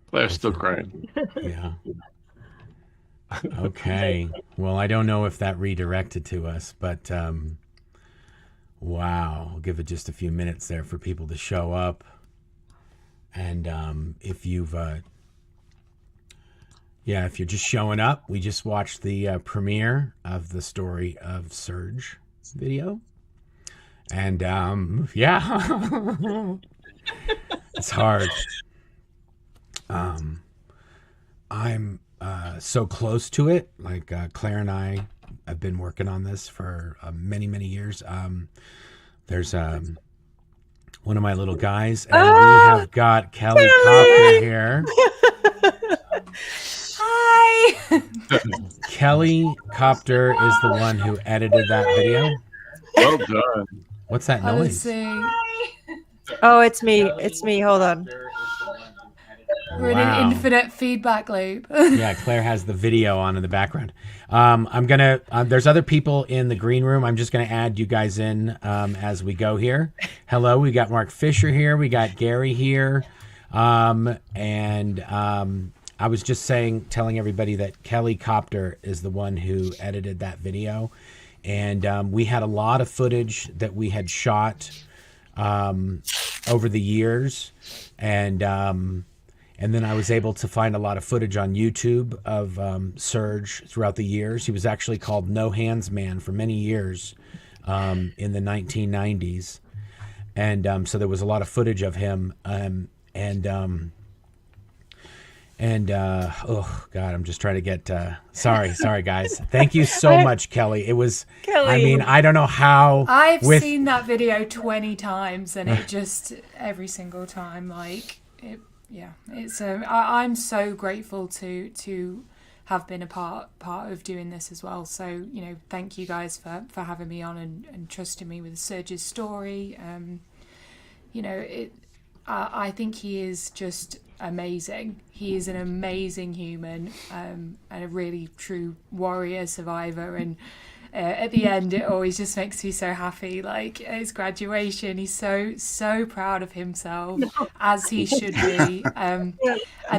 Claire's still crying. Yeah. Okay. Well, I don't know if that redirected to us, but wow. I'll give it just a few minutes there for people to show up. And if you've, yeah, if you're just showing up, we just watched the premiere of the story of Serge video. And yeah, it's hard. Um, I'm so close to it. Like Claire and I have been working on this for many, many years. There's one of my little guys, and we have got Kelly Copter Kelly! here. Hi! Kelly Copter is the one who edited that video. Well done. What's that noise? Oh, it's me. It's me. Hold on. We're in an infinite feedback loop. Yeah, Claire has the video on in the background. I'm gonna. There's other people in the green room. I'm just gonna add you guys in as we go here. Hello, we got Mark Fisher here. We got Gary here, and I was just telling everybody that Kelly Copter is the one who edited that video, and we had a lot of footage that we had shot over the years, and then I was able to find a lot of footage on YouTube of Serge throughout the years. He was actually called No Hands Man for many years in the 1990s. And so there was a lot of footage of him. Oh, God, I'm just trying to get... sorry, guys. Thank you so much, Kelly. It was... Kelly. I mean, I don't know how... I've seen that video 20 times, and it just... every single time, like... Yeah, it's I'm so grateful to have been a part of doing this as well. So thank you guys for having me on and trusting me with Serge's story. I think he is just amazing. He is an amazing human and a really true warrior survivor. And at the end, it always just makes me so happy. Like at his graduation, he's so proud of himself, as he should be. And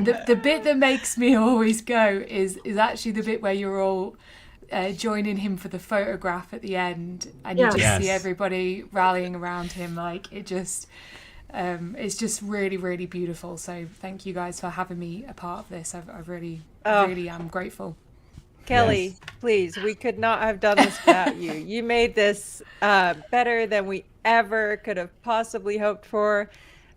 the bit that makes me always go is actually the bit where you're all joining him for the photograph at the end, and you just see everybody rallying around him. Like it just, it's just really, really beautiful. So thank you guys for having me a part of this. I really am grateful. Kelly, please, we could not have done this without you. You made this better than we ever could have possibly hoped for.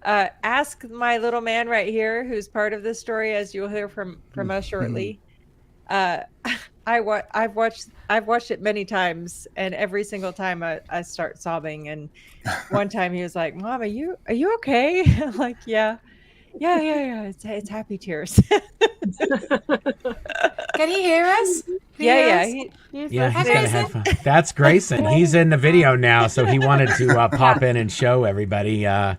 Ask my little man right here, who's part of this story, as you'll hear from us shortly. I've watched it many times, and every single time I start sobbing. And one time he was like, "Mom, are you okay?" I'm like, yeah. It's happy tears. Can he hear us? He's gonna have fun. That's Grayson. He's in the video now, so he wanted to pop in and show everybody. I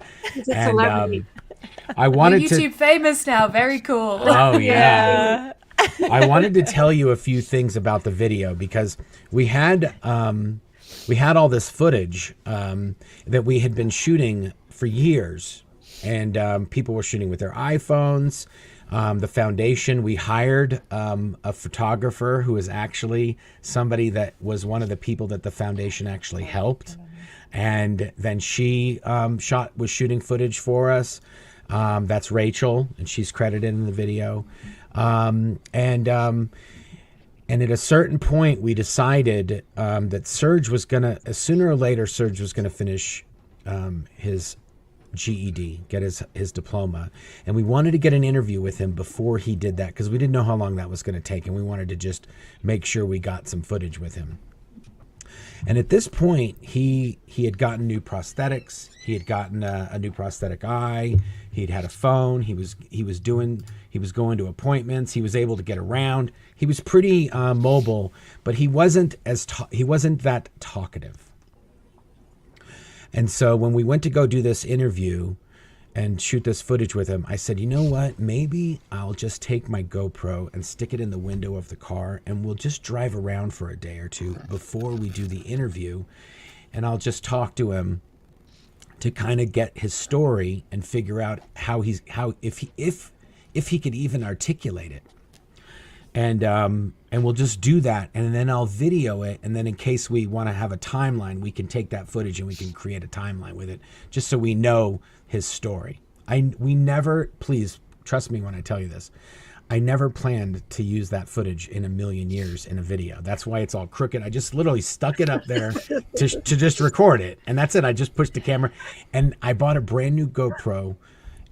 wanted You're YouTube famous now. Very cool. Oh yeah. I wanted to tell you a few things about the video because we had all this footage that we had been shooting for years. And people were shooting with their iPhones. The foundation, we hired a photographer who is actually somebody that was one of the people that the foundation actually helped. And then she was shooting footage for us. That's Rachel, and she's credited in the video. And at a certain point, we decided that Serge was sooner or later, Serge was gonna finish his GED, get his diploma, and we wanted to get an interview with him before he did that because we didn't know how long that was going to take, and we wanted to just make sure we got some footage with him. And at this point, he had gotten new prosthetics. He had gotten a new prosthetic eye. He'd had a phone. He was going to appointments. He was able to get around. He was pretty mobile, but he wasn't that talkative. And so when we went to go do this interview and shoot this footage with him, I said, you know what? Maybe I'll just take my GoPro and stick it in the window of the car, and we'll just drive around for a day or two before we do the interview. And I'll just talk to him to kind of get his story and figure out if if he could even articulate it. And we'll just do that, and then I'll video it, and then in case we want to have a timeline, we can take that footage and we can create a timeline with it, just so we know his story. We never, please trust me when I tell you this, I never planned to use that footage in a million years in a video. That's why it's all crooked. I just literally stuck it up there to just record it, and that's it. I just pushed the camera, and I bought a brand new GoPro,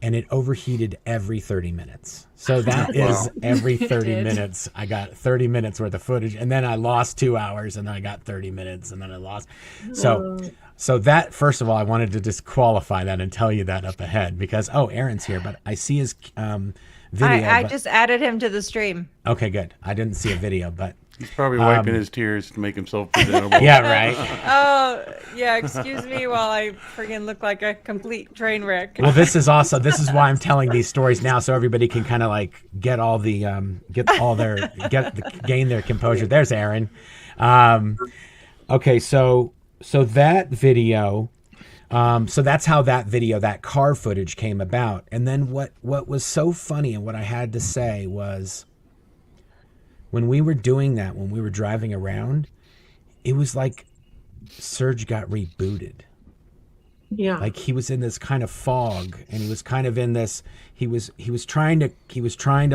and it overheated every 30 minutes. So that is every 30 minutes. I got 30 minutes worth of footage, and then I lost 2 hours, and then I got 30 minutes, and then I lost. So that, first of all, I wanted to just qualify that and tell you that up ahead, because, Aaron's here, but I see his video. I just added him to the stream. Okay, good. I didn't see a video, but He's probably wiping his tears to make himself presentable. yeah, right. Oh, yeah, excuse me while I friggin' look like a complete train wreck. Well, this is why I'm telling these stories now, so everybody can kind of like gain their composure. There's Aaron. Okay, so that video, so that's how that video, that car footage came about. And then what was so funny and what I had to say was, when we were doing that, when we were driving around, it was like Serge got rebooted. Yeah. Like he was in this kind of fog, and he was kind of in this, he was trying to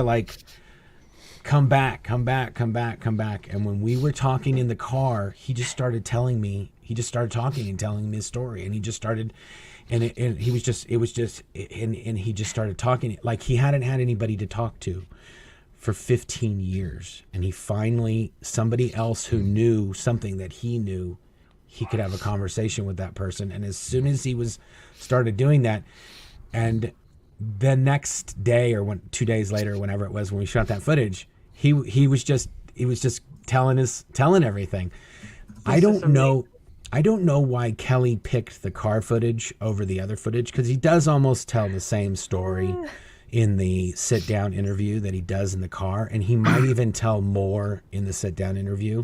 like come back. And when we were talking in the car, he just started talking and telling me his story. And he just started, and he just started talking like he hadn't had anybody to talk to for 15 years. And he finally, somebody else who knew something that he knew, he could have a conversation with that person. And as soon as he started doing that, and the next day or 2 days later, whenever it was, when we shot that footage, he was just telling everything. I don't know why Kelly picked the car footage over the other footage, because he does almost tell the same story in the sit down interview that he does in the car, and he might even tell more in the sit down interview.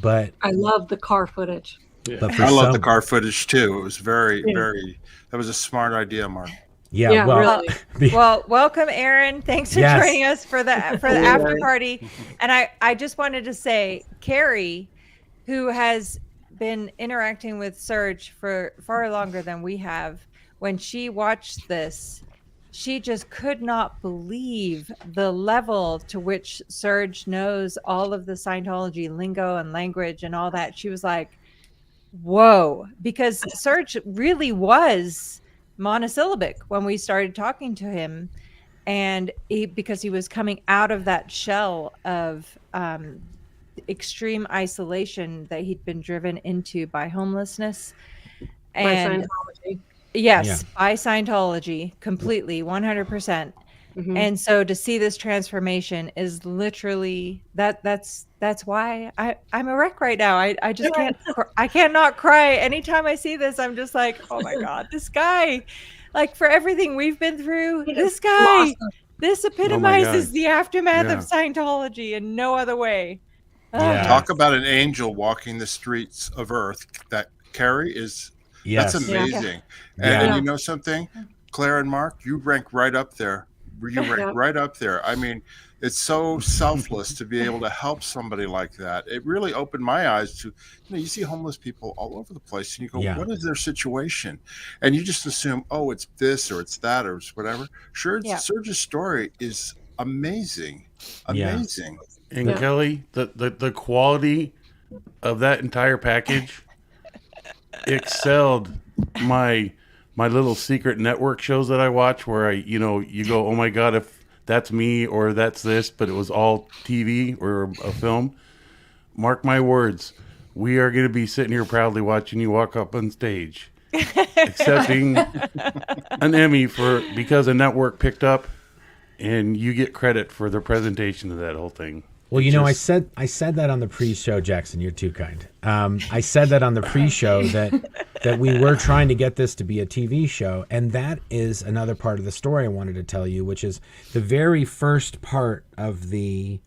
But I love the car footage. Yeah. But I love the car footage too. It was very that was a smart idea, Mark. Yeah, well, really. Well, welcome, Aaron. Thanks for joining us for the after party. And I just wanted to say, Carrie, who has been interacting with Serge for far longer than we have, when she watched this, she just could not believe the level to which Serge knows all of the Scientology lingo and language and all that. She was like, whoa, because Serge really was monosyllabic when we started talking to him. And because he was coming out of that shell of extreme isolation that he'd been driven into by homelessness. And Scientology. Yes, by Scientology, completely, 100%. Mm-hmm. And so to see this transformation is literally that's why I'm a wreck right now. I just can't, I cannot cry. Anytime I see this, I'm just like, oh my God, this guy, like for everything we've been through, this guy, this epitomizes the aftermath of Scientology in no other way. Yeah. Talk about an angel walking the streets of Earth. That Carrie is. Yes. That's amazing. Yeah. And you know something, Claire and Mark, you rank right up there. You rank right up there. I mean, it's so selfless to be able to help somebody like that. It really opened my eyes to, you see homeless people all over the place, and you go, what is their situation? And you just assume, oh, it's this or it's that or it's whatever. Sure, Serge's story is amazing. Amazing. And Kelly, the quality of that entire package excelled my little secret network shows that I watch, where you go, oh my God, if that's me or that's this, but it was all TV or a film. Mark my words, we are going to be sitting here proudly watching you walk up on stage, accepting an Emmy because a network picked up, and you get credit for the presentation of that whole thing. Well, I said that on the pre-show, Jackson. You're too kind. I said that on the pre-show that we were trying to get this to be a TV show, and that is another part of the story I wanted to tell you, which is the very first part of the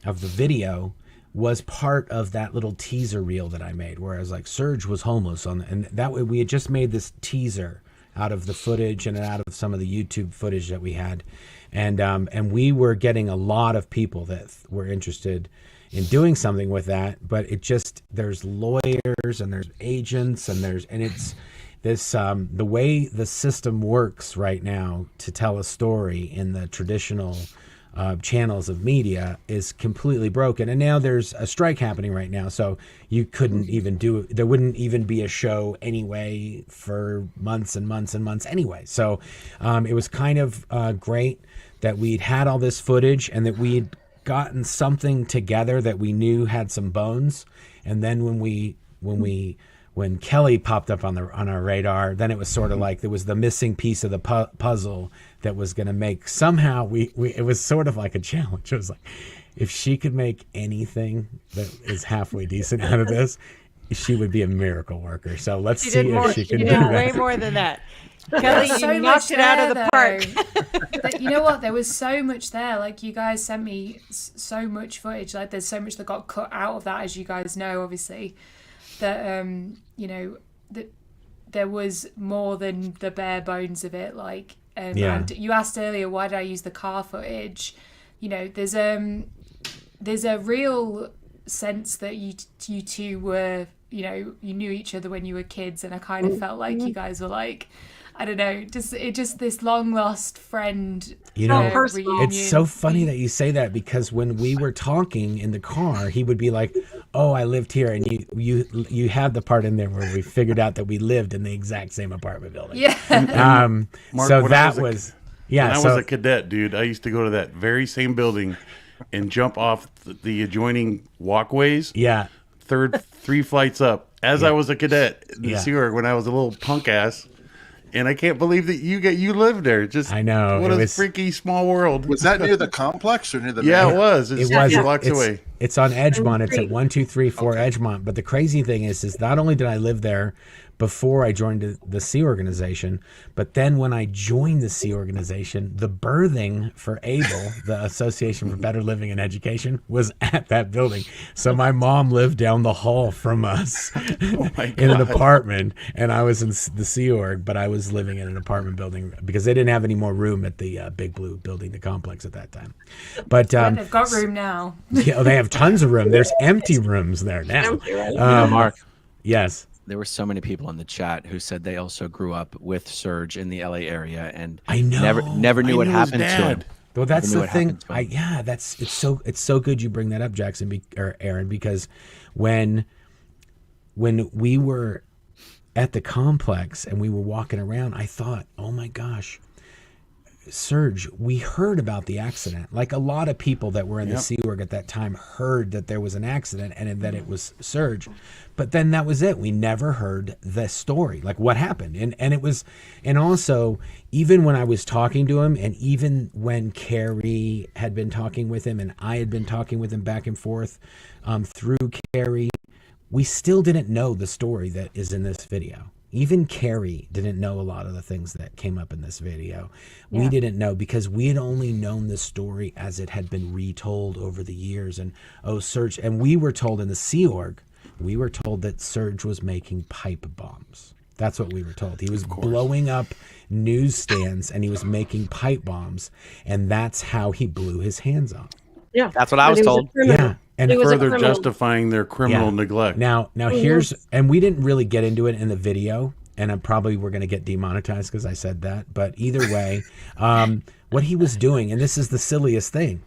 video was part of that little teaser reel that I made, where I was like, Serge was homeless and that way we had just made this teaser, out of the footage and out of some of the YouTube footage that we had. And we were getting a lot of people that were interested in doing something with that, but it just, there's lawyers and there's agents and it's this, the way the system works right now to tell a story in the traditional channels of media is completely broken. And now there's a strike happening right now, so you couldn't even do it. There wouldn't even be a show anyway for months and months and months anyway. So it was kind of great that we'd had all this footage and that we'd gotten something together that we knew had some bones. And then when Kelly popped up on our radar, then it was sort of like there was the missing piece of the puzzle that was going to make somehow it was sort of like a challenge. It was like, if she could make anything that is halfway decent out of this, she would be a miracle worker. So let's see if she can do that. Way more than that. Kelly, you knocked it out of the park. But you know what? There was so much there. Like, you guys sent me so much footage. Like, there's so much that got cut out of that, as you guys know, obviously. That that there was more than the bare bones of it. Like, and you asked earlier, why did I use the car footage? You know, there's a real sense that you two were, you know, you knew each other when you were kids, and I kind of felt like you guys were like, I don't know, just this long lost friend. You know, reunion. It's so funny that you say that, because when we were talking in the car, he would be like, "Oh, I lived here," and you had the part in there where we figured out that we lived in the exact same apartment building. Yeah. Mark, so when that I was when I was a cadet, dude, I used to go to that very same building and jump off the adjoining walkways. Yeah. 3 flights up as I was a cadet in the Sea Org when I was a little punk ass. And I can't believe that you lived there. Just, I know, what a freaky small world. Was that near the complex or near the? Yeah, it was. It was a few blocks away. It's on Edgemont. It's at 1234 Edgemont. But the crazy thing is not only did I live there before I joined the Sea Organization, but then when I joined the Sea Organization, the birthing for ABLE, the Association for Better Living and Education, was at that building. So my mom lived down the hall from us in an apartment, and I was in the Sea Org, but I was living in an apartment building because they didn't have any more room at the Big Blue building, the complex at that time. But they've got room now. Yeah, they have tons of room. There's empty rooms there now. Mark. Yes. There were so many people in the chat who said they also grew up with Serge in the LA area, and I know never knew what happened to him. Well, that's the thing. It's so good you bring that up, Jackson or Aaron, because when we were at the complex and we were walking around, I thought, oh my gosh, Serge, we heard about the accident. Like a lot of people that were in the Sea Org at that time heard that there was an accident and that it was Serge. But then that was it. We never heard the story, like what happened. And also, even when I was talking to him, and even when Carrie had been talking with him and I had been talking with him back and forth through Carrie, we still didn't know the story that is in this video. Even Carrie didn't know a lot of the things that came up in this video. Yeah. We didn't know because we had only known the story as it had been retold over the years. And Serge, and we were told in the Sea Org, we were told that Serge was making pipe bombs. That's what we were told. He was blowing up newsstands and he was making pipe bombs, and that's how he blew his hands off. Yeah, that's what I was told. Yeah. And further justifying their criminal neglect. Now here's, and we didn't really get into it in the video, and we're going to get demonetized because I said that. But either way, what he was doing, and this is the silliest thing,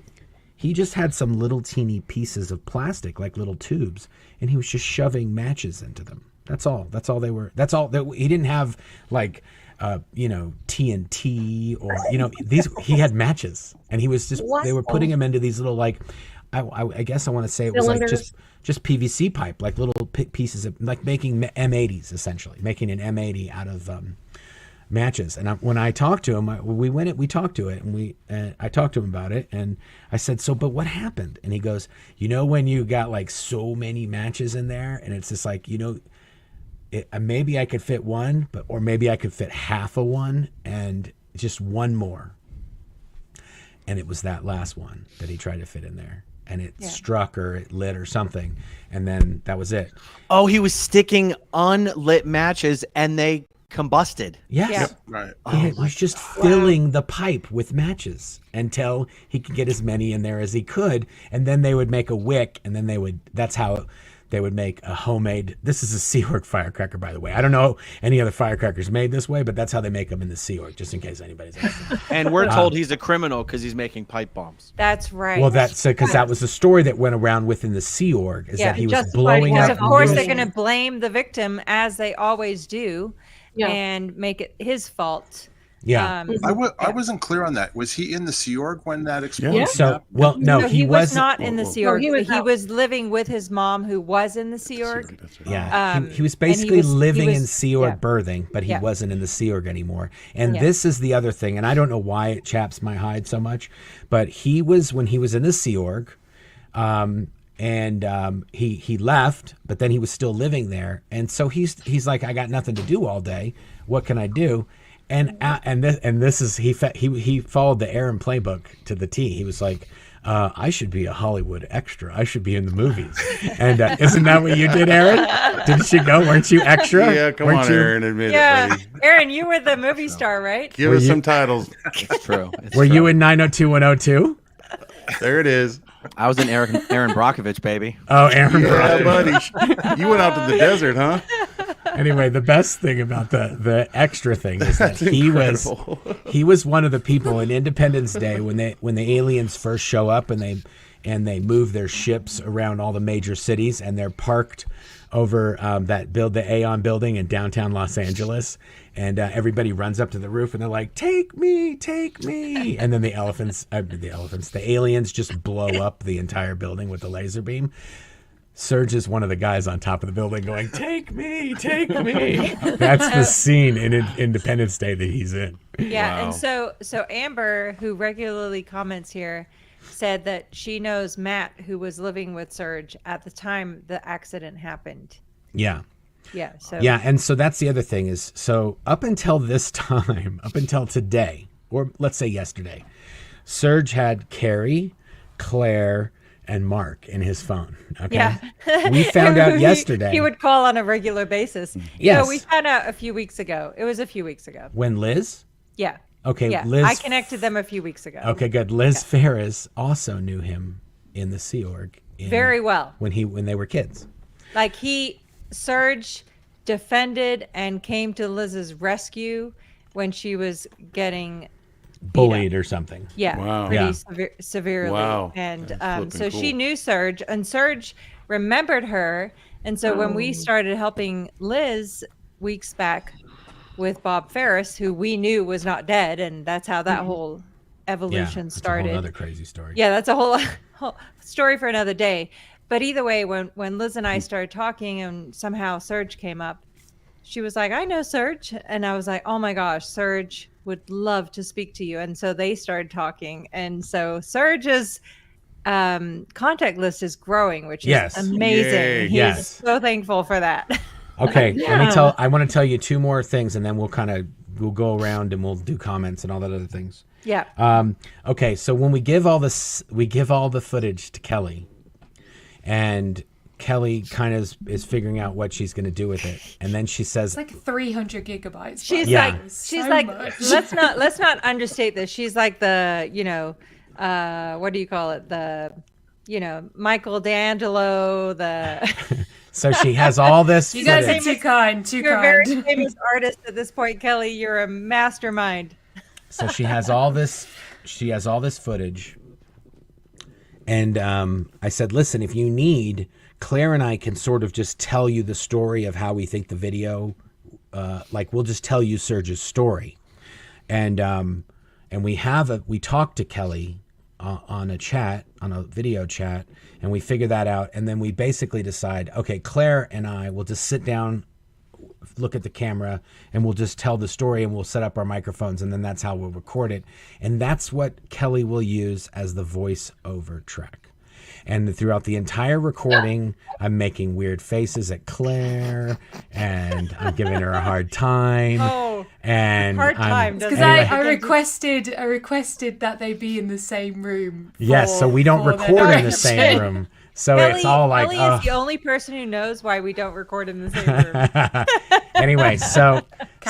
he just had some little teeny pieces of plastic, like little tubes, and he was just shoving matches into them. That's all. That's all they were. That's all. He didn't have like, TNT or he had matches, and he was just they were putting them into these little like. I guess I want to say it was like just PVC pipe, like little pieces of, like making M80s, essentially, making an M80 out of matches. And when I talked to him, we talked to it, and I talked to him about it, and I said, but what happened? And he goes, when you got like so many matches in there, and it's just like, maybe I could fit one, or maybe I could fit half of one, and just one more. And it was that last one that he tried to fit in there. And it struck or it lit or something, and then that was it. Oh, he was sticking unlit matches, and they combusted. Yes. Yeah. Right. He was just filling the pipe with matches until he could get as many in there as he could. And then they would make a wick, and then that's how they would make a homemade. This is a Sea Org firecracker, by the way. I don't know any other firecrackers made this way, but that's how they make them in the Sea Org, just in case anybody's asking. And we're told he's a criminal because he's making pipe bombs. That's right. Well, that's because that was the story that went around within the Sea Org, is that he was Justifying blowing his up. Of course, they're Yeah. going to blame the victim, as they always do, and make it his fault. Yeah. I wasn't clear on that. Was he in the Sea Org when that exploded? Yeah. So, well, no, he was wasn't. not in the Sea Org. he was He out. was living with his mom, who was in the Sea Org. Yeah, he was and basically he living was- in Sea Org yeah. birthing, but he Yeah. wasn't in the Sea Org anymore. And Yeah. this is the other thing, and I don't know why it chaps my hide so much, but he was, when he was in the Sea Org, he left, but then he was still living there, and so he's like, I got nothing to do all day. What can I do? And this is he followed the Aaron playbook to the T. He was like, I should be a Hollywood extra. I should be in the movies. And isn't that what you did, Aaron? Didn't you go? Weren't you extra? Yeah, come Weren't on, you? Aaron, admit Yeah, it, buddy. Aaron, you were the movie star, right? Give Were us you- some titles. It's true. It's Were true. you in 90210? There it is. I was in Aaron Brockovich, baby. Oh, Aaron. Yeah, buddy. You went out to the desert, huh? Anyway, the best thing about the extra thing is that That's he incredible. was one of the people in Independence Day when the aliens first show up and they move their ships around all the major cities, and they're parked over the Aeon building in downtown Los Angeles, and everybody runs up to the roof and they're like, take me, and then the aliens just blow up the entire building with the laser beam. Serge is one of the guys on top of the building going, take me. That's the scene in Independence Day that he's in. Yeah, Wow. and so Amber, who regularly comments here, said that she knows Matt, who was living with Serge at the time the accident happened. Yeah. Yeah. So Yeah, and so that's the other thing is, so up until this time, up until today, or let's say yesterday, Serge had Carrie, Claire, and Mark in his phone. Okay. Yeah. We found out yesterday. He would call on a regular basis. Yes. So we found out a few weeks ago. It was a few weeks ago. When Liz? Yeah. Okay, Yeah. Liz. I connected them a few weeks ago. Okay, good. Liz Ferris also knew him in the Sea Org. Very well. When they were kids. Like Serge defended and came to Liz's rescue when she was getting Bullied or something. Yeah, Wow. pretty Yeah. severely. Wow. And That's so flipping she cool. knew Serge, and Serge remembered her. And so when we started helping Liz weeks back with Bob Ferris, who we knew was not dead, and that's how that whole evolution That's started. a whole other crazy story. Yeah, that's a whole story for another day. But either way, when Liz and I started talking and somehow Serge came up, she was like, I know Serge. And I was like, oh my gosh, Serge would love to speak to you. And so they started talking. And so Serge's contact list is growing, which is Yes. amazing. Yay. He's Yes. so thankful for that. Okay, I want to tell you two more things, and then we'll go around and we'll do comments and all that other things. Yeah. Okay, so when we give all the footage to Kelly, and Kelly kind of is figuring out what she's going to do with it, and then she says, It's like 300 gigabytes. She's Yeah. like, So much. let's not understate this. She's like the, what do you call it? The, Michael D'Angelo, the. so she has all this You guys are footage. too kind, too You're a very kind. famous artist at this point, Kelly. You're a mastermind. So she has all this footage. And I said, listen, if you need, Claire and I can sort of just tell you the story of how we think the video, we'll just tell you Serge's story. And we talked to Kelly on a video chat, and we figure that out. And then we basically decide, okay, Claire and I will just sit down, look at the camera, and we'll just tell the story, and we'll set up our microphones, and then that's how we'll record it. And that's what Kelly will use as the voice-over track. And throughout the entire recording, I'm making weird faces at Claire, and I'm giving her a hard time. Oh, and hard time, Because Anyway. I requested that they be in the same room. Yes, so we don't for the record in the same narration. room. So it's all like, Kelly is the only person who knows why we don't record in the same room. Anyway, so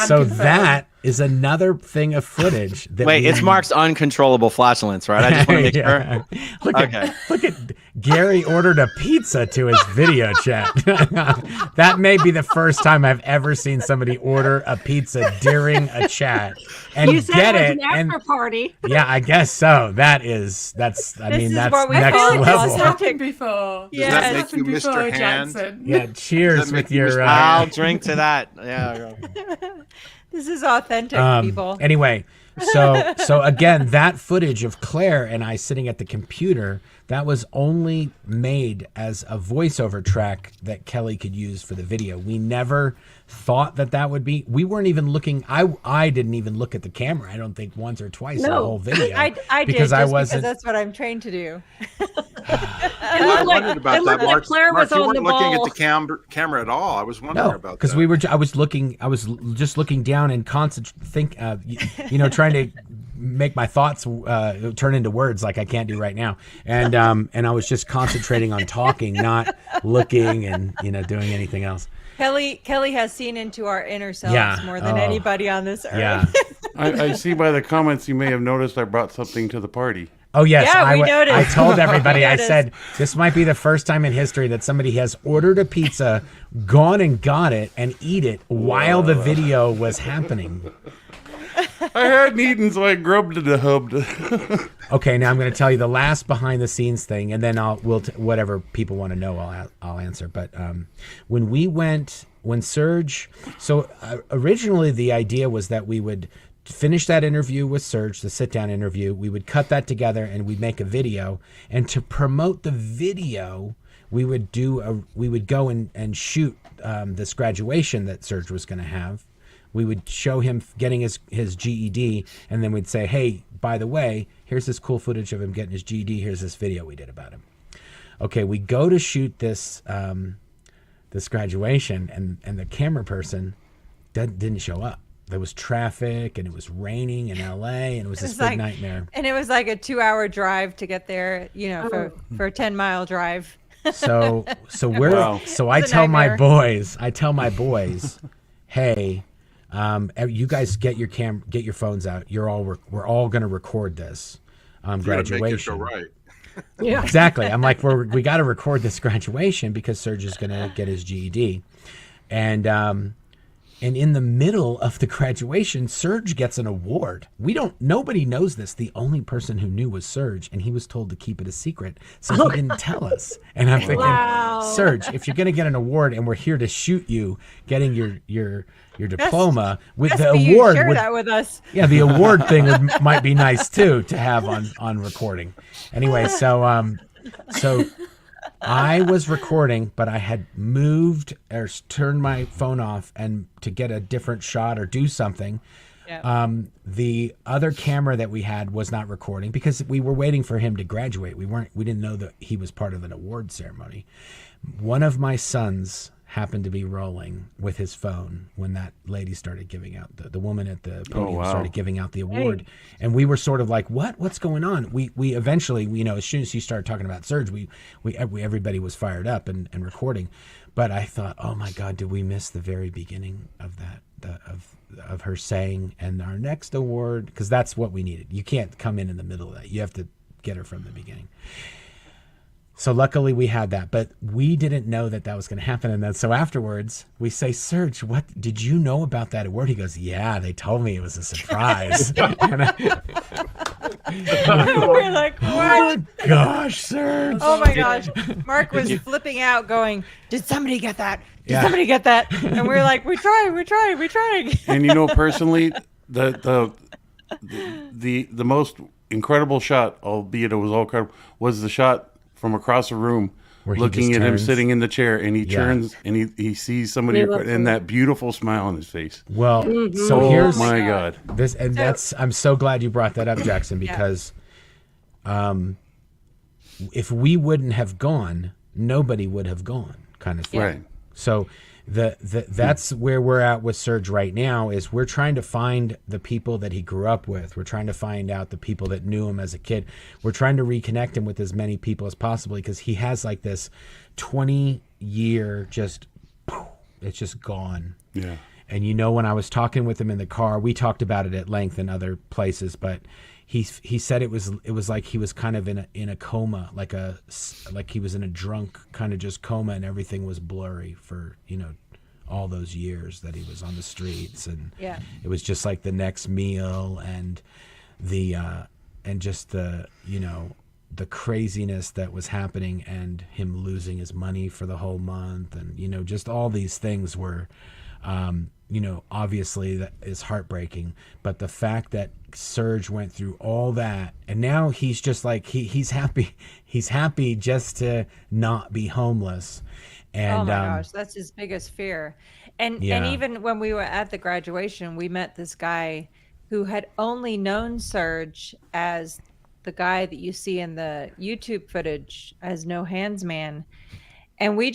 So that is another thing of footage. That Wait, it's Mark's uncontrollable flatulence, right? I just want to make sure. Look at Gary ordered a pizza to his video chat. That may be the first time I've ever seen somebody order a pizza during a chat and You said get it was it. an after party. Yeah, I guess so. That's This that's is next what we level. call This has authentic. happened before. Yes. Does that Yes. make you Before, Mr. Hand? Jackson. Yeah, cheers Does that with make you your. Mr. I'll drink to that. Yeah. This is authentic, people. Anyway, so again, that footage of Claire and I sitting at the computer, that was only made as a voiceover track that Kelly could use for the video. We never thought that would be. We weren't even looking. I didn't even look at the camera. I don't think once or twice in the whole video. I did because just I wasn't. because that's what I'm trained to do. I wondered about that, Mark. Claire was Mark, you on weren't the looking at ball. the camera at all. I was wondering No, about because that. I was just looking down and trying to make my thoughts turn into words like I can't do right now, and I was just concentrating on talking, not looking and doing anything else. Kelly has seen into our inner selves Yeah. more than anybody on this earth. Yeah. I see by the comments you may have noticed I brought something to the party. Oh yes, Yeah, we noticed. I told everybody. We I noticed. said this might be the first time in history that somebody has ordered a pizza, gone and got it, and eat it while the video was happening. I hadn't eaten, so I grubbed and hubbed. Okay, now I'm going to tell you the last behind the scenes thing, and then whatever people want to know, I'll answer. But when Serge, so originally the idea was that we would finish that interview with Serge, the sit-down interview. We would cut that together and we'd make a video. And to promote the video, we would go and shoot this graduation that Serge was going to have. We would show him getting his GED, and then we'd say, hey, by the way, here's this cool footage of him getting his GED. Here's this video we did about him. Okay, we go to shoot this this graduation, and the camera person didn't show up. There was traffic, and it was raining in LA, and it was this big nightmare. And it was like a 2-hour drive to get there, for a 10-mile drive. So Wow. I It's a tell my nightmare. boys, hey, you guys get your phones out. We're all going to record this graduation. Make it go right. Yeah. Exactly. I'm like, we got to record this graduation because Serge is going to get his GED, and in the middle of the graduation, Serge gets an award. Nobody knows this. The only person who knew was Serge, and he was told to keep it a secret, so he didn't tell us. And I'm thinking, Wow. Serge, if you're going to get an award, and we're here to shoot you getting your diploma, with Best the for you to award share would, that with us. yeah, the award thing might be nice too to have on recording. Anyway, so I was recording, but I had moved or turned my phone off and to get a different shot or do something. Yeah. The other camera that we had was not recording because we were waiting for him to graduate. We didn't know that he was part of an award ceremony. One of my sons happened to be rolling with his phone when that lady started giving out the woman at the podium started giving out the award. And we were sort of like, what's going on? We eventually, as soon as he started talking about Serge, everybody was fired up and recording. But I thought, oh my God, did we miss the very beginning of that, of her saying, and our next award, because that's what we needed. You can't come in the middle of that. You have to get her from the beginning. So luckily we had that, but we didn't know that was going to happen. And then so afterwards we say, Serge, what did you know about that award? He goes, yeah, they told me it was a surprise. We're like, what? Oh gosh, Serge. Oh my gosh. Mark was flipping out going, did somebody get that? Did somebody get that? And we're like, we're trying. And personally, the most incredible shot, albeit it was all credible, was the shot from across the room, where looking at him turns. sitting in the chair, and he turns and he sees somebody and that beautiful smile on his face. Well, so here's my God. This, and that's, I'm so glad you brought that up, Jackson, because if we wouldn't have gone, nobody would have gone, kind of thing. Right. So that's where we're at with Serge right now, is we're trying to find the people that he grew up with. We're trying to find out the people that knew him as a kid. We're trying to reconnect him with as many people as possible, because he has like this 20-year it's just gone. Yeah. And when I was talking with him in the car, we talked about it at length in other places, but he said it was like he was kind of in a coma, like he was in a drunk kind of just coma, and everything was blurry for all those years that he was on the streets, and it was just like the next meal and just the craziness that was happening, and him losing his money for the whole month, and just all these things were obviously that is heartbreaking. But the fact that Serge went through all that, and now he's just like he's happy just to not be homeless. And oh my gosh, that's his biggest fear. And even when we were at the graduation, we met this guy who had only known Serge as the guy that you see in the YouTube footage as No Hands Man. And we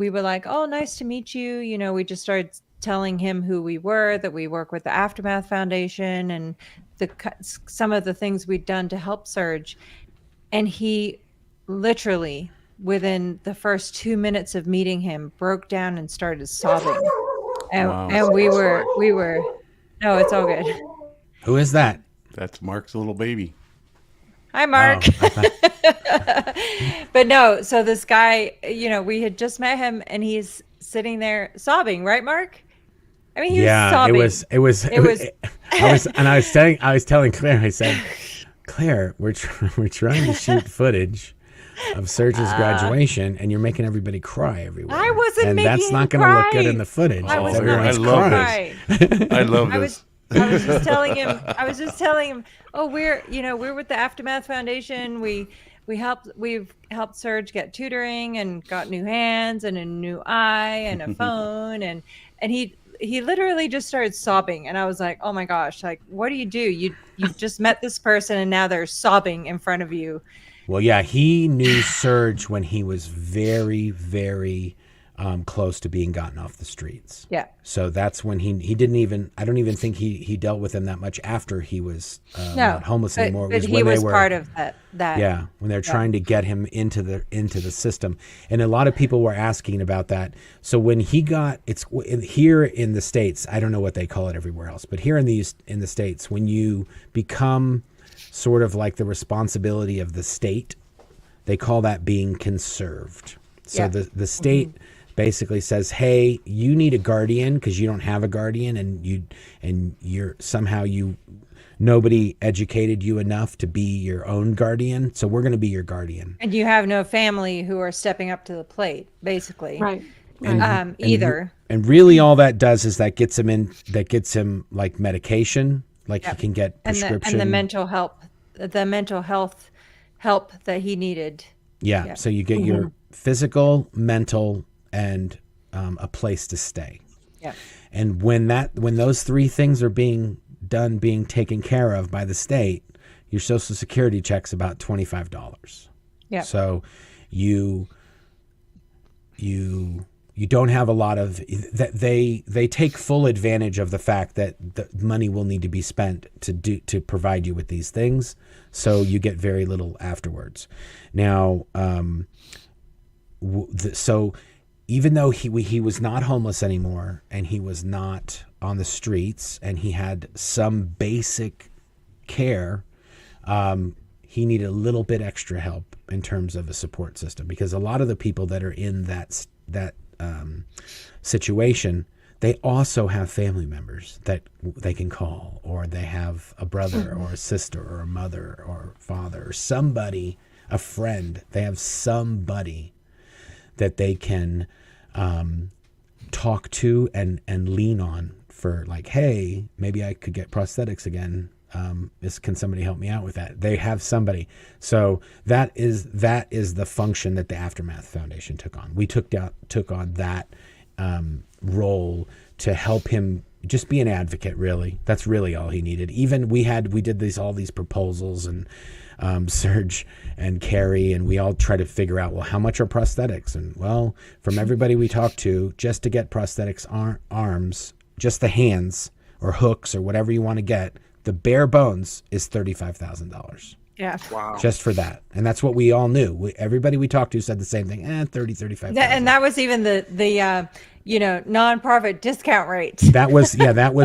were like, oh, nice to meet you. We just started telling him who we were, that we work with the Aftermath Foundation and some of the things we'd done to help Serge. And he literally, within the first 2 minutes of meeting him, broke down and started sobbing. And we were, no, it's all good. Who is that? That's Mark's little baby. Hi, Mark. Oh, but no, so this guy, we had just met him, and he's sitting there sobbing, right, Mark? I mean, he was sobbing. It was. And I was telling Claire, I said, Claire, we're trying to shoot footage of Serge's graduation, and you're making everybody cry everywhere. I wasn't and making that's not going to look good in the footage. I was Everyone's not crying. I love this. I was just telling him, oh, we're with the Aftermath Foundation. We've helped Serge get tutoring and got new hands and a new eye and a phone, and he literally just started sobbing, and I was like, oh my gosh, like, what do? You just met this person, and now they're sobbing in front of you. Well, yeah, he knew Serge when he was very, very close to being gotten off the streets. Yeah. So that's when he didn't even, I don't even think he dealt with him that much after he was not homeless anymore. But he was part of that. Yeah, when they're trying to get him into the system. And a lot of people were asking about that. So when he got, here in the States, I don't know what they call it everywhere else, but here in the States, when you become sort of like the responsibility of the state, they call that being conserved. So the state basically says, hey, you need a guardian because you don't have a guardian, and you're somehow nobody educated you enough to be your own guardian, so we're going to be your guardian. And you have no family who are stepping up to the plate, basically. Right. Either. And really all that does is that gets him like medication, like he can get prescription. And the mental health help that he needed. Yeah. So you get your physical, mental, and a place to stay. Yeah. And when those three things are being taken care of by the state, your Social Security check's about $25. Yeah. So you don't have a lot of that. They take full advantage of the fact that the money will need to be spent to provide you with these things. So you get very little afterwards. Now, so even though he was not homeless anymore, and he was not on the streets, and he had some basic care, he needed a little bit extra help in terms of a support system, because a lot of the people that are in that situation, they also have family members that they can call, or they have a brother or a sister or a mother or father or somebody, a friend. They have somebody that they can talk to and lean on for, like, hey, maybe I could get prosthetics again. Can somebody help me out with that? They have somebody. So that is the function that the Aftermath Foundation took on. We took on that role to help him just be an advocate. Really, that's really all he needed. Even we did all these proposals, and Serge and Carrie, and we all try to figure out, well, how much are prosthetics? And well, from everybody we talked to, just to get prosthetics arms, just the hands or hooks or whatever you want to get, the bare bones is $35,000. Yeah. Wow. Just for that. And that's what we all knew. Everybody we talked to said the same thing. 35,000. And that was even the nonprofit discount rate. That was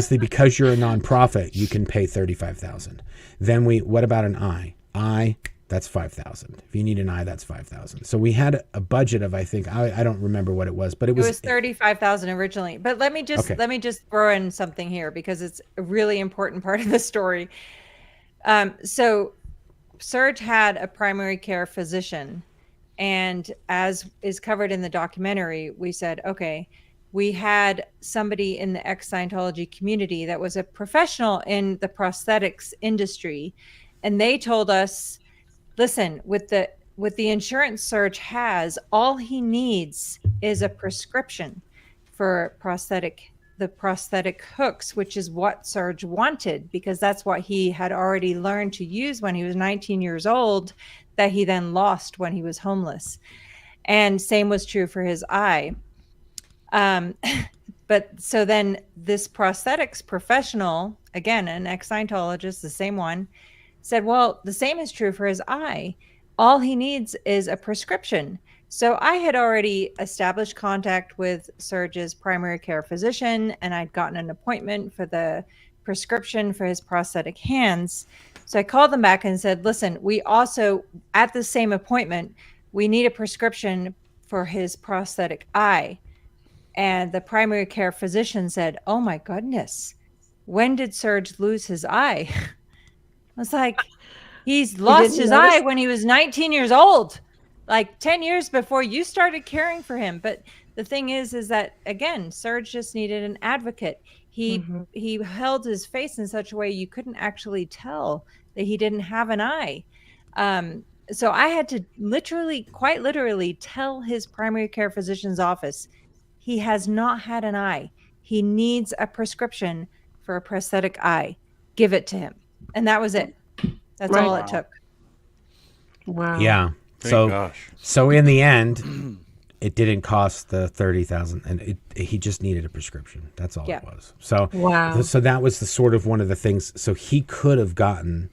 because you're a nonprofit, you can pay $35,000. Then what about an eye? That's $5,000. If you need an eye, that's $5,000. So we had a budget of, I think, I don't remember what it was, but it was $35,000 originally. But let me just throw in something here because it's a really important part of the story. So Serge had a primary care physician, and as is covered in the documentary, we said, okay, we had somebody in the ex-Scientology community that was a professional in the prosthetics industry, and they told us, listen, with the insurance Serge has, all he needs is a prescription for the prosthetic hooks, which is what Serge wanted, because that's what he had already learned to use when he was 19 years old, that he then lost when he was homeless. And same was true for his eye. But so then this prosthetics professional, again, an ex-Scientologist, the same one, said, well, the same is true for his eye. All he needs is a prescription. So I had already established contact with Serge's primary care physician, and I'd gotten an appointment for the prescription for his prosthetic hands. So I called them back and said, listen, we also, at the same appointment, we need a prescription for his prosthetic eye. And the primary care physician said, oh my goodness, when did Serge lose his eye? I was like, he's lost his eye when he was 19 years old, like 10 years before you started caring for him. But the thing is that, again, Serge just needed an advocate. He held his face in such a way you couldn't actually tell that he didn't have an eye. So I had to quite literally tell his primary care physician's office, he has not had an eye. He needs a prescription for a prosthetic eye. Give it to him. And that was it. That's all it took. Wow. Yeah. So in the end, it didn't cost the $30,000, and he just needed a prescription. That's all it was. So So that was the sort of one of the things. So he could have gotten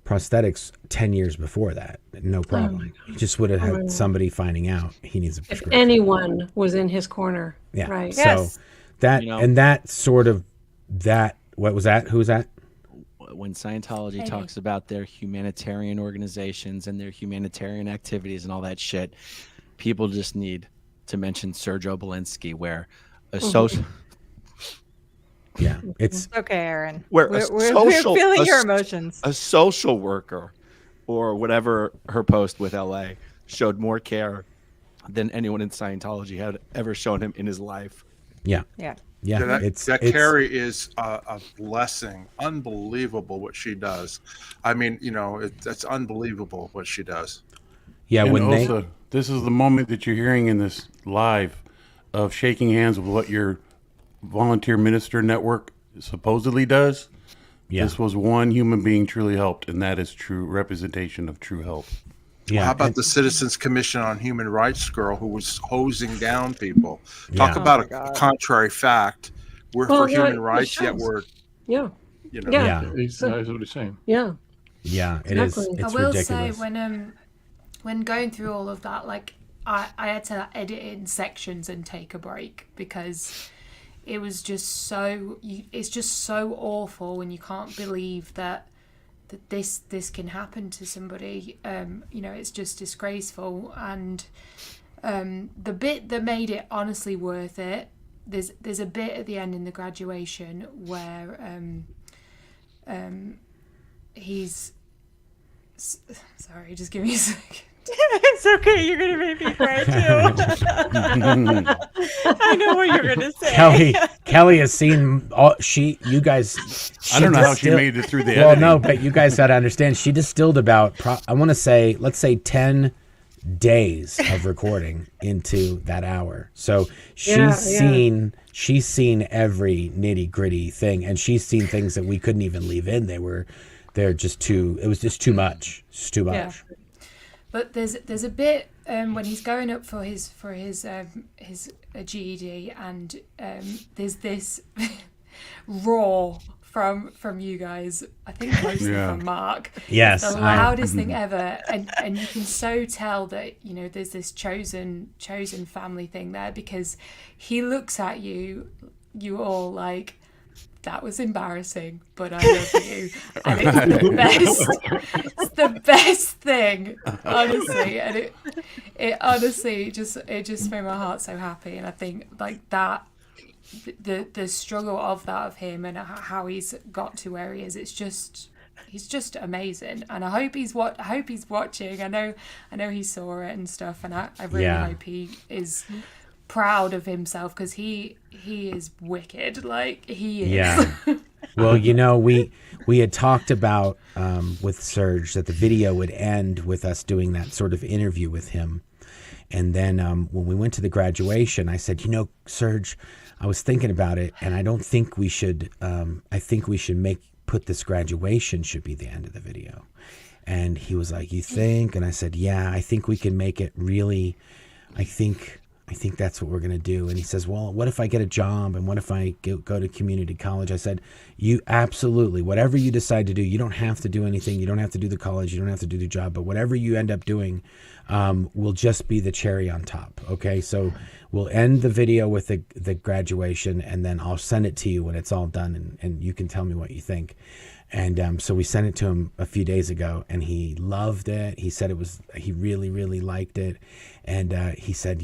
prosthetics 10 years before that, no problem. He just would have had somebody finding out he needs a prescription. If anyone was in his corner. Yeah. Right. So that and that sort of what was that? Who was that? When Scientology talks about their humanitarian organizations and their humanitarian activities and all that shit, people just need to mention Serge Obolensky, where a social... Yeah, it's okay, Aaron. We're feeling your emotions. A social worker, or whatever her post with LA, showed more care than anyone in Scientology had ever shown him in his life. Yeah. Carrie is a blessing. Unbelievable what she does. I mean, it's unbelievable what she does. Yeah. And this is the moment that you're hearing in this live of shaking hands with what your volunteer minister network supposedly does. Yeah. This was one human being truly helped, and that is true representation of true help. Yeah. Well, how about the Citizens Commission on Human Rights girl who was hosing down people? Talk about a contrary fact. We're for human rights, yet we're that's what he's saying. Yeah. Yeah, it is. It's I will ridiculous. say when going through all of that, like I had to edit in sections and take a break because it was just it's just so awful when you can't believe that this can happen to somebody. It's just disgraceful. And the bit that made it honestly worth it, there's a bit at the end in the graduation where he's sorry, just give me a second. It's okay. You're going to make me cry too. I know what you're going to say. Kelly has seen you guys. I don't know how she made it through the editing. Well, no, but you guys got to understand. She distilled about, I want to say, let's say 10 days of recording into that hour. So she's seen every nitty gritty thing, and she's seen things that we couldn't even leave in. It was just too much. It's too much. Yeah. But there's a bit when he's going up for his GED, and there's this raw from you guys. I think mostly from Mark. Yes, the loudest thing ever, and you can so tell that there's this chosen family thing there, because he looks at you all like, that was embarrassing, but I love you, and it's the best. It's the best thing, honestly, and it honestly just made my heart so happy. And I think like that, the struggle of him and how he's got to where he is, he's just amazing. And I hope he's watching. I know he saw it and stuff, and I really hope he is proud of himself, because he is wicked, like he is. Yeah. Well, we had talked about with Serge that the video would end with us doing that sort of interview with him, and then when we went to the graduation, I said, Serge, I was thinking about it, and I don't think we should. I think we should put this graduation should be the end of the video. And he was like, "You think?" And I said, "Yeah, I think we can make it really. I think that's what we're going to do." And he says, "Well, what if I get a job, and what if I go to community college?" I said, "You absolutely, whatever you decide to do, you don't have to do anything. You don't have to do the college. You don't have to do the job. But whatever you end up doing will just be the cherry on top." Okay, so we'll end the video with the graduation, and then I'll send it to you when it's all done, and you can tell me what you think. And so we sent it to him a few days ago, and he loved it. He said he really, really liked it. And he said,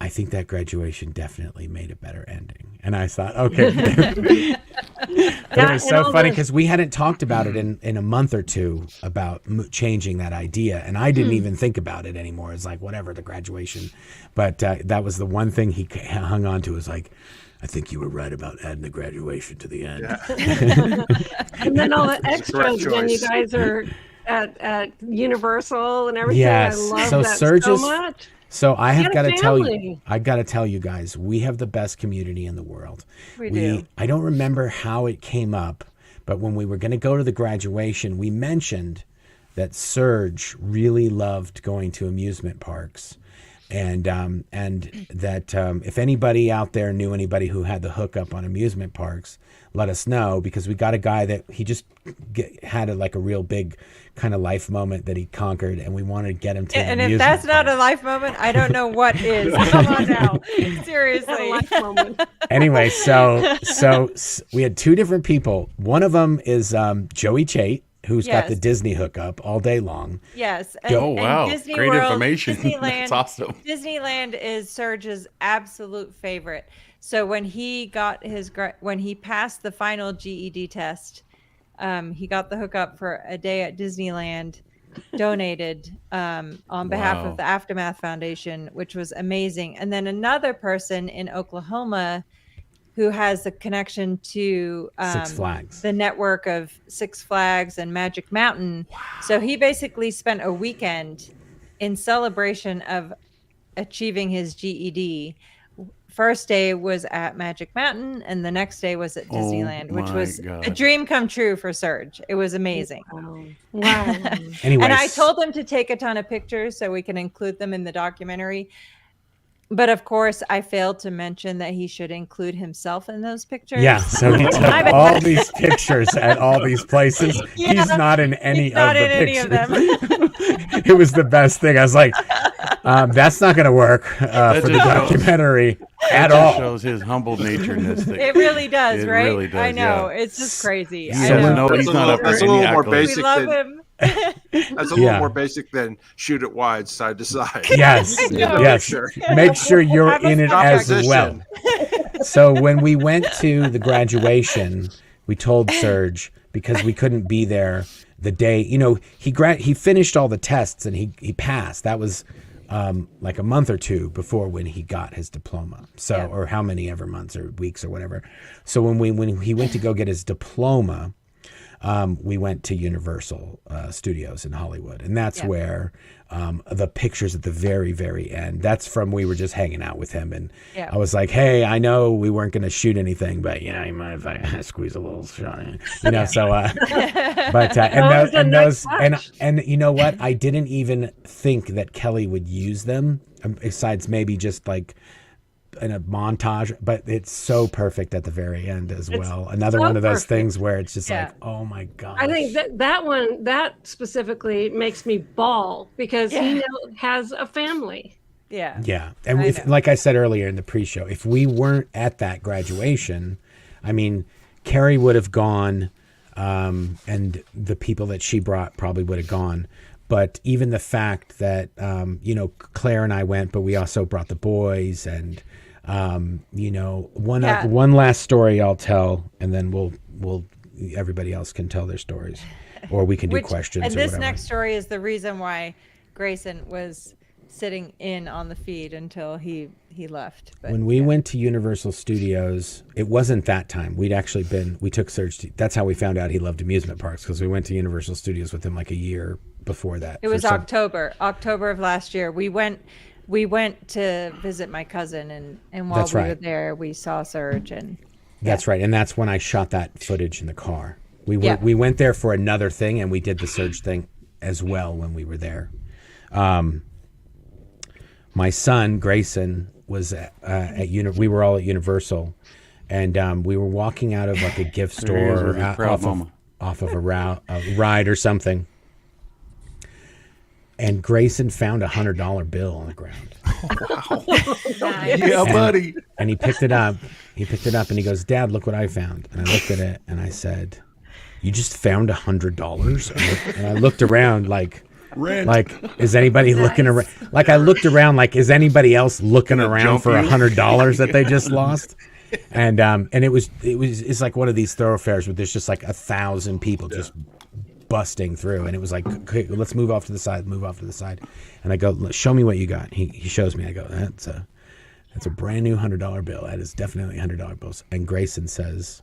I think that graduation definitely made a better ending. And I thought, okay. But it was so funny because we hadn't talked about it in a month or two about changing that idea. And I didn't even think about it anymore. It's like, whatever, the graduation. But that was the one thing he hung on to, was like, I think you were right about adding the graduation to the end. Yeah. And then all the extras when you guys are at Universal and everything. Yes. I love So that Serge so much. So I have got to tell you, guys, we have the best community in the world. We do. I don't remember how it came up, but when we were going to go to the graduation, we mentioned that Serge really loved going to amusement parks. And that if anybody out there knew anybody who had the hookup on amusement parks, let us know, because we got a guy that he just had a real big kind of life moment that he conquered, and we wanted to get him to. And if that's not a life moment, I don't know what is. Come on now, seriously. Anyway, so we had two different people. One of them is Joey Chait, who's got the Disney hookup all day long. Yes. Wow. And Disney Great World, information. Disneyland, That's awesome. Disneyland is Serge's absolute favorite. So when he got when he passed the final GED test, he got the hookup for a day at Disneyland, donated on behalf of the Aftermath Foundation, which was amazing. And then another person in Oklahoma who has a connection to Six Flags, the network of Six Flags and Magic Mountain. Wow. So he basically spent a weekend in celebration of achieving his GED. First day was at Magic Mountain, and the next day was at Disneyland, which was a dream come true for Serge. It was amazing. Wow. Anyways. And I told him to take a ton of pictures so we can include them in the documentary. But of course, I failed to mention that he should include himself in those pictures. Yeah, so he took all these pictures at all these places. Yeah, he's not in any of the pictures. It was the best thing. I was like, that's not going to work for the documentary at all. It shows his humble natureness. It really does, right? Really does, I know. It's just crazy. He's not up for any accolades. We love him. That's a little more basic than shoot it wide, side to side. Yes, yes. Make sure you're in it as well. So when we went to the graduation, we told Serge, because we couldn't be there the day. He finished all the tests and he passed. That was like a month or two before when he got his diploma. So or how many ever months or weeks or whatever. So when he went to go get his diploma, we went to Universal Studios in Hollywood, and that's where the pictures at the very, very end, that's from, we were just hanging out with him, and I was like, hey, I know we weren't going to shoot anything, but you mind if I squeeze a little shot, so but and you know what, I didn't even think that Kelly would use them, besides maybe just like montage, but it's so perfect at the very end as well. Another so one of those perfect. things where it's just like, oh my god. I think that specifically makes me bawl because he has a family. Yeah. And like I said earlier in the pre-show, if we weren't at that graduation, I mean, Carrie would have gone, and the people that she brought probably would have gone. But even the fact that, Claire and I went, but we also brought the boys, and, one last story I'll tell, and then we'll everybody else can tell their stories, or we can do questions. And or this whatever. next story is the reason why Grayson was sitting in on the feed until he left. But, when we went to Universal Studios, it wasn't that time. We took Serge that's how we found out he loved amusement parks, because we went to Universal Studios with him like a year before that. It was October of last year. We went to visit my cousin, and while we were there, we saw Serge. And that's right. And that's when I shot that footage in the car. We went there for another thing, and we did the Serge thing as well when we were there. My son Grayson was we were all at Universal, and we were walking out of like a gift store off of a ride or something, and Grayson found $100 bill on the ground. Wow. Nice. Yeah, buddy. And he picked it up. And he goes, "Dad, look what I found." And I looked at it and I said, "You just found $100?" And I looked around like. Rent. Like, is anybody looking around? Like, I looked around, like, is anybody else looking around for $100 that they just lost? And it's like one of these thoroughfares where there's just like 1,000 people just busting through, and it was like, okay, let's move off to the side. And I go, "Show me what you got." He shows me. I go, that's a brand new $100 bill. That is definitely $100 bills. And Grayson says,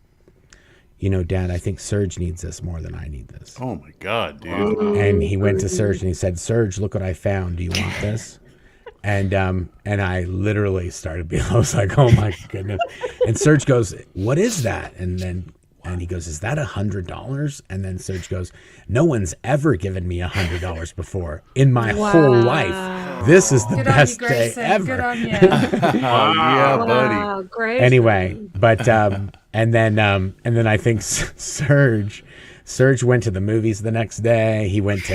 "Dad, I think Serge needs this more than I need this." Oh my God, dude. And he went to Serge and he said, "Serge, look what I found. Do you want this?" And I literally started being, I was like, oh my goodness. And Serge goes, "What is that?" And he goes, "Is that $100? And then Serge goes, "No one's ever given me $100 before in my whole life. This is the best day ever." Good on you. Yeah, buddy. Wow, great. Anyway, but and then I think Serge went to the movies the next day. He went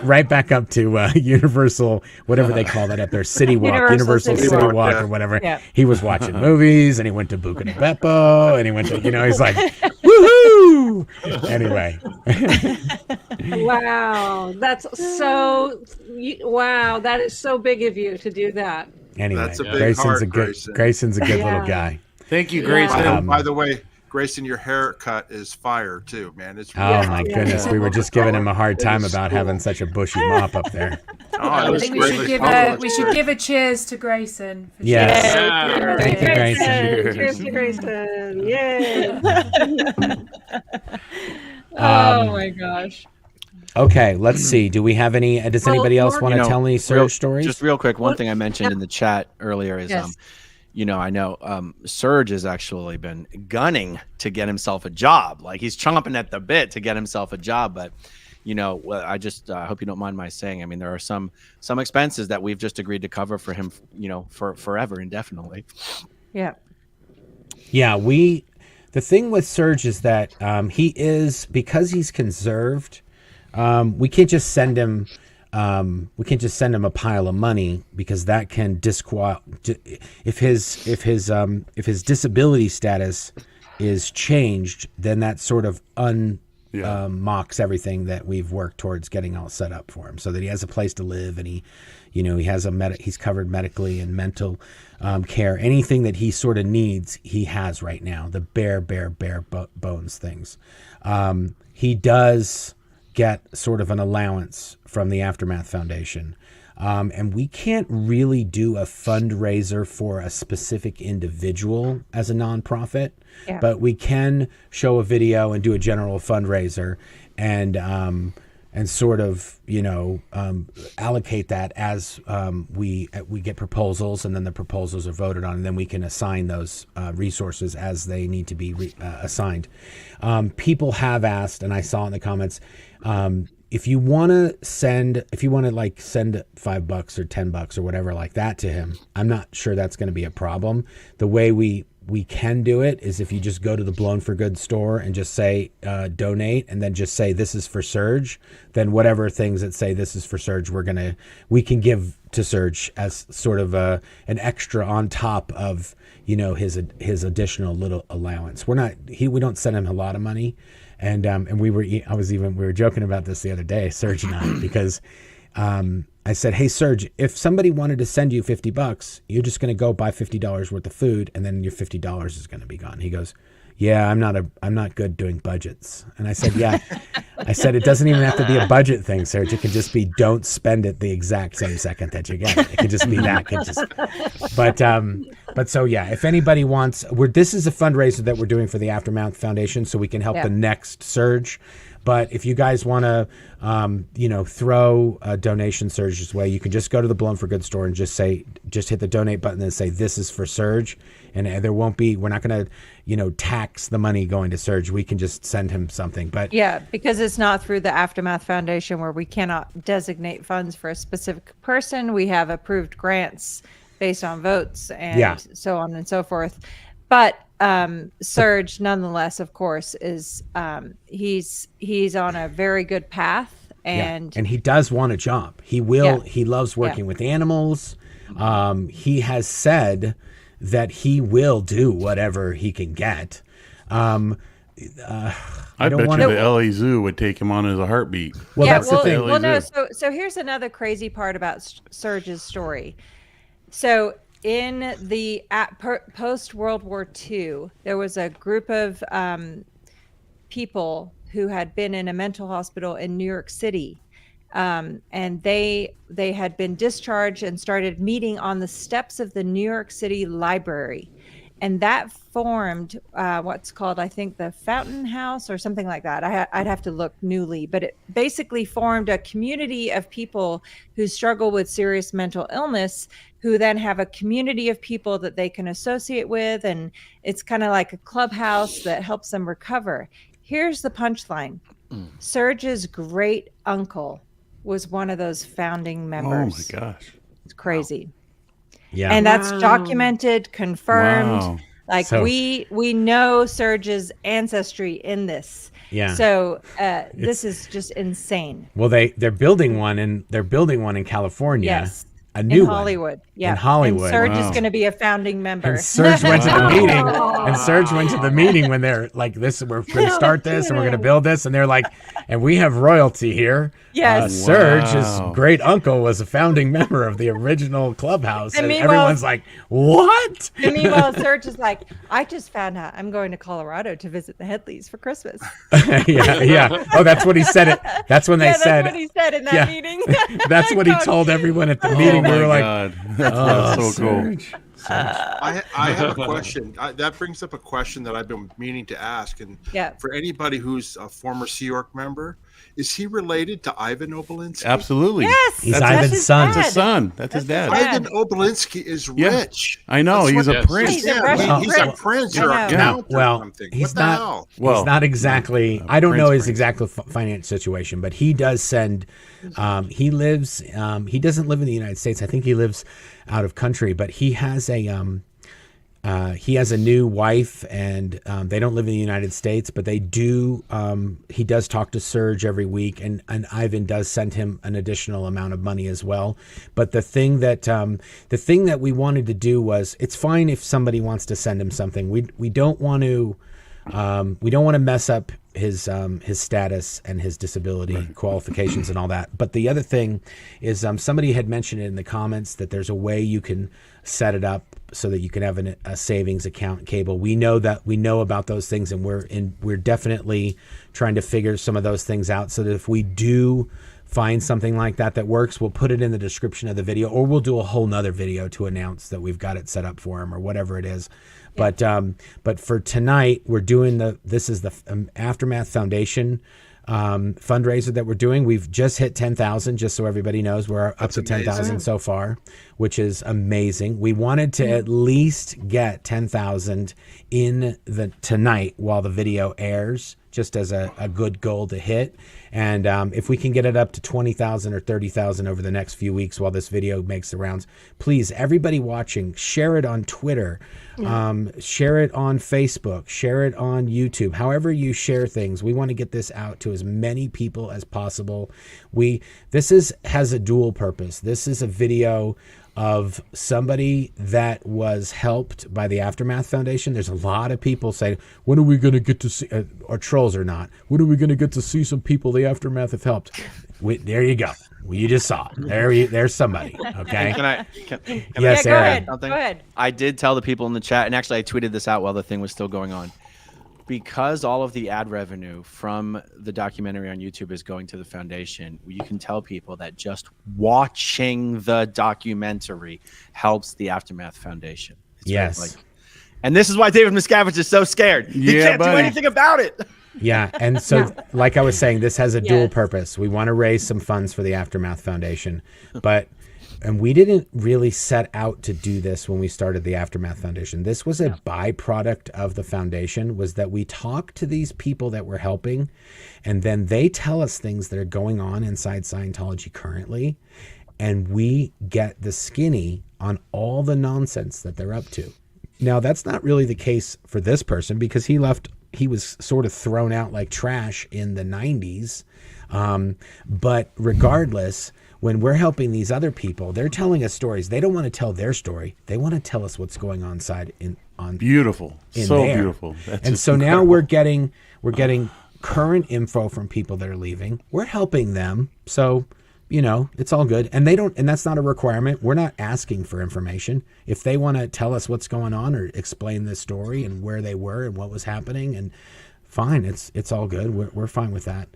right back up to Universal, whatever they call that up there, City Walk, Universal City Walk or whatever. Yeah. He was watching movies, and he went to Buca de Beppo, and he went to, he's like, woohoo! Anyway. Wow, that is so big of you to do that. Anyway, that's a big Grayson's a good little guy. Thank you, Grayson. By the way, Grayson, your haircut is fire too, man. It's really my goodness. We were just giving him a hard time about having such a bushy mop up there. I think we should give a cheers to Grayson. Yes. Yeah. Thank you, Grayson. Cheers to Grayson. Yay. Oh my gosh. Okay, let's see. Do we have any? Does anybody else want to tell any Serge stories? Just real quick, one thing I mentioned in the chat earlier is, I know Serge has actually been gunning to get himself a job. Like, he's chomping at the bit to get himself a job. But, I just hope you don't mind my saying, I mean, there are some expenses that we've just agreed to cover for him, for forever, indefinitely. Yeah. Yeah, the thing with Serge is that because he's conserved, we can't just send him a pile of money, because that can if his disability status is changed, then that sort of mocks everything that we've worked towards getting all set up for him, so that he has a place to live, and he's covered medically and mental care. Anything that he sort of needs, he has right now. The bare bones things. He does get sort of an allowance from the Aftermath Foundation. And we can't really do a fundraiser for a specific individual as a nonprofit, but we can show a video and do a general fundraiser and sort of, allocate that as we get proposals, and then the proposals are voted on, and then we can assign those resources as they need to be assigned. People have asked, and I saw in the comments, if you want to send like send $5 or $10 or whatever like that to him, I'm not sure that's going to be a problem. The way we can do it is if you just go to the Blown for Good store and just say donate, and then just say this is for Serge, then whatever things that say this is for Serge, we can give to Serge as sort of an extra on top of, you know, his additional little allowance. We don't send him a lot of money, and we were joking about this the other day, Serge and I, because I said, hey, Serge, if somebody wanted to send you $50, you're just going to go buy $50 worth of food, and then your $50 is going to be gone. He goes, yeah, I'm not good doing budgets. And I said, yeah. I said, it doesn't even have to be a budget thing, Serge. It can just be don't spend it the exact same second that you get it. It could just be that. But so, yeah, if anybody wants, this is a fundraiser that we're doing for the Aftermath Foundation, so we can help the next Serge. But if you guys want to, throw a donation Serge's way, you can just go to the Blown for Good store and just hit the donate button and say, this is for Serge. And we're not going to, tax the money going to Serge. We can just send him something. But yeah, because it's not through the Aftermath Foundation, where we cannot designate funds for a specific person. We have approved grants based on votes and so on and so forth. But Serge, nonetheless, of course, is he's on a very good path, and he does want a job. He will. Yeah. He loves working with animals. He has said that he will do whatever he can get. I bet you the LA Zoo would take him on as a heartbeat. Well, that's the thing. Well, no. So here's another crazy part about Serge's story. So in the post World War II, there was a group of people who had been in a mental hospital in New York City, and they had been discharged and started meeting on the steps of the New York City Library, and that formed what's called, I think, the Fountain House or something like that. I'd have to look newly, but it basically formed a community of people who struggle with serious mental illness, who then have a community of people that they can associate with. And it's kind of like a clubhouse that helps them recover. Here's the punchline. Serge's great uncle was one of those founding members. Oh my gosh. It's crazy. Yeah. And that's documented, confirmed. Wow. Like we know Serge's ancestry in this. Yeah. So this is just insane. Well, they're building one in California. Yes. A new in Hollywood. One. Yeah. In Hollywood. And Serge is going to be a founding member. And Serge went to the meeting. And Serge went to the meeting when they're like, "This, we're going to start this, and we're going to build this," and they're like, "And we have royalty here." Yes. Serge's great uncle was a founding member of the original clubhouse, and everyone's like, "What?" And meanwhile, Serge is like, "I just found out I'm going to Colorado to visit the Headleys for Christmas." yeah. Oh, that's what he said. That's when they said. That's what he said in that meeting. That's what he told everyone at the meeting. We were like, "That's so cool." I have a question. That brings up a question that I've been meaning to ask. And for anybody who's a former Sea Org member, is he related to Ivan Obolensky? Absolutely. Yes. He's Ivan's son. That's his son. That's his dad. Ivan Obolensky is rich. I know. He's a prince. He's a Russian He's a prince or a count or something. He's not. He's not exactly. I don't know his exact financial situation, but he does send. He lives. He doesn't live in the United States. I think he lives out of country, but he has a. He has a new wife, and they don't live in the United States, but they do. He does talk to Serge every week, and Ivan does send him an additional amount of money as well. But the thing that we wanted to do was, it's fine if somebody wants to send him something. We don't want to mess up his status and his disability qualifications and all that. But the other thing is, somebody had mentioned it in the comments that there's a way you can set it up so that you can have a savings account cable. We know about those things, and we're definitely trying to figure some of those things out, so that if we do find something like that works, we'll put it in the description of the video, or we'll do a whole nother video to announce that we've got it set up for him, or whatever it is. But for tonight, we're doing this is the Aftermath Foundation fundraiser that we're doing. We've just hit 10,000, just so everybody knows. We're up to 10,000 so far, which is amazing. We wanted to at least get 10,000 in the tonight while the video airs, just as a good goal to hit. And if we can get it up to 20,000 or 30,000 over the next few weeks while this video makes the rounds, please, everybody watching, share it on Twitter, share it on Facebook, share it on YouTube. However you share things, we want to get this out to as many people as possible. This has a dual purpose. This is a video of somebody that was helped by the Aftermath Foundation. There's a lot of people saying, when are we going to get to see, or trolls or not, when are we going to get to see some people the Aftermath have helped? There you go. Well, you just saw it. There's somebody. Okay. Can yes, I Aaron. Go ahead. I did tell the people in the chat, and actually I tweeted this out while the thing was still going on. Because all of the ad revenue from the documentary on YouTube is going to the foundation, you can tell people that just watching the documentary helps the Aftermath Foundation. It's yes. And this is why David Miscavige is so scared. He can't do anything about it. Yeah. And so, like I was saying, this has a dual purpose. We want to raise some funds for the Aftermath Foundation, and we didn't really set out to do this when we started the Aftermath Foundation. This was a byproduct of the foundation, was that we talk to these people that we're helping, and then they tell us things that are going on inside Scientology currently, and we get the skinny on all the nonsense that they're up to. Now, that's not really the case for this person, because he was sort of thrown out like trash in the 90s. But regardless, when we're helping these other people, they're telling us stories. They don't want to tell their story. They want to tell us what's going on beautiful. So there. Beautiful. And so now we're getting current info from people that are leaving. We're helping them. So, it's all good. And that's not a requirement. We're not asking for information. If they want to tell us what's going on or explain the story and where they were and what was happening, and fine, it's all good. We're fine with that.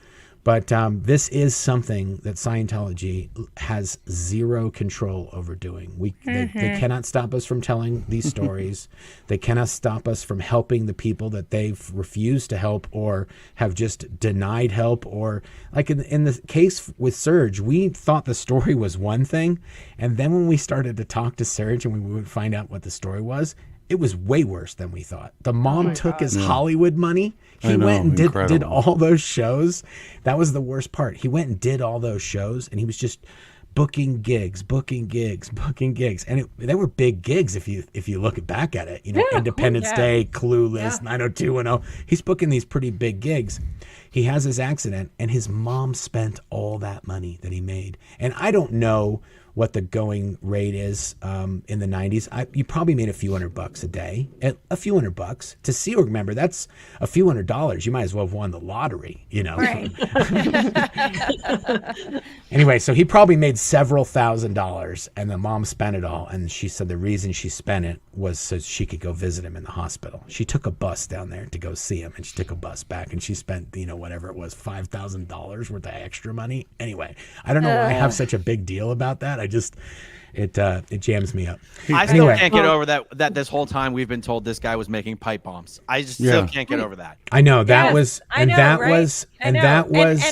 But this is something that Scientology has zero control over doing. They cannot stop us from telling these stories. They cannot stop us from helping the people that they've refused to help or have just denied help. Or like in the case with Serge, we thought the story was one thing. And then when we started to talk to Serge and we would find out what the story was, it was way worse than we thought. The mom took his Hollywood money. He went and did all those shows. That was the worst part. He went and did all those shows, and he was just booking gigs. And they were big gigs if you look back at it. Independence Day, Clueless, 90210. He's booking these pretty big gigs. He has his accident, and his mom spent all that money that he made. And I don't know what the going rate is in the 90s. You probably made a few $100 a day, a few $100 to see or remember. That's a few $100. You might as well have won the lottery, Right. Anyway, so he probably made several $1,000s, and the mom spent it all. And she said the reason she spent it was so she could go visit him in the hospital. She took a bus down there to go see him, and she took a bus back, and she spent, whatever it was, $5,000 worth of extra money. Anyway, I don't know why I have such a big deal about that. It jams me up. I still can't get over that this whole time we've been told this guy was making pipe bombs. I just still can't get over that. I know that and was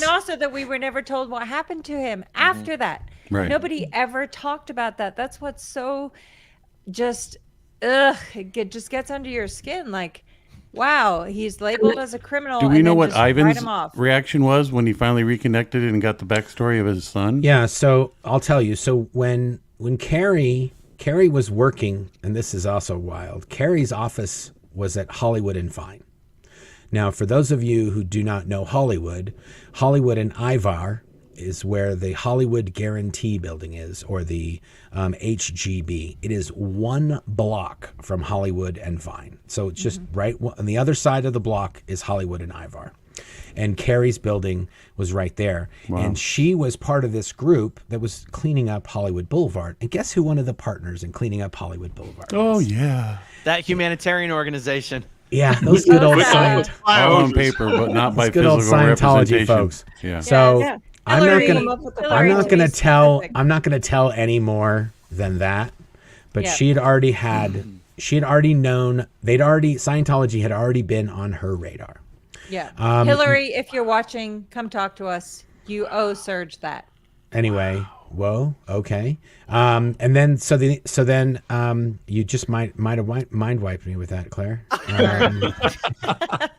also that we were never told what happened to him after that. Right. Nobody ever talked about that. That's what's so just it just gets under your skin. Like, wow, he's labeled as a criminal. Do we know what just write Ivan's him off. reaction was when he finally reconnected and got the backstory of his son? Yeah, so I'll tell you. So when Carrie was working, and this is also wild, Carrie's office was at Hollywood and Vine. Now, for those of you who do not know Hollywood and Ivar is where the Hollywood Guarantee Building is, or the HGB. It is 1 block from Hollywood and Vine. So it's just right on the other side of the block is Hollywood and Ivar. And Carrie's building was right there. Wow. And she was part of this group that was cleaning up Hollywood Boulevard. And guess who one of the partners in cleaning up Hollywood Boulevard was? Oh, yeah. That humanitarian organization. Yeah, those good old Scientology. All on paper, but not by good old physical Scientology representation. Folks. Yeah. So I'm not going to tell any more than that. But she'd already known. Scientology had already been on her radar. Yeah. Hillary, if you're watching, come talk to us. You owe Serge that. Anyway, whoa, okay. And then you just might have mind wiped me with that, Claire.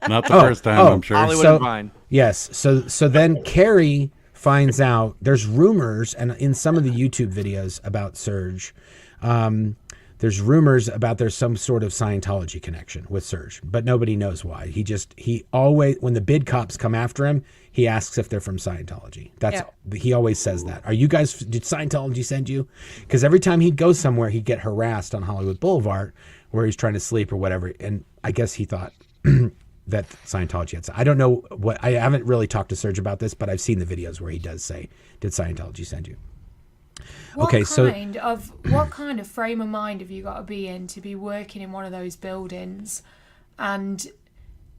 Not the first time, I'm sure. Hollywood and Vine. Yes. So then Carrie finds out there's rumors, and in some of the YouTube videos about Serge, there's rumors about there's some sort of Scientology connection with Serge, but nobody knows why. He always, when the bid cops come after him, he asks if they're from Scientology. He always says that. Are you guys, did Scientology send you? Because every time he'd go somewhere, he'd get harassed on Hollywood Boulevard where he's trying to sleep or whatever. And I guess he thought that Scientology had. I don't know what, I haven't really talked to Serge about this, but I've seen the videos where he does say, did Scientology send you? What kind of frame of mind have you got to be in to be working in one of those buildings and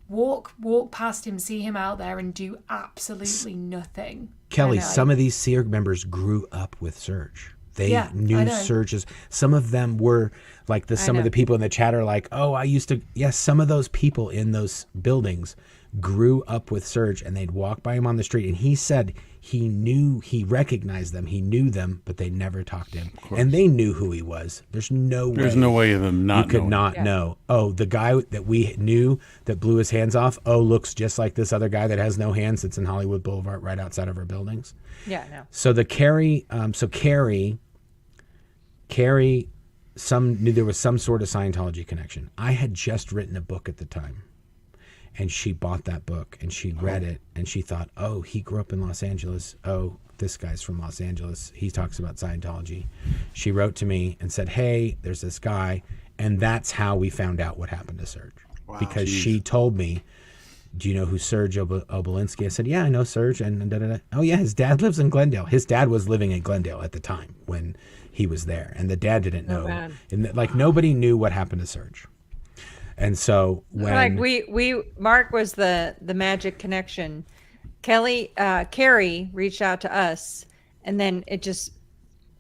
walk past him, see him out there and do absolutely nothing? Kelly, some of these Sea Org members grew up with Serge. They knew Serge's. Some of them were like some of the people in the chat are like, oh, I used to. Yes, some of those people in those buildings grew up with Serge, and they'd walk by him on the street. And he said he recognized them, he knew them, but they never talked to him. And they knew who he was. There's no way of them not. You could not know. Oh, the guy that we knew that blew his hands off. Oh, looks just like this other guy that has no hands. That's in Hollywood Boulevard, right outside of our buildings. Yeah, no. So the Carrie knew there was some sort of Scientology connection. I had just written a book at the time, and she bought that book and she read it and she thought, oh, he grew up in Los Angeles. Oh, this guy's from Los Angeles. He talks about Scientology. She wrote to me and said, hey, there's this guy. And that's how we found out what happened to Serge. Wow, because she told me, do you know who Serge Obolensky? I said, yeah, I know Serge. And da-da-da. Oh, yeah, his dad lives in Glendale. His dad was living in Glendale at the time when he was there. And the dad didn't know. And nobody knew what happened to Serge. And so when Mark was the magic connection. Carrie reached out to us, and then it just,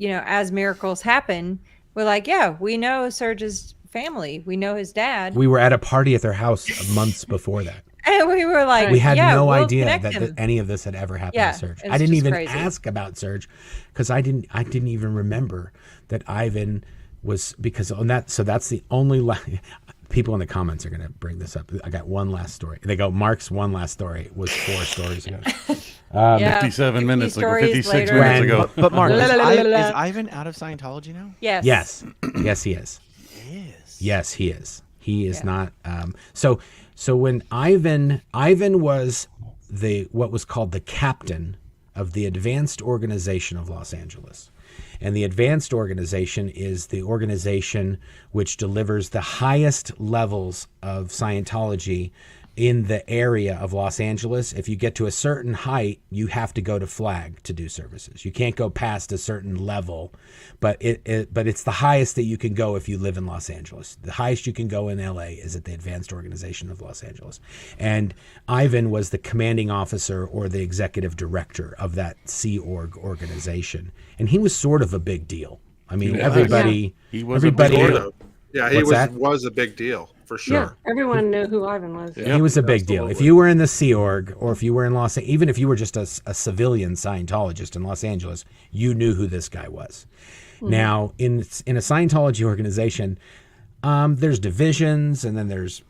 as miracles happen, we're like, yeah, we know Serge's family. We know his dad. We were at a party at their house months before that. And we were like, we had no idea that any of this had ever happened to Serge. I didn't even ask about Serge because I didn't even remember that Ivan was, because on that. So that's the only people in the comments are going to bring this up. I got one last story. They go, Mark's one last story was 4 stories ago. 57 minutes ago, 56 minutes ago. But Mark, is Ivan out of Scientology now? Yes. Yes, he is. Yes, he is. He is not. So when Ivan was what was called the captain of the Advanced Organization of Los Angeles. And the Advanced Organization is the organization which delivers the highest levels of Scientology in the area of Los Angeles. If you get to a certain height, you have to go to Flag to do services. You can't go past a certain level, but it's the highest that you can go if you live in Los Angeles. The highest you can go in LA is at the Advanced Organization of Los Angeles. And Ivan was the commanding officer or the executive director of that Sea Org organization. And he was sort of a big deal. I mean, everybody. He was a big deal. For sure. Yeah, everyone knew who Ivan was. Yeah, he was a big deal. If you were in the Sea Org, or if you were in even if you were just a civilian Scientologist in Los Angeles, you knew who this guy was. Mm-hmm. Now, in a Scientology organization, there's divisions, and then there's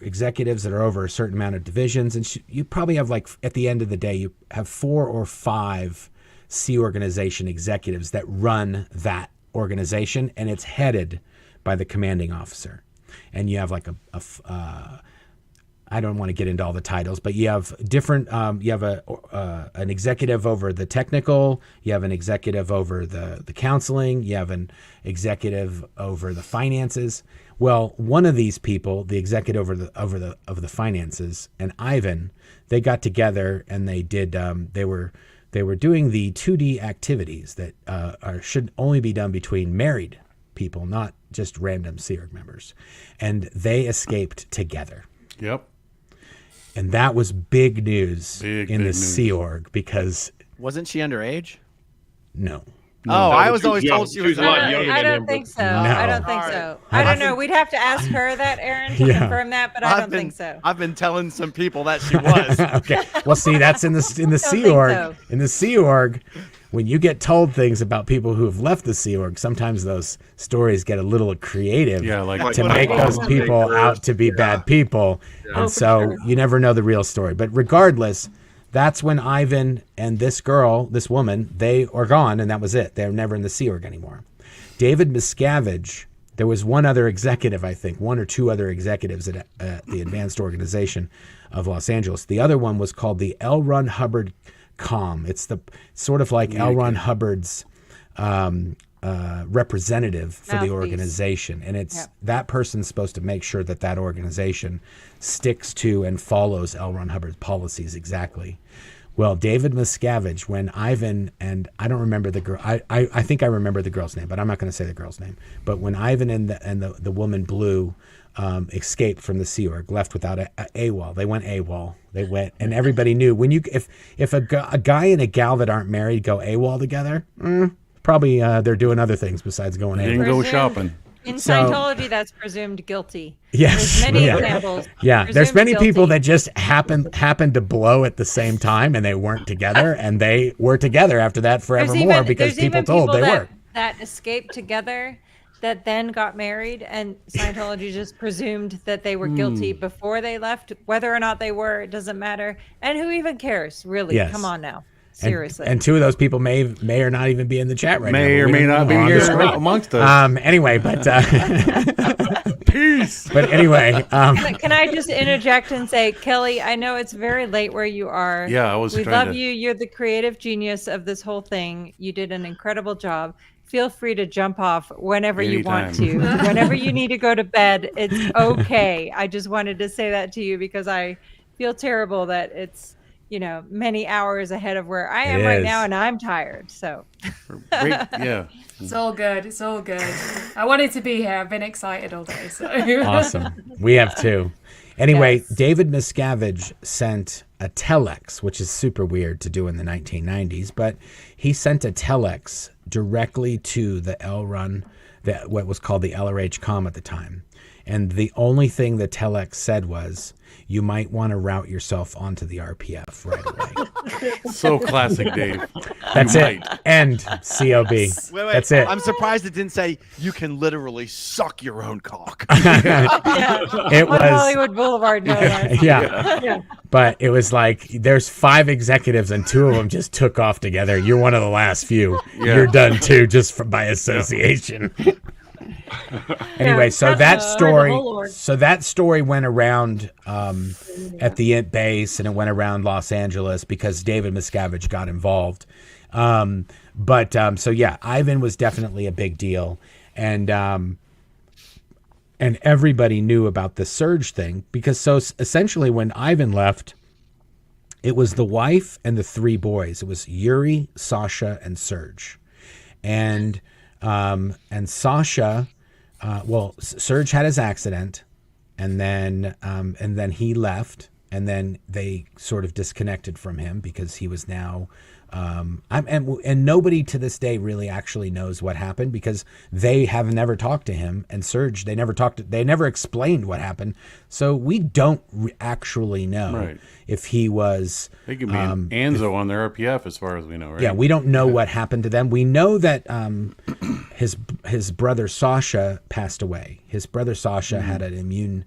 executives that are over a certain amount of divisions, and you probably have at the end of the day, you have 4 or 5 Sea Organization executives that run that organization, and it's headed by the commanding officer. And you have I don't want to get into all the titles, but you have different, you have an executive over the technical, you have an executive over the counseling, you have an executive over the finances. Well, one of these people, the executive over the finances, and Ivan, they got together and they did, they were doing the 2D activities that should only be done between married people, not just random Sea Org members. And they escaped together. Yep. And that was big news in the Sea Org because... Wasn't she underage? No. Oh, I was always told she was I don't think so. No. I don't think so. I don't know. We'd have to ask her that, Aaron, to confirm that, but I don't think so. I've been telling some people that she was. Okay. Well, see, that's in the Sea Org. So. In the Sea Org, when you get told things about people who have left the Sea Org, sometimes those stories get a little creative to make those people out to be bad people. Yeah. And so you never know the real story. But regardless, that's when Ivan and this woman, they are gone, and that was it. They're never in the Sea Org anymore. David Miscavige, there was one other executive, I think, one or two other executives at the Advanced Organization of Los Angeles. The other one was called the L. Ron Hubbard Com. It's the sort of like L. Ron Hubbard's representative for the organization. And it's that person's supposed to make sure that that organization sticks to and follows L. Ron Hubbard's policies exactly. Well, David Miscavige, when Ivan, and I don't remember the girl, I think I remember the girl's name, but I'm not going to say the girl's name. But when Ivan and the woman Blue escaped from the Sea Org, left without AWOL, they went AWOL. They went, and everybody knew when if a guy and a gal that aren't married go AWOL together, probably they're doing other things besides going AWOL. They didn't go shopping. In Scientology, that's presumed guilty. Yes. There's many examples. Yeah. There's many people that just happened to blow at the same time, and they weren't together, and they were together after that forevermore because people told they were. That escaped together that then got married, and Scientology just presumed that they were guilty before they left. Whether or not they were, it doesn't matter. And who even cares, really? Yes. Come on now. Seriously. And two of those people may or not even be in the chat right now. May or may not be here amongst us. Anyway, but peace. But anyway, can I just interject and say, Kelly, I know it's very late where you are. Yeah, we love you. You're the creative genius of this whole thing. You did an incredible job. Feel free to jump off whenever you want to. Whenever you need to go to bed, it's okay. I just wanted to say that to you because I feel terrible that it's many hours ahead of where I am right now, and I'm tired. So, yeah, it's all good. It's all good. I wanted to be here. I've been excited all day. So awesome. We have too. Anyway, yes. David Miscavige sent a telex, which is super weird to do in the 1990s, but he sent a telex directly to the what was called the LRH Com at the time. And the only thing the telex said was, you might want to route yourself onto the RPF right away. So classic, Dave. That's it. End. COB. Wait. That's it. I'm surprised it didn't say you can literally suck your own cock. It was Hollywood Boulevard. No, yeah. But it was like there's 5 executives and 2 of them just took off together. You're one of the last few. Yeah. You're done too, just by association. Anyway, so that story went around at the base, and it went around Los Angeles because David Miscavige got involved. So yeah, Ivan was definitely a big deal, and everybody knew about the Serge thing because essentially when Ivan left, it was the wife and the 3 boys. It was Yuri, Sasha, and Serge, and Sasha. Serge had his accident, and then he left, and then they sort of disconnected from him because he was now, and nobody to this day really actually knows what happened because they have never talked to him, and Serge they never explained what happened, so we don't actually know if he was. They could be Anzo on their RPF as far as we know, right? Yeah, we don't know what happened to them. We know that his brother Sasha passed away. His brother Sasha had an immune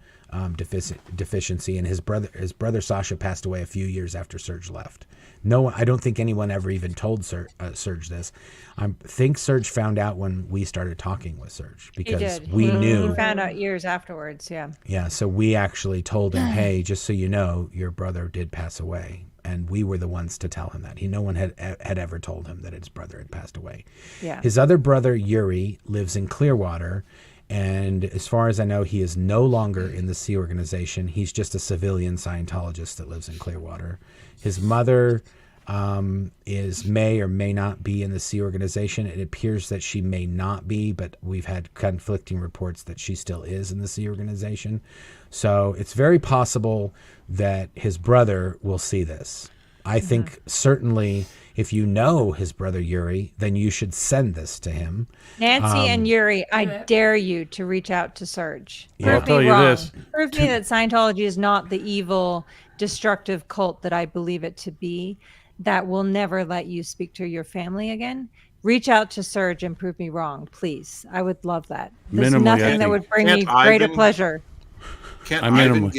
deficiency, and his brother Sasha passed away a few years after Serge left. No, I don't think anyone ever even told Serge this. I think Serge found out when we started talking with Serge because we knew. He found out years afterwards, yeah. Yeah, so we actually told him, hey, just so you know, your brother did pass away. And we were the ones to tell him that. No one had ever told him that his brother had passed away. Yeah. His other brother, Yuri, lives in Clearwater. And as far as I know, he is no longer in the Sea Organization. He's just a civilian Scientologist that lives in Clearwater. His mother may or may not be in the Sea Organization. It appears that she may not be, but we've had conflicting reports that she still is in the Sea Organization. So it's very possible that his brother will see this. I think certainly if you know his brother Yuri, then you should send this to him. Nancy and Yuri, I dare you to reach out to Serge. Yeah, I'll tell you this. Prove me that Scientology is not the evil, destructive cult that I believe it to be. that will never let you speak to your family again, reach out to Serge and prove me wrong, please. I would love that. There's Minimally, nothing that would bring me greater pleasure. Can't Ivan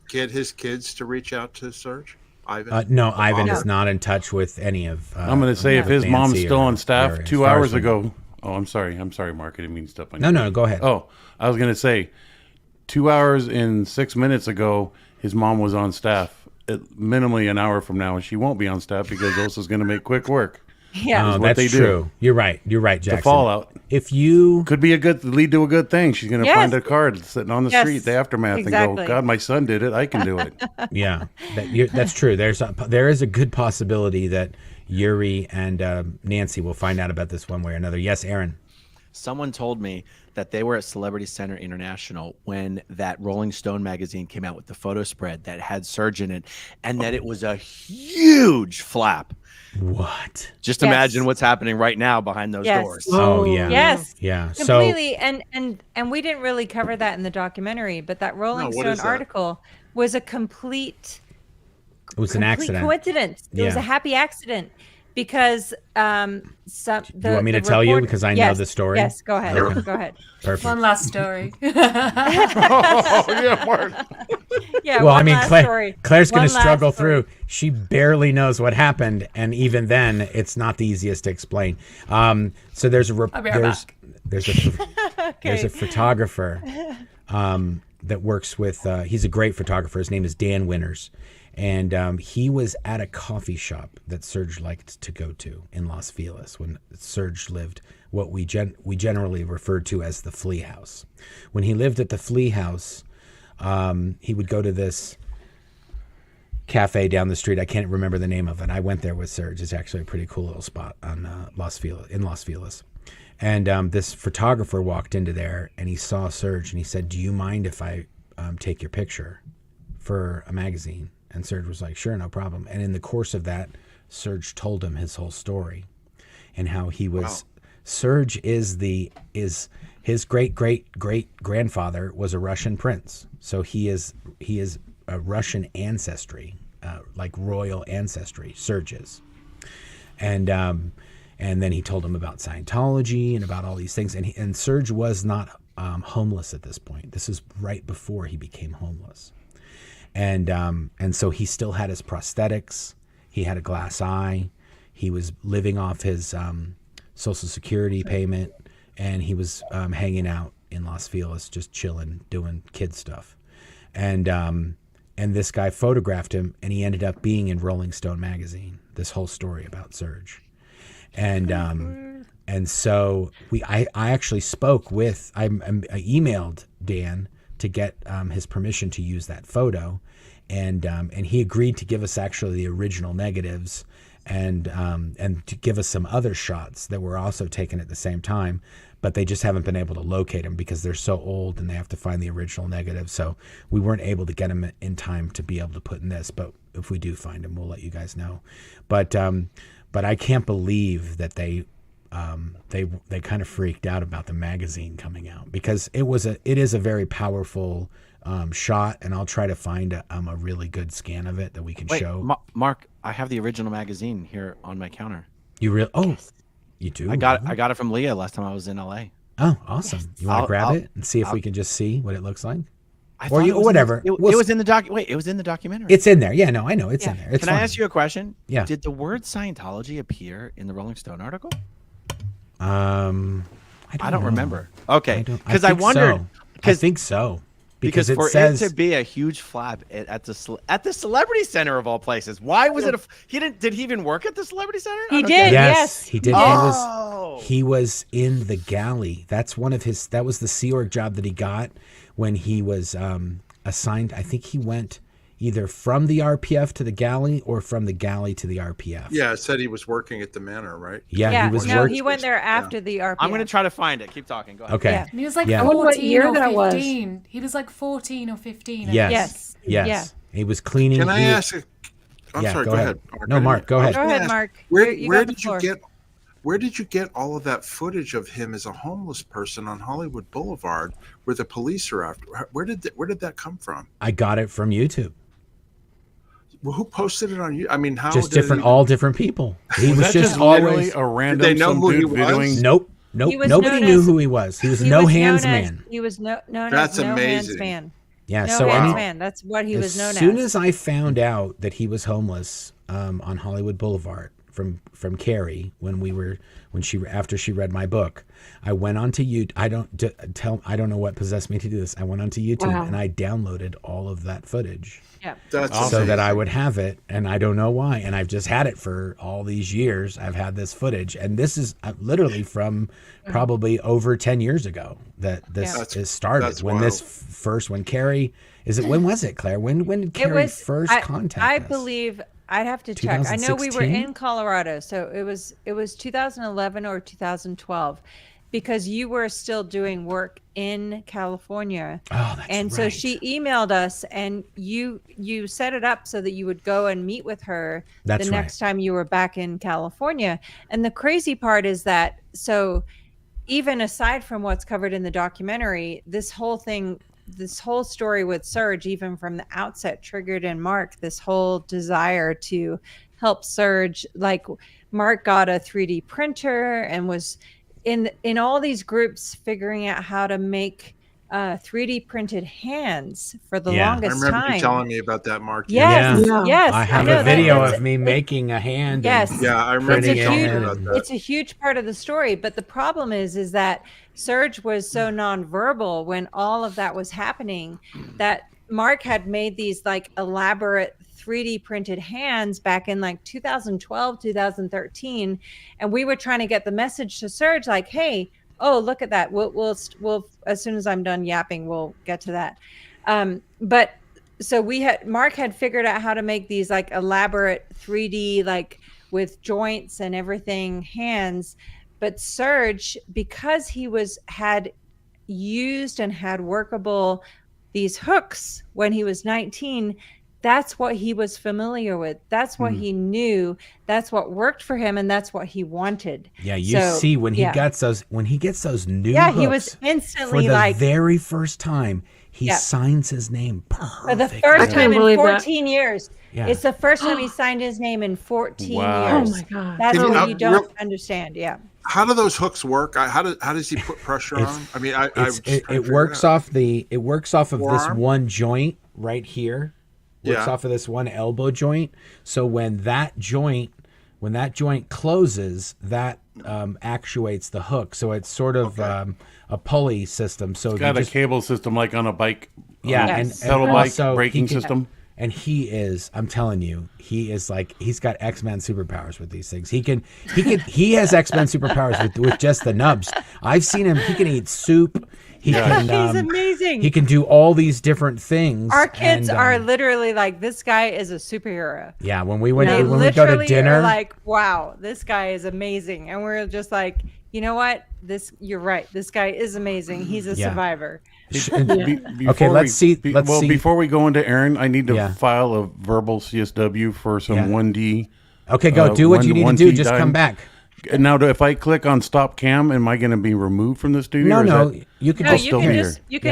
get his kids to reach out to Serge? Ivan? No, Ivan is not in touch with any of. I'm going to say if his mom's still on staff 2 hours ago. Oh, I'm sorry, Mark. I didn't mean to step on you. No, go ahead. Oh, I was going to say 2 hours and 6 minutes ago, his mom was on staff. Minimally an hour from now, and she won't be on staff because Osa's going to make quick work. Yeah, that's true. You're right, Jackson. The fallout. If you could be lead to a good thing. She's going to find a card sitting on the street, the aftermath, and go, God, my son did it. I can do it. Yeah, that's true. There is a good possibility that Yuri and Nancy will find out about this one way or another. Yes, Aaron. Someone told me that they were at Celebrity Center International when that Rolling Stone magazine came out with the photo spread that had Serge in it, and that it was a huge flap. What? Just imagine what's happening right now behind those doors. Oh yeah. Yes. Yeah. Completely. And we didn't really cover that in the documentary, but that Rolling Stone article was a complete. It was an accident. Coincidence. It was a happy accident because do you want me to tell you because I know the story? Yes. Go ahead. Okay. Go ahead. Perfect. One last story. Oh yeah, Mark. Yeah. Well, I mean, Claire's going to struggle through. She barely knows what happened, and even then, it's not the easiest to explain. So there's a there's a photographer that works with. He's a great photographer. His name is Dan Winters, and he was at a coffee shop that Serge liked to go to in Los Feliz when Serge lived. What we generally referred to as the Flea House. When he lived at the Flea House, he would go to this cafe down the street. I can't remember the name of it. I went there with Serge. It's actually a pretty cool little spot on Los Feliz. And this photographer walked into there and he saw Serge and he said, "Do you mind if I take your picture for a magazine?" And Serge was like, "Sure, no problem." And in the course of that, Serge told him his whole story and how he was. Wow. Serge is his great grandfather was a Russian prince, so he is a Russian ancestry, like royal ancestry. Serge is, and then he told him about Scientology and about all these things, and Serge was not homeless at this point. This is right before he became homeless, and so he still had his prosthetics. He had a glass eye. He was living off his Social Security payment, and he was hanging out in Los Feliz, just chilling, doing kid stuff, and this guy photographed him, and he ended up being in Rolling Stone magazine. This whole story about Serge, and so I actually spoke with I emailed Dan to get his permission to use that photo, and he agreed to give us actually the original negatives. And to give us some other shots that were also taken at the same time, but they just haven't been able to locate them because they're so old and they have to find the original negative. So we weren't able to get them in time to be able to put in this. But if we do find them, we'll let you guys know. But I can't believe that they kind of freaked out about the magazine coming out because it is a very powerful shot, and I'll try to find a really good scan of it that we can show. Mark, I have the original magazine here on my counter. You really? Oh, you do? I got it from Leah last time I was in LA. Oh, awesome! Yes. You want to grab it and see if we can just see what it looks like, or whatever. It was in the Wait, it was in the documentary. It's in there. Yeah, no, I know it's in there. It's Can fine. I ask you a question? Yeah. Did the word Scientology appear in the Rolling Stone article? I don't remember. Okay, because I wondered. I think so. Because it says it to be a huge flap at the Celebrity Center of all places. Why was it did he even work at the Celebrity Center? He did. Yes, he did. Oh. He was in the galley. That was the Sea Org job that he got when he was assigned. I think he went either from the RPF to the galley or from the galley to the RPF. Yeah, it said he was working at the Manor, right? Yeah, he was working. He went there after the RPF. I'm going to try to find it. Keep talking. Go ahead. Okay. Yeah. And he was like 14 or 15. He was like 14 or 15. Yes. Yeah. He was cleaning. Can I ask? I'm sorry. Go ahead. Mark. No, Mark. Go ahead. Go ahead, Mark. Where did you get all of that footage of him as a homeless person on Hollywood Boulevard, where the police are after? Where did that come from? I got it from YouTube. Well, who posted it on you? I mean, how just different, all different people. He was that just literally always a random. Did they know some who he dude was? videoing. Nope. He was Nobody known knew as- who he was. He was He no was hands known as- man. He was known That's as no hands amazing. man. Yeah. No So hands man. That's what he was as known soon as. as I found out that he was homeless on Hollywood Boulevard from Carrie after she read my book, I went onto YouTube. I don't know what possessed me to do this. I went onto YouTube and I downloaded all of that footage. Yeah. That's So amazing. that I would have it, and I don't know why. And I've just had it for all these years. I've had this footage, and this is literally from probably over 10 years ago that this is started. That's When wild. this first, when Carrie, when was it, Claire? When did Carrie first contact I us? believe I'd have to check. I know we were 2016? in Colorado, so it was 2011 or 2012, because you were still doing work in California. Oh, that's and so right. she emailed us, and you set it up so that you would go and meet with her That's the right. next time you were back in California. And the crazy part is that, so even aside from what's covered in the documentary, this whole story with Serge, even from the outset, triggered in Mark this whole desire to help Serge. Like, Mark got a 3D printer and was in all these groups figuring out how to make 3D printed hands for the I longest remember time. you telling me about that, Mark. Yes, Yeah. yes. I have know a video that's- of me making a hand. Yes. and Yeah, I remember printing you it telling me in. about that. It's a huge part of the story, but the problem is that Serge was so nonverbal when all of that was happening that Mark had made these like elaborate 3D printed hands back in like 2012, 2013, and we were trying to get the message to Serge like, "Hey, oh, look at that. We'll as soon as I'm done yapping, we'll get to that." But so Mark had figured out how to make these like elaborate 3D, like with joints and everything, hands. But Serge, because he had used and had workable these hooks when he was 19, that's what he was familiar with. That's what he knew. That's what worked for him, and that's what he wanted. Yeah, you see when he gets those new hooks, he was instantly for the like, very first time he signs his name perfectly. for the first time in believe that. 14 years. Yeah. It's the first time he signed his name in 14 Wow. years. Oh my God. That's Can you- what you don't understand. Yeah. How do those hooks work? How does he put pressure on them? I mean, It works off of this Forearm? one joint right here. Works off of this one elbow joint. So when that joint closes, that actuates the hook. So it's sort of a pulley system. So Got a cable system like on a bike. Yeah, Yes. and pedal bike also braking he can- system. And I'm telling you, he's got X-Men superpowers with these things. He has X-Men superpowers with just the nubs. I've seen him. He can eat soup. He can, He's amazing. He can do all these different things. Our kids and, are literally like, this guy is a superhero. Yeah, when we They go to literally dinner, are like, wow, this guy is amazing. And we're just like, you know what? You're right. This guy is amazing. He's a survivor. Okay, let's see. Before we go into Aaron, I need to Yeah. file a verbal CSW for some 1D. okay, go do what you need to do. Just come back. Now, if I click on stop cam, am I going to be removed from the studio? or is No, that- you can No, just you still can here.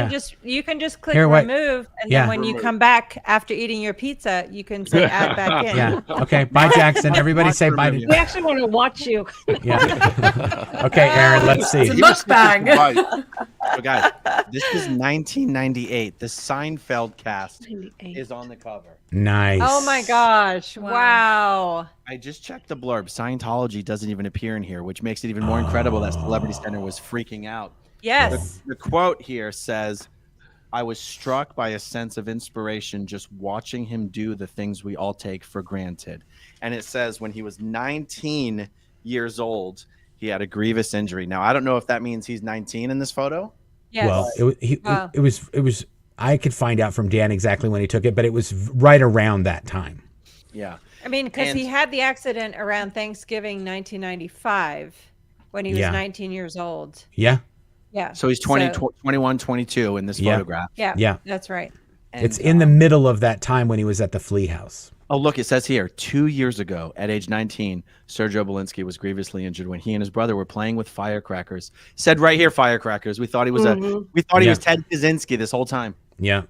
just you can just click Here, what- remove, and Yeah. then when you come back after eating your pizza, you can say add back in. Yeah. Okay. Bye, Jackson. Everybody say bye. We actually want to watch you. Yeah. Okay, Aaron. Let's see. It's a mukbang. Right. So guys, this is 1998. The Seinfeld cast 98. is on the cover. Nice. Oh my gosh! Wow. I just checked the blurb. Scientology doesn't even appear in here, which makes it even more incredible that Celebrity Center was freaking out. Yes. The quote here says, "I was struck by a sense of inspiration just watching him do the things we all take for granted." And it says when he was 19 years old, he had a grievous injury. Now, I don't know if that means he's 19 in this photo. Yes. Well, it was. I could find out from Dan exactly when he took it, but it was right around that time. Yeah. I mean, because And- he had the accident around Thanksgiving 1995 when he was 19 years old. Yeah. Yeah. So he's 21, 22 in this Yeah. photograph. Yeah. Yeah. That's right. It's in the middle of that time when he was at the Flea House. Oh, look, it says here, 2 years ago, at age 19, Serge Obolensky was grievously injured when he and his brother were playing with firecrackers. Said right here, firecrackers. We thought he was he was Ted Kaczynski this whole time. Yeah.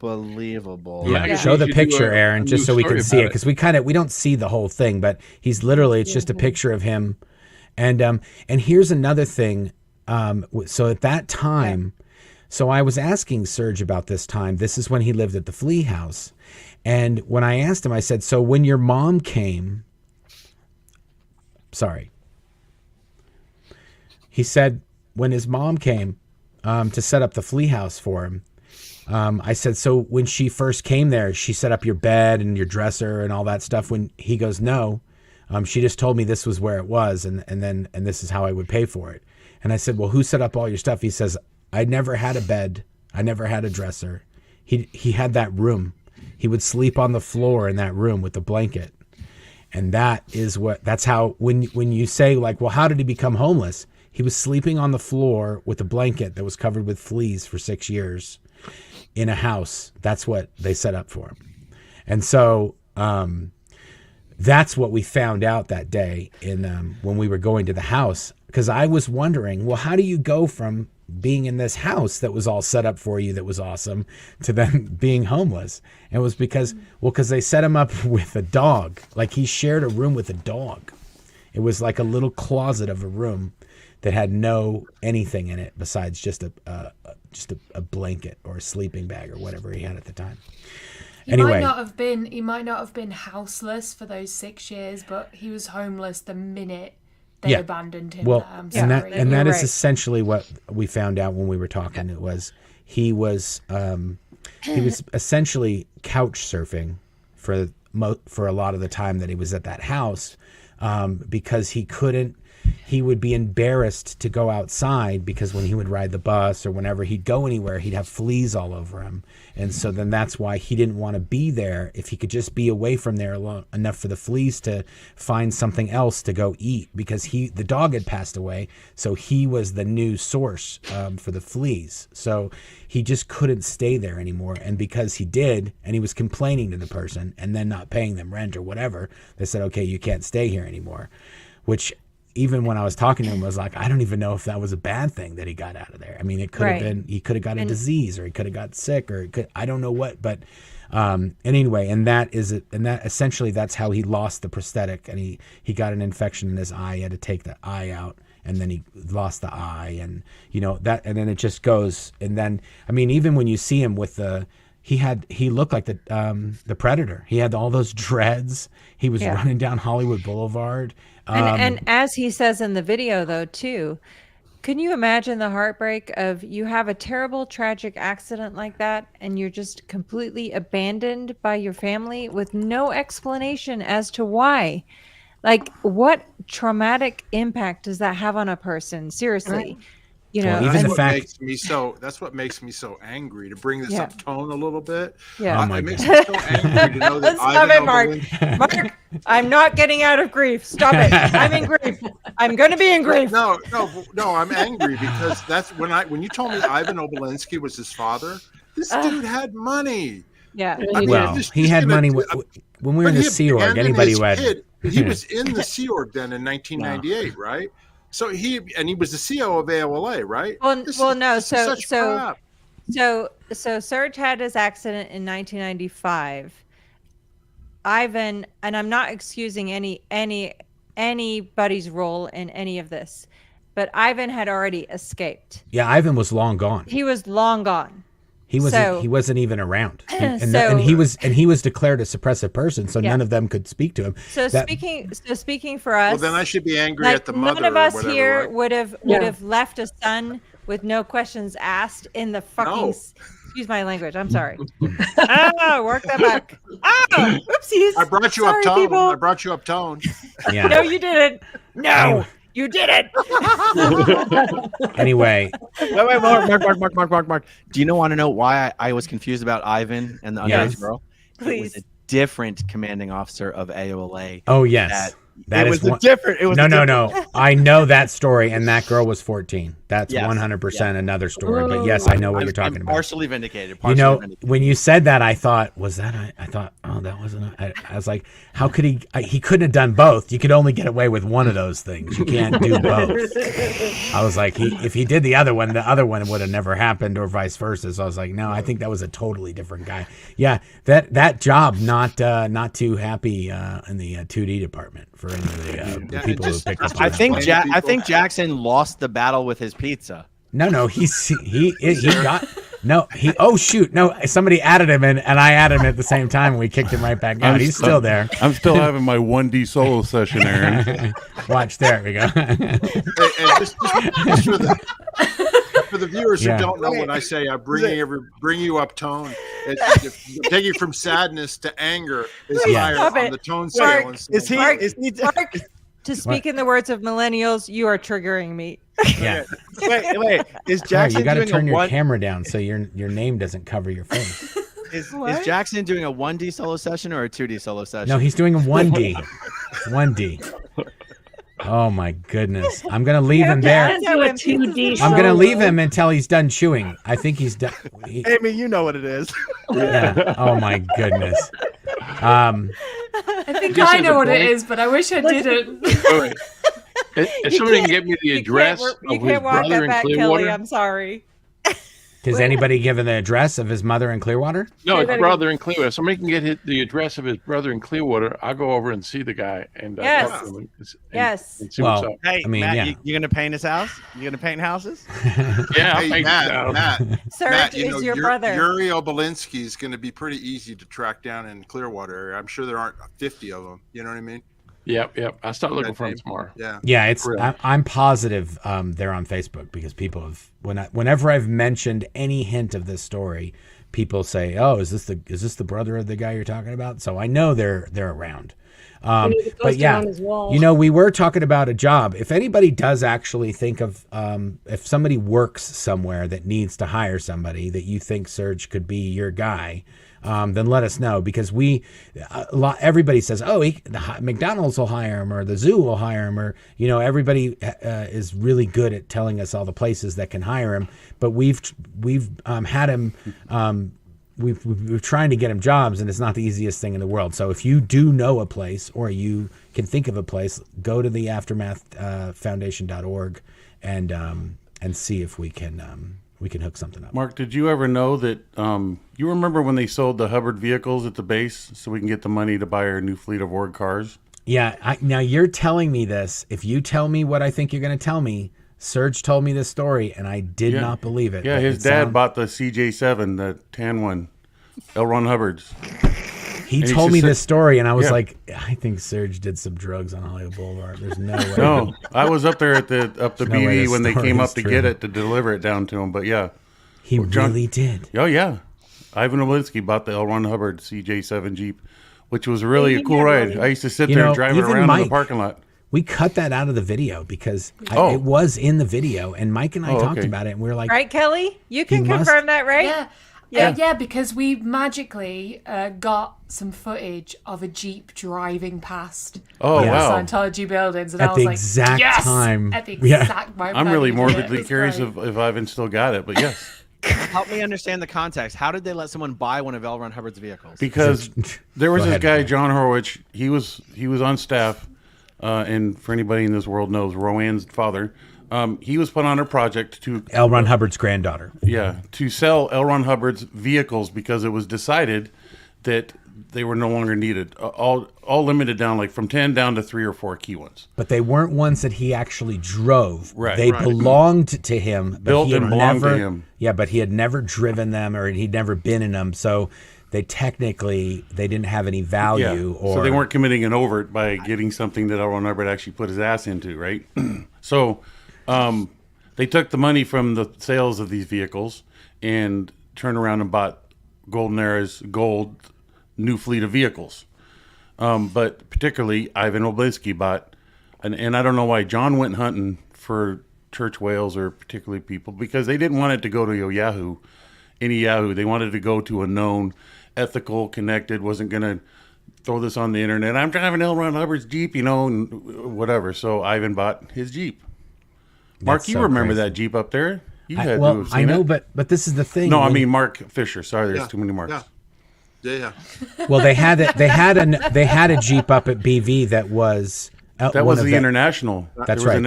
unbelievable. Yeah, show the picture, Aaron, just so we can see it, because we don't see the whole thing, but he's literally, it's just a picture of him. And here's another thing. So at that time, so I was asking Serge about this time. This is when he lived at the Flea House. And when I asked him, I said, so when your mom came, he said when his mom came to set up the Flea House for him, I said, so when she first came there, she set up your bed and your dresser and all that stuff. When he goes, no, she just told me this was where it was, and this is how I would pay for it. And I said, well, who set up all your stuff? He says, I never had a bed. I never had a dresser. He had that room. He would sleep on the floor in that room with a blanket. And that's how, when you say like, well, how did he become homeless? He was sleeping on the floor with a blanket that was covered with fleas for 6 years in a house. That's what they set up for him. And so, that's what we found out that day when we were going to the house, because I was wondering, well, how do you go from being in this house that was all set up for you, that was awesome, to then being homeless? And it was because they set him up with a dog. Like, he shared a room with a dog. It was like a little closet of a room that had no anything in it besides just a blanket or a sleeping bag or whatever he had at the time. He might not have been houseless for those 6 years, but he was homeless the minute they abandoned him. Well, that is essentially what we found out when we were talking. It was he was essentially couch surfing for a lot of the time that he was at that house, because he would be embarrassed to go outside, because when he would ride the bus or whenever he'd go anywhere, he'd have fleas all over him. And so then that's why he didn't want to be there. If he could just be away from there enough for the fleas to find something else to go eat, because the dog had passed away. So he was the new source for the fleas. So he just couldn't stay there anymore. And because he did, and he was complaining to the person and then not paying them rent or whatever, they said, okay, you can't stay here anymore. Which, even when I was talking to him, I was like, I don't even know if that was a bad thing that he got out of there. I mean, it could have been, he could have got a disease, or he could have got sick, or I don't know what, but, and anyway, and that essentially, that's how he lost the prosthetic, and he got an infection in his eye. He had to take the eye out, and then he lost the eye, and and then it just goes. And then, I mean, even when you see him with he looked like the Predator. He had all those dreads. He was running down Hollywood Boulevard. And as he says in the video, though, too, can you imagine the heartbreak of you have a terrible, tragic accident like that, and you're just completely abandoned by your family with no explanation as to why? Like, what traumatic impact does that have on a person? Seriously. Right. That's what makes me so angry, to bring this up tone a little bit. Yeah. It makes me so angry to know that Stop it, Mark. Mark, I'm not getting out of grief. Stop it. I'm in grief. I'm going to be in grief. No, I'm angry because that's when you told me Ivan Obolensky was his father. This dude had money. Yeah. He had money when we were in the Sea Org. Anybody who had he was in the Sea Org then in 1998, right? So he was the CEO of AOLA, right? So Serge had his accident in 1995. Ivan, and I'm not excusing anybody's role in any of this, but Ivan had already escaped. Yeah, Ivan was long gone. He was long gone. He wasn't even around, and he was declared a suppressive person, so none of them could speak to him. Speaking for us, well, then I should be angry at the mother. None of us whatever, here right? would have left a son with no questions asked in the fucking. Excuse my language. I'm sorry. Work that back. Oopsies. I brought you up tone. People. I brought you up tone. Yeah. No, you didn't. No. You did it. Anyway. Wait, Mark. Do you want to know why I was confused about Ivan and the underage girl? Please. It was a different commanding officer of AOLA. Oh, yes. That was different. No. I know that story, and that girl was 14. That's Yes. 100% another story. But yes, I know what you're talking about. Partially vindicated. You know, when you said that, I thought, I thought, oh, that wasn't. I was like, how could he? He couldn't have done both. You could only get away with one of those things. You can't do both. I was like, if he did the other one would have never happened, or vice versa. So I was like, no, I think that was a totally different guy. Yeah, that job not too happy in the 2D department for any of the people who picked up. I think Jackson lost the battle with his pizza. No, oh shoot, no, somebody added him in, and I added him at the same time, and we kicked him right back out. He's still there. I'm still having my 1D solo session, Aaron. Watch, there we go. And just for the viewers who don't know, when I say I bring you up tone, taking from sadness to anger is higher on the tone scale. Mark, to speak in the words of millennials, you are triggering me. Yeah. Wait. Is Jackson you got to doing turn a your camera down so your name doesn't cover your face. Is Jackson doing a 1D solo session or a 2D solo session? No, he's doing a 1D. 1D. Oh my goodness! I'm gonna leave him there. I'm gonna leave him until he's done chewing. I think he's done. Amy, you know what it is. Yeah. Oh my goodness. I think I know what it is, but I wish I didn't. Wait. If somebody can get me the address of his brother in Clearwater. Kelly, I'm sorry. Has anybody given the address of his mother in Clearwater? No, his brother in Clearwater. Somebody can get the address of his brother in Clearwater. I'll go over and see the guy and talk to him and see what's up. Hey, I mean, Matt, you gonna paint his house? You gonna paint houses? Yeah, I'll hey, paint Matt, Serge is your brother. Yuri Obolensky is going to be pretty easy to track down in Clearwater area. I'm sure there aren't 50 of them. You know what I mean? Yep. I'll start looking for him tomorrow. Yeah. I'm positive they're on Facebook because people have whenever I've mentioned any hint of this story, people say, "Oh, is this the brother of the guy you're talking about?" So I know they're around. But yeah, we were talking about a job. If anybody does actually think of if somebody works somewhere that needs to hire somebody that you think Serge could be your guy. Then let us know because everybody says, McDonald's will hire him or the zoo will hire him or, everybody is really good at telling us all the places that can hire him. But we've had him, we're trying to get him jobs and it's not the easiest thing in the world. So if you do know a place or you can think of a place, go to the aftermathfoundation.org and see if we can hook something up. Mark, did you ever know that you remember when they sold the Hubbard vehicles at the base so we can get the money to buy our new fleet of Ward cars? Yeah, now you're telling me this. If you tell me what I think you're going to tell me, Serge told me this story, and I did not believe it. Yeah, his dad bought the CJ7, the tan one, L. Ron Hubbard's. He told me this story, and I was like, I think Serge did some drugs on Hollywood Boulevard. There's no way. No, I was up there at the BV when they came up to get it, to deliver it down to him. But yeah. He really did. Oh, yeah. Ivan Obolensky bought the L. Ron Hubbard CJ7 Jeep, which was really a cool ride. I used to sit there and drive it around in the parking lot. We cut that out of the video because it was in the video, and Mike and I talked about it, and we were like... Right, Kelly? You can confirm that, right? Yeah, because we magically got some footage of a Jeep driving past the Scientology buildings, and I was like, exact time. At the exact moment. I'm really morbidly curious if Ivan still got it, but yes. Help me understand the context. How did they let someone buy one of L. Ron Hubbard's vehicles? Because there was this guy, John Horwich. He was on staff, and for anybody in this world knows, Roanne's father. He was put on a project to L. Ron Hubbard's granddaughter. Yeah, to sell L. Ron Hubbard's vehicles because it was decided that they were no longer needed. All limited down, like from 10 down to 3 or 4 key ones. But they weren't ones that he actually drove. Right. They belonged to him. Built and belonged to him. Yeah, but he had never driven them or he'd never been in them. So they didn't have any value. Yeah. So they weren't committing an overt by getting something that L. Ron Hubbard actually put his ass into, right? So they took the money from the sales of these vehicles and turned around and bought Golden Era's new fleet of vehicles. But particularly Ivan Obolensky bought, and I don't know why John went hunting for church whales or particularly people, because they didn't want it to go to any Yahoo. They wanted to go to a known, ethical, connected, wasn't going to throw this on the internet. I'm driving L. Ron Hubbard's Jeep, and whatever. So Ivan bought his Jeep. Mark, you remember that Jeep up there? You had well, I know, but this is the thing. No, I mean Mark Fisher. Sorry, there's too many Marks. Yeah. Well, they had a Jeep up at BV that was that was the International. That's right.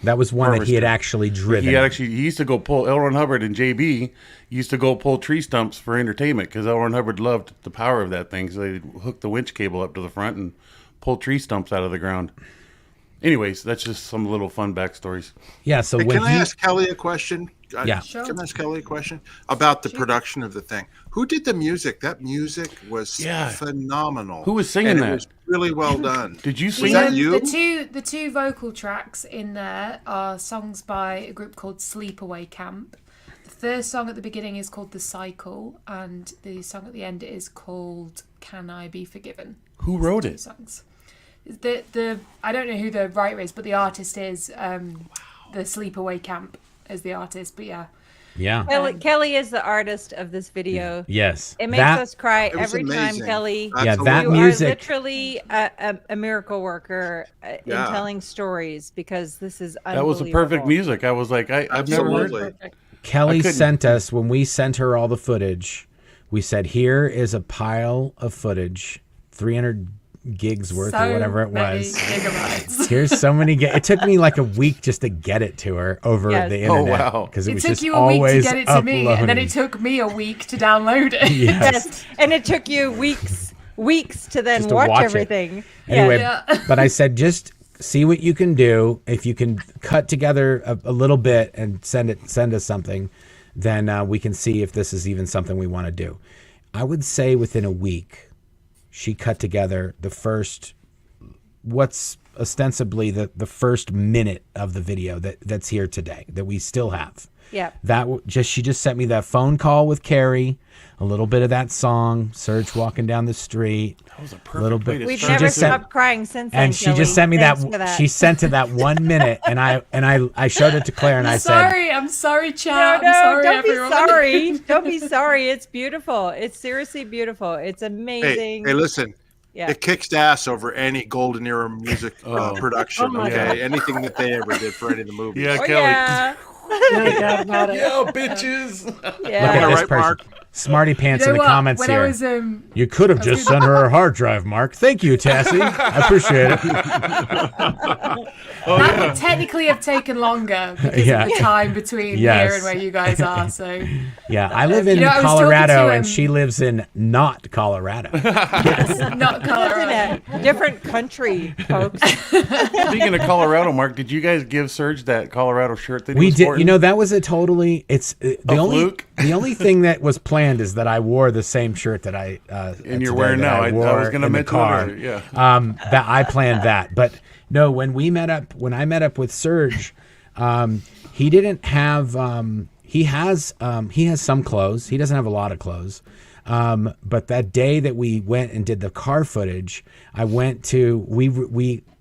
That was one that he had actually driven. He used to go pull L. Ron Hubbard and JB used to go pull tree stumps for entertainment because L. Ron Hubbard loved the power of that thing. So they hooked the winch cable up to the front and pull tree stumps out of the ground. Anyways, that's just some little fun backstories. Yeah. So can I ask Kelly a question? Yeah. Sure. Can I ask Kelly a question about the production of the thing? Who did the music? That music was phenomenal. Who was singing that? It was really well done. Did you sing that? You? The two vocal tracks in there are songs by a group called Sleepaway Camp. The first song at the beginning is called The Cycle, and the song at the end is called Can I Be Forgiven. Who wrote it? Songs. The I don't know who the writer is, but the artist is the Sleepaway Camp as the artist. But yeah. Kelly is the artist of this video. Yes, it makes us cry every time, Kelly. Yeah, that you music. are literally a miracle worker in telling stories because this is unbelievable. That was the perfect music. I was like, I've never heard it. Kelly sent us, when we sent her all the footage, we said, here is a pile of footage, 300 gigs worth or whatever it was. Gigabytes. Here's so many it took me like a week just to get it to her over the internet. Oh, wow. Because it was took just you a week to get it to uploading. me, and then it took me a week to download it. Yes. And it took you weeks to then watch everything. Anyway, but I said, just see what you can do. If you can cut together a little bit and send us something, then we can see if this is even something we want to do. I would say within a week, she cut together the first, what's ostensibly the first minute of the video that's here today that we still have. Yeah. She just sent me that phone call with Carrie, a little bit of that song, Serge walking down the street. That was a perfect way to We've never stopped crying since then. And she just sent me that. She sent it that 1 minute, and I showed it to Claire, and I said, I'm sorry, chat. No, I'm sorry, don't everyone. be sorry. Don't be sorry. It's beautiful. It's seriously beautiful. It's amazing. Hey, listen. Yeah. It kicks ass over any golden era music production. Anything that they ever did for any of the movies. Yeah, Kelly. Yeah. Yeah, bitches. Yeah. Look at this person. Mark. Smarty pants in the comments here. You could have just sent her a hard drive, Mark. Thank you, Tassie. I appreciate it. That would technically have taken longer because of the time between here and where you guys are. So I live in Colorado, and she lives in not Colorado. Not Colorado. In a different country, folks. Speaking of Colorado, Mark, did you guys give Serge that Colorado shirt that we did? Sporting? You know, that was the only thing that was planned is that I wore the same shirt that I and you're wearing now. I was going to mention that. That I planned that, but no. When I met up with Serge, he didn't have. He has some clothes. He doesn't have a lot of clothes. But that day that we went and did the car footage, I went to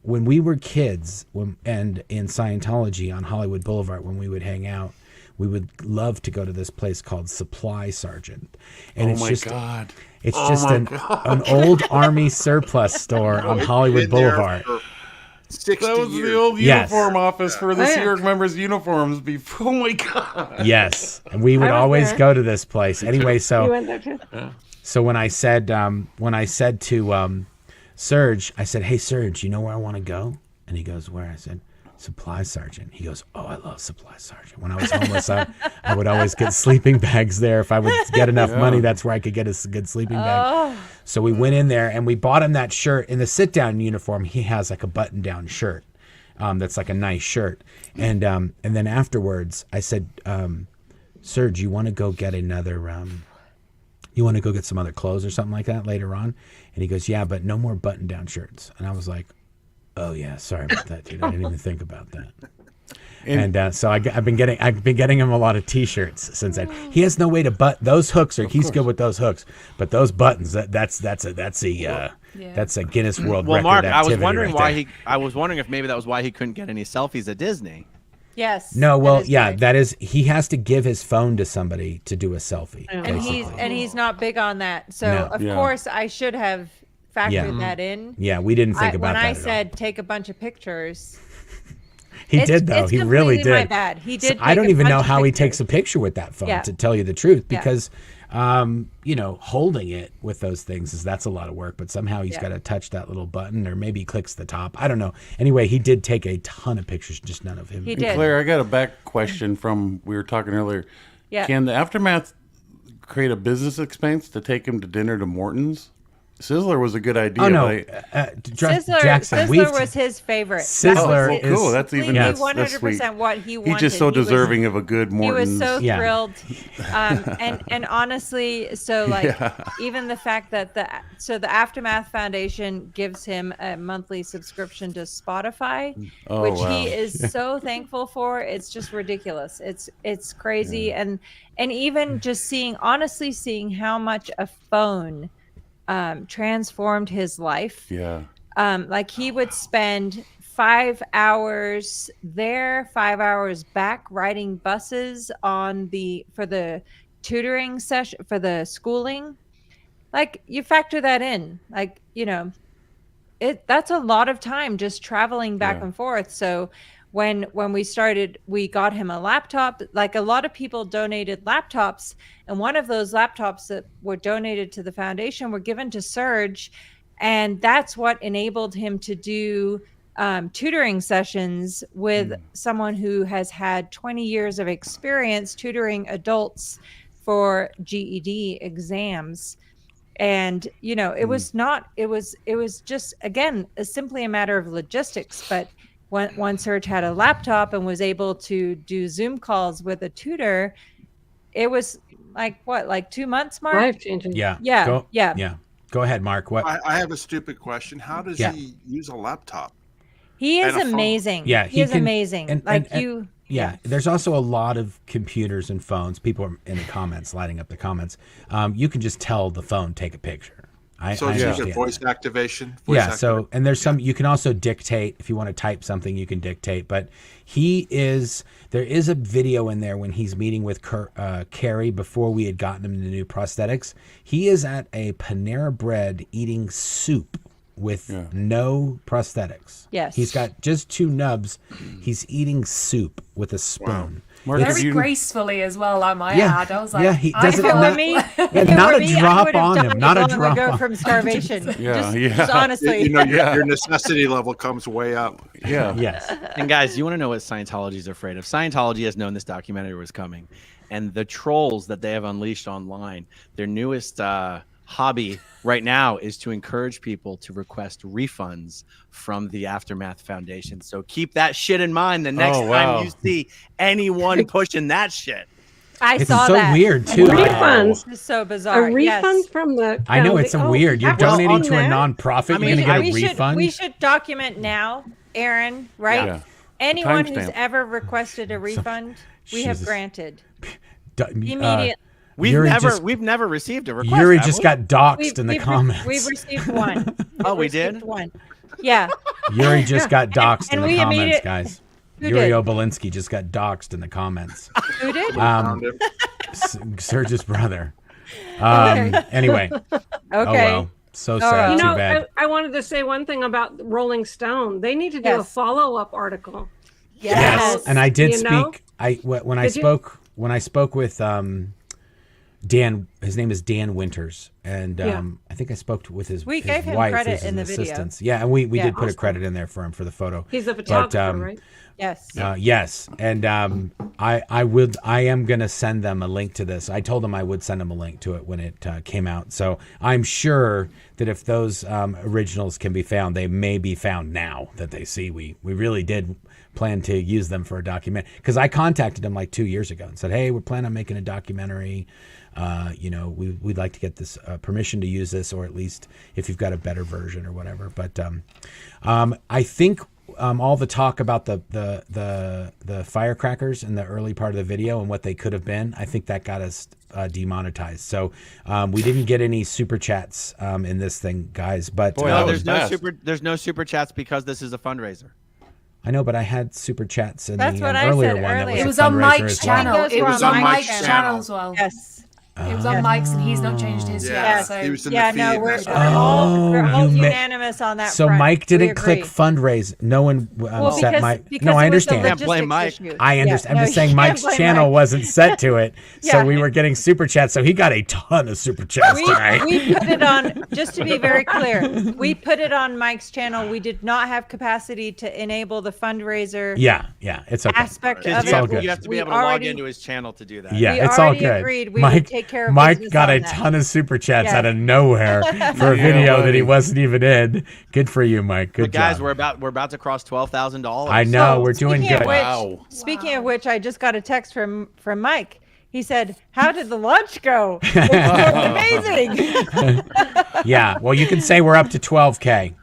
when we were kids and in Scientology on Hollywood Boulevard when we would hang out. We would love to go to this place called Supply Sergeant. And it's just an old Army surplus store on Hollywood Boulevard. That was the old uniform office for the Sea Org members' uniforms before. Oh my God. Yes. And we would always go to this place. Anyway, so when I said to Serge, I said, "Hey Serge, you know where I want to go?" And he goes, "Where?" I said, Supply Sergeant. He goes, "Oh, I love Supply Sergeant." When I was homeless, I would always get sleeping bags there. If I would get enough money, that's where I could get a good sleeping bag. So we went in there and we bought him that shirt. In the sit-down uniform, he has like a button-down shirt that's like a nice shirt. And then afterwards, I said, "Serge, you want to go get another? You want to go get some other clothes or something like that later on?" And he goes, "Yeah, but no more button-down shirts." And I was like, "Oh yeah, sorry about that, dude. I didn't even think about that." And so I've been getting him a lot of T-shirts since then. He has no way to those hooks. He's good with those hooks, but those buttons that's a Guinness World Record. Mark, I was wondering I was wondering if maybe that was why he couldn't get any selfies at Disney. Yes. No, well, yeah, that is. He has to give his phone to somebody to do a selfie, and he's not big on that. So of course I should have factored that in. Yeah, we didn't think about when that I said take a bunch of pictures. He did though. He really did. My bad. He did. So I don't even know how he takes a picture with that phone, to tell you the truth, because holding it with those things that's a lot of work. But somehow he's got to touch that little button, or maybe he clicks the top. I don't know. Anyway, he did take a ton of pictures, just none of him. He did. Claire, I got a back question from we were talking earlier. Yeah. Can the Aftermath create a business expense to take him to dinner to Morton's? Sizzler was a good idea. Oh no, Sizzler was his favorite. Sizzler is cool. That's even 100% what he wanted. He's just so deserving of a good Morton's. He was so thrilled, and honestly, so even the fact that the Aftermath Foundation gives him a monthly subscription to Spotify, which he is so thankful for. It's just ridiculous. It's crazy, and even just seeing how much a phone transformed his life. Yeah. Like he would spend 5 hours there, 5 hours back, riding buses for the tutoring session, for the schooling. Like, you factor that in, like, that's a lot of time just traveling back and forth. So when we started, we got him a laptop. Like, a lot of people donated laptops, and one of those laptops that were donated to the foundation were given to Serge, and that's what enabled him to do tutoring sessions with someone who has had 20 years of experience tutoring adults for GED exams. And it was just, again, simply a matter of logistics. But when Serge had a laptop and was able to do Zoom calls with a tutor, it was like 2 months, Mark? Life-changing. Yeah. Go ahead, Mark. What? I have a stupid question. How does he use a laptop? He is amazing. Yeah, he is amazing. There's also a lot of computers and phones. People are in the comments, lighting up the comments. You can just tell the phone, take a picture. So it's usually voice activation. And there's some, you can also dictate. If you want to type something, you can dictate. But there is a video in there when he's meeting with Carrie before we had gotten him the new prosthetics. He is at a Panera Bread eating soup with no prosthetics. Yes. He's got just 2 nubs. He's eating soup with a spoon. Mark, very gracefully as well, I might add. I was like, he doesn't. Not a drop on him. Not a drop on from starvation. Just honestly. Your necessity level comes way up. Yeah. Yes. And guys, you want to know what Scientology is afraid of? Scientology has known this documentary was coming, and the trolls that they have unleashed online, their newest hobby right now is to encourage people to request refunds from the Aftermath Foundation. So keep that shit in mind the next time you see anyone pushing that shit. I it's saw so that. weird too. Refunds. It's so bizarre. A refund from the. I know it's weird. You're donating to a nonprofit. You're going to get a refund. We should document now, Aaron. Right? Yeah. Anyone who's ever requested a refund, we have granted immediately. We've never received a request. Yuri just got doxxed in the comments. We've received one. We did? One. Yeah. Yuri just got doxxed in the comments, guys. Yuri did? Obolensky just got doxxed in the comments. Who did? Serge's brother. Anyway. Okay. Oh well. So sad. Too bad. I wanted to say one thing about Rolling Stone. They need to do a follow-up article. Yes. And I did speak. When I spoke with Dan, his name is Dan Winters, and I think I spoke with his wife, gave him credit in the video. Yeah, and we did put a credit in there for him for the photo. He's a photographer, right? Yes. Yes, and I am gonna send them a link to this. I told them I would send them a link to it when it came out. So I'm sure that if those originals can be found, they may be found now that they see we really did plan to use them for a documentary, because I contacted them like 2 years ago and said, hey, we're planning on making a documentary. We'd like to get this permission to use this, or at least if you've got a better version or whatever. But I think all the talk about the firecrackers in the early part of the video and what they could have been, I think that got us demonetized. So we didn't get any super chats in this thing, guys. But there's no super chats because this is a fundraiser. I know, but I had super chats in That's the what I earlier said one. earlier. That was it was on Mike's channel. It was on Mike's channel as well. Yes. It was on Mike's, and he's not changed his yet. So he was in the feed. We're all unanimous on that. So front. Mike didn't click fundraise. No one set Mike. No, I understand. Can't blame Mike. I understand. I'm just saying Mike's channel wasn't set to it, so we were getting super chats. So he got a ton of super chats tonight. We put it on. Just to be very clear, we put it on Mike's channel. We did not have capacity to enable the fundraiser. Yeah, it's okay. Aspect of It's all good. You have to be able to log into his channel to do that. Yeah, it's all good. Agreed we would take care of Mike got a ton of super chats out of nowhere for a video that he wasn't even in. Good for you, Mike. Good job. Guys, we're about to cross $12,000. I know, we're doing good. Speaking of which, I just got a text from Mike. He said, "How did the launch go? It was amazing." Yeah, well, you can say we're up to 12K.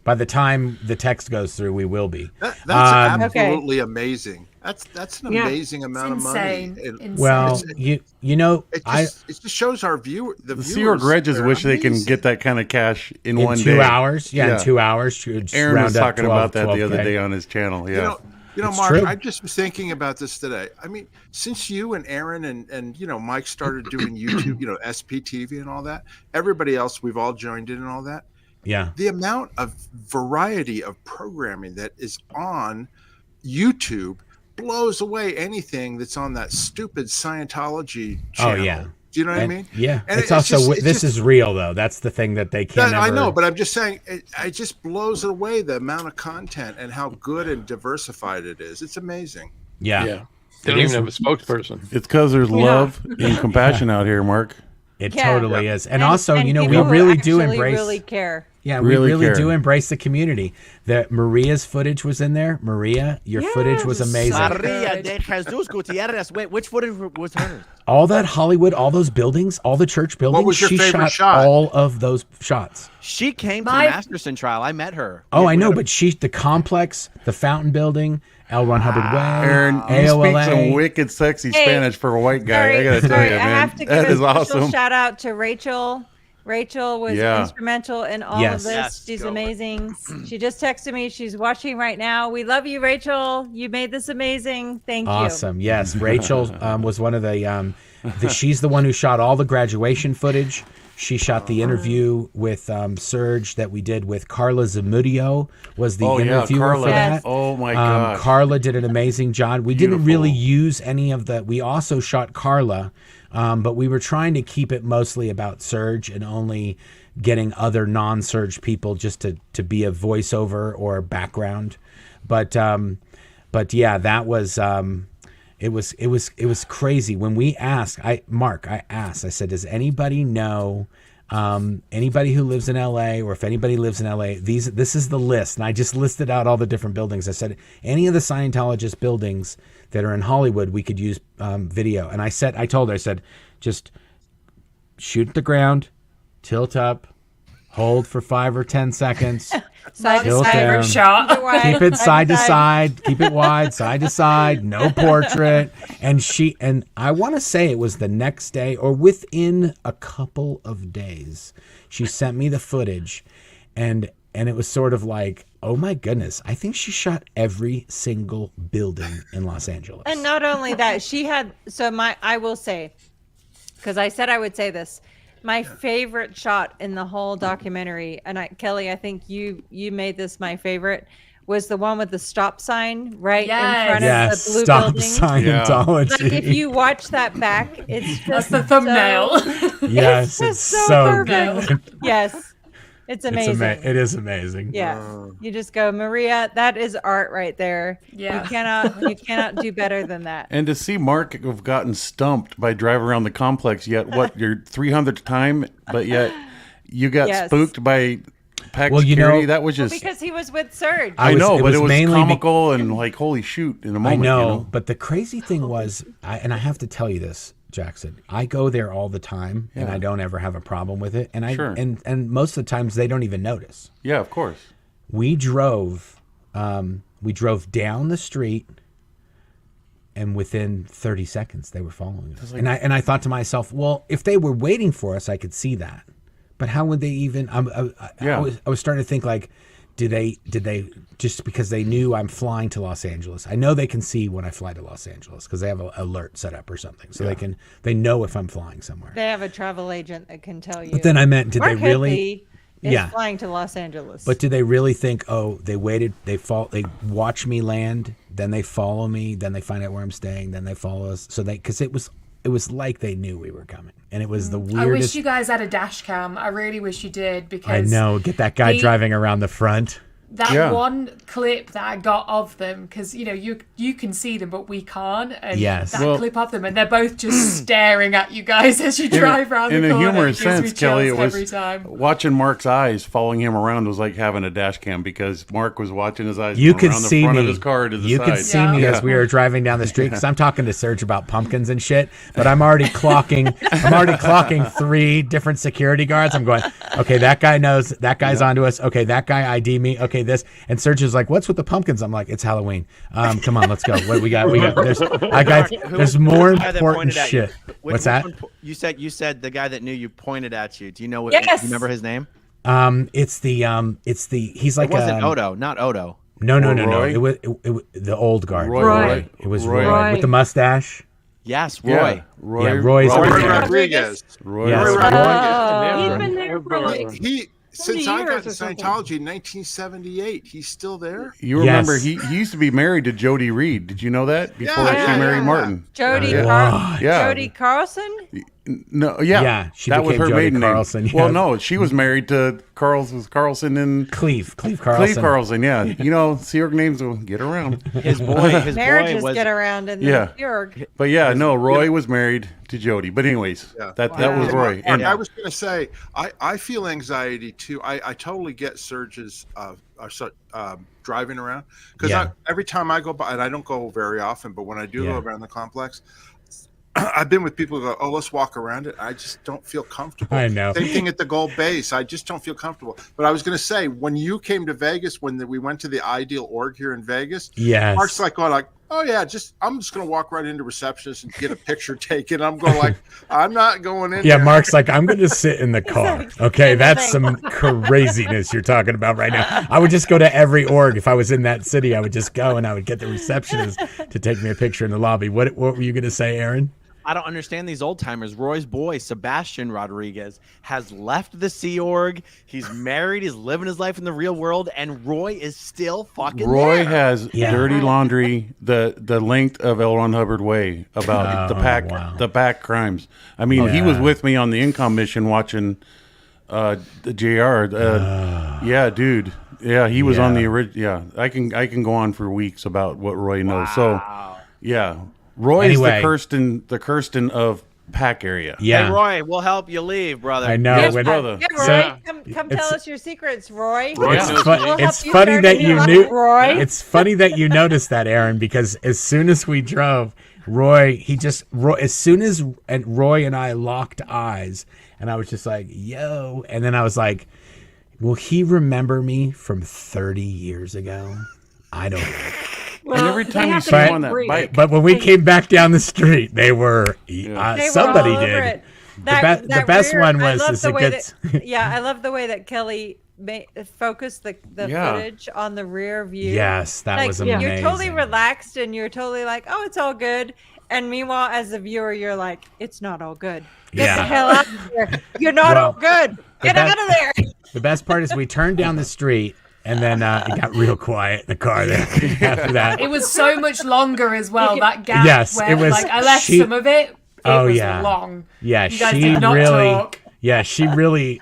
By the time the text goes through, we will be. That's absolutely amazing. That's an amazing amount of money. Well, you know, it just shows our viewers. The Sea Org Regis wish they can get that kind of cash in 1 day. 2 hours. Yeah, in 2 hours. Aaron was talking about that the other day on his channel. Yeah. You know, Mark, I just was thinking about this today. I mean, since you and Aaron and Mike started doing YouTube, SPTV and all that, everybody else, we've all joined in and all that. Yeah. The amount of variety of programming that is on YouTube blows away anything that's on that stupid Scientology channel. Oh, yeah. Do you know what I mean? Yeah. And it's also, this is real, though. That's the thing that they can't I know, but I'm just saying, it just blows away the amount of content and how good and diversified it is. It's amazing. Yeah. They don't even have a spokesperson. It's because there's love and compassion out here, Mark. It totally is. And also, we really do embrace. Really care. Yeah, we really do embrace the community. That Maria's footage was in there. Maria, your footage was amazing. Maria de Jesus Gutierrez. Wait, which footage was hers? All that Hollywood, all those buildings, all the church buildings. What was your favorite shot? All of those shots. She came to the Masterson trial. I met her. Oh, I know, but the complex, the Fountain Building, L. Ron Hubbard Way, Aaron, you speak some wicked sexy Spanish for a white guy. I gotta tell you, man, I have to give that is a awesome. Shout out to Rachel. Rachel was instrumental in all of this. She's amazing. She just texted me. She's watching right now. We love you, Rachel. You made this amazing. Thank you. Awesome. Yes, Rachel was one of the. She's the one who shot all the graduation footage. She shot the interview with Serge that we did with Carla Zamudio. Was the interviewer for that? Oh my God! Carla did an amazing job. We didn't really use any of the. We also shot Carla. But we were trying to keep it mostly about Serge and only getting other non-Serge people just to be a voiceover or background. But yeah, that was it was crazy when we asked. I said, does anybody know anybody who lives in LA, or if anybody lives in LA, this is the list, and I just listed out all the different buildings. I said any of the Scientologist buildings that are in Hollywood, we could use video. And I told her, just shoot at the ground, tilt up, hold for 5 or 10 seconds, tilt down, keep it side to side, keep it wide, side to side, no portrait. And I want to say it was the next day or within a couple of days, she sent me the footage, and it was sort of like, oh my goodness, I think she shot every single building in Los Angeles. And not only that, she had, I will say, because I said I would say this, my favorite shot in the whole documentary, and Kelly, I think you made this my favorite, was the one with the stop sign right in front of the blue building. Scientology. Like, if you watch that back, it's just the thumbnail. Yes, it's so good. Yes. It's amazing. It is amazing. Yeah. You just go, Maria, that is art right there. Yeah. You cannot do better than that. And to see Mark have gotten stumped by driving around the complex yet, your 300th time, but yet you got spooked by PAC security. That was just because he was with Serge. I know, but it was comical and like, holy shoot, in a moment. I know, but the crazy thing was, and I have to tell you this, Jackson, I go there all the time, and I don't ever have a problem with it. And and most of the times they don't even notice. Yeah, of course. We drove down the street, and within 30 seconds they were following us. And I thought to myself, well, if they were waiting for us, I could see that. But how would they even? I was starting to think, like, did they just because they knew I'm flying to Los Angeles? I know they can see when I fly to Los Angeles because they have an alert set up or something, so they know if I'm flying somewhere. They have a travel agent that can tell you. But then I meant, did Mark they really? Hitley is flying to Los Angeles. But do they really think, oh, they waited, they watch me land, then they follow me, then they find out where I'm staying, then they follow us. So because it was like they knew we were coming, and it was the weirdest. I wish you guys had a dash cam. I really wish you did, because I know, get that guy driving around the front. That one clip that I got of them, because you can see them but we can't, and that clip of them, and they're both just staring at you guys as you drive around the corner. In a humorous sense, Kelly, it was every time. watching Mark's eyes following him around was like having a dash cam, because Mark was watching his eyes you from could around see the front me. of his car to the you side. could see me as we were driving down the street, because I'm talking to Serge about pumpkins and shit, but I'm already clocking 3 different security guards. I'm going, okay, that guy knows, that guy's onto us, okay, that guy ID me, okay, this, and Serge is like, what's with the pumpkins? I'm like, it's Halloween. Come on, let's go. What we got? There's more important shit. What's that? You said the guy that knew you pointed at you. Do you know what? Yes. Do you remember his name? He's like it wasn't Odo, not Odo. No. It was the old guard. Roy. It was Roy with the mustache. Yes, Roy. Roy Roy's Rodriguez. Roy Rodriguez. He's been there for like Since I got years to or something. Scientology in 1978, he's still there. You remember he used to be married to Jody Reed. Did you know that? Before she married Martin. Jody Carlson? No, she that was became her Jody maiden Carlson, name. yeah. Well, no, she was married to Carlson and Cleve Carlson. Cleve Carlson, yeah. Sea Org names will get around. His Marriages boy was get around in the Sea Org. But Roy was married to Jody. But anyways, that was Roy. And I was going to say, I feel anxiety too. I totally get Serge's driving around, because every time I go by, and I don't go very often, but when I do go around the complex, I've been with people who go, oh, let's walk around it. I just don't feel comfortable. I know. Same thing at the Gold Base. I just don't feel comfortable. But I was going to say, when you came to Vegas, when we went to the Ideal Org here in Vegas, Mark's like going like, oh yeah, I'm just going to walk right into receptionist and get a picture taken. I'm going like, I'm not going in. Yeah, there. Mark's like, I'm going to sit in the car. Okay, that's some craziness you're talking about right now. I would just go to every org. If I was in that city, I would just go and I would get the receptionist to take me a picture in the lobby. What were you going to say, Aaron? I don't understand these old timers. Roy's boy, Sebastian Rodriguez, has left the Sea Org. He's married. He's living his life in the real world, and Roy is still fucking Roy there. has dirty laundry the length of L. Ron Hubbard Way about the pack crimes. I mean, he was with me on the Incom mission watching the JR. Yeah, dude. Yeah, he was on the original. Yeah, I can go on for weeks about what Roy knows. So, yeah. Roy is the Kirsten of Pack area. Yeah. Hey, Roy, we'll help you leave, brother. I know. Yes, brother. Yeah, Roy, come tell us your secrets, Roy. It's funny that you knew. Roy. It's funny that you noticed that, Aaron, because as soon as we drove, Roy, as soon as Roy and I locked eyes, and I was just like, yo, and then I was like, will he remember me from 30 years ago? I don't know. Well, and every time you see him on that bike. But when we came back down the street, they were somebody all did. It. The best one was I love the way that Kelly focused the footage on the rear view. Yes, that was amazing. You're totally relaxed and you're totally like, oh, it's all good. And meanwhile, as a viewer, you're like, it's not all good. Get the hell out of here. You're not all good. Get out of there. The best part is we turned down the street. And then it got real quiet in the car there after that. It was so much longer as well, that gap. Yes, where, it was. I left some of it. It was long. Yeah, you guys did not talk. Yeah, she really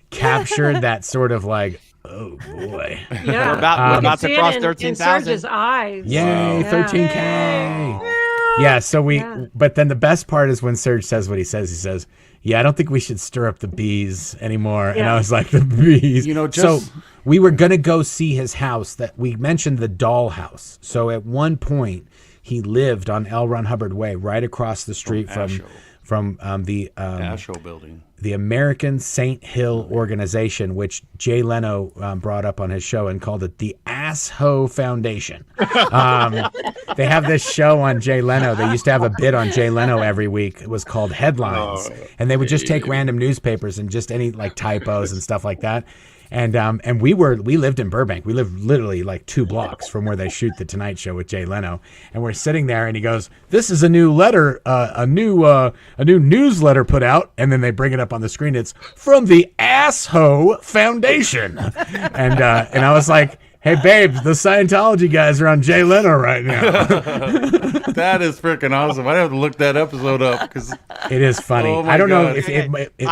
captured that sort of like, oh boy. Yeah. We're about to cross 13,000. Serge's eyes. Yay, 13K. Yeah, so but then the best part is when Serge says what he says. He says, yeah, I don't think we should stir up the bees anymore. And I was like, the bees. So we were going to go see his house that we mentioned, the dollhouse. So at one point he lived on L. Ron Hubbard Way, right across the street from the Asho building. The American St. Hill organization, which Jay Leno brought up on his show and called it the Assho Foundation. They have this show on Jay Leno. They used to have a bit on Jay Leno every week. It was called Headlines. And they would just take random newspapers and just any like typos and stuff like that. And we lived in Burbank. We lived literally like 2 blocks from where they shoot the Tonight Show with Jay Leno. And we're sitting there, and he goes, "This is a new letter, a new newsletter put out." And then they bring it up on the screen. It's from the Assho Foundation, and I was like, "Hey, babe, the Scientology guys are on Jay Leno right now." That is freaking awesome. I have to look that episode up because it is funny. Oh I don't know God. if it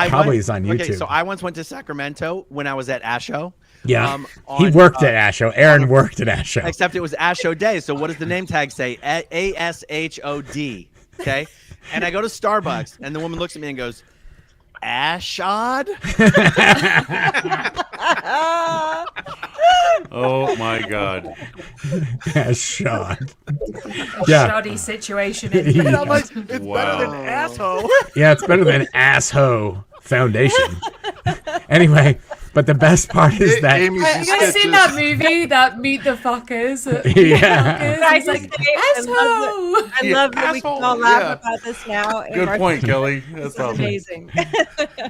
probably is on YouTube. Okay, so I once went to Sacramento when I was at ASHO. Yeah, he worked at ASHO. Aaron worked at ASHO. Except it was ASHO Day. So what does the name tag say? ASHOD. Okay, and I go to Starbucks, and the woman looks at me and goes, "Ashod." Oh my God. Ashod. Yeah. Shoddy situation. And I'm like, it's Wow. better than asshole. Yeah, it's better than Assho Foundation. Anyway, but the best part is that Amy's You guys seen that movie, that Meet the Fuckers? Yeah. He's like, asshole. I love that we can all laugh about this now. Good point, Kelly. That's It's awesome. amazing.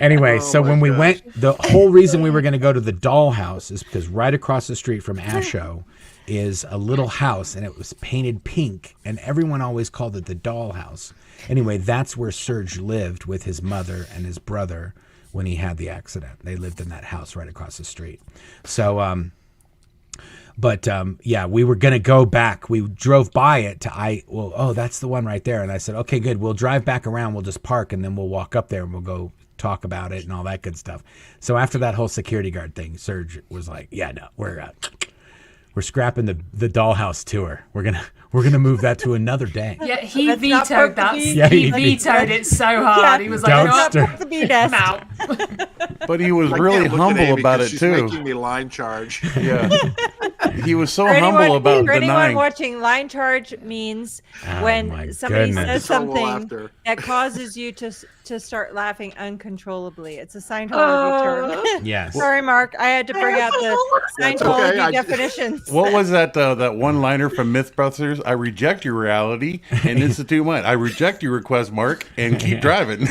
Anyway, so when we went, the whole reason we were going to go to the dollhouse is because right across the street from Asho is a little house, and it was painted pink, and everyone always called it the dollhouse. Anyway, that's where Serge lived with his mother and his brother when he had the accident. They lived in that house right across the street. So, yeah, we were going to go back. We drove by it that's the one right there. And I said, okay, good. We'll drive back around. We'll just park, and then we'll walk up there and we'll go talk about it and all that good stuff. So after that whole security guard thing, Serge was like, yeah, no, we're scrapping the dollhouse tour. We're gonna move that to another day. Yeah, he That's not vetoed supposed that. to be- Yeah, He vetoed it so hard. He was like, Don't you know what? stir. The bee nest. I'm out. But he was I really can't look at humble Amy about 'cause it she's too. making me line charge. Yeah. He was so For humble about anyone denying. watching, line charge means Oh, when my somebody goodness. says Total something laughter. that causes you to start laughing uncontrollably. It's a Scientology term. Yes. Sorry, Mark. I had to bring out the That's Scientology okay. definitions. What was that one-liner from Mythbusters? I reject your reality and institute mine. I reject your request, Mark, and keep driving.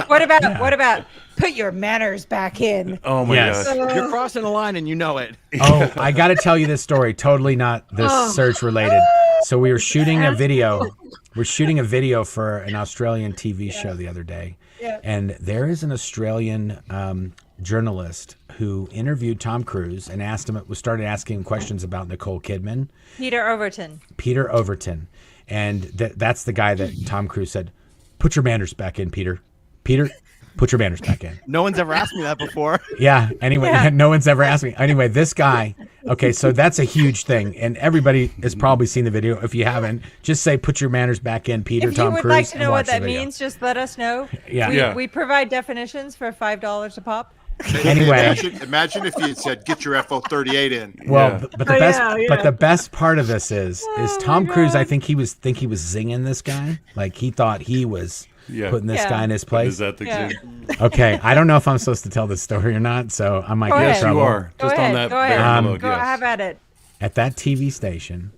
What about put your manners back in? Oh my Yes. gosh. You're crossing the line and you know it. Oh, I got to tell you this story. Totally not this Serge related. So we were shooting a video. We're shooting a video for an Australian TV show the other day. Yeah. And there is an Australian journalist who interviewed Tom Cruise and started asking him questions about Nicole Kidman. Peter Overton. And that's the guy that Tom Cruise said, "Put your manners back in, Peter. Peter, put your manners back in." No one's ever asked me that before. Yeah. Anyway, no one's ever asked me. Anyway, this guy. Okay, so that's a huge thing, and everybody has probably seen the video. If you haven't, just say "Put your manners back in, Peter." If Tom you would Cruise. like to and know watch what the that video. means, just let us know. Yeah. We provide definitions for $5 a pop. Anyway. Imagine if you had said, "Get your FO38 in." Well, Yeah. but the best part of this is Tom Cruise. I think he was zinging this guy. Like he thought he was putting this guy in his place. Is that the Yeah. Okay, I don't know if I'm supposed to tell this story or not, so I might Go get in ahead. trouble. You are. Go Just on ahead. that Go ahead. bare mode, Go yes. have at it. At that TV station,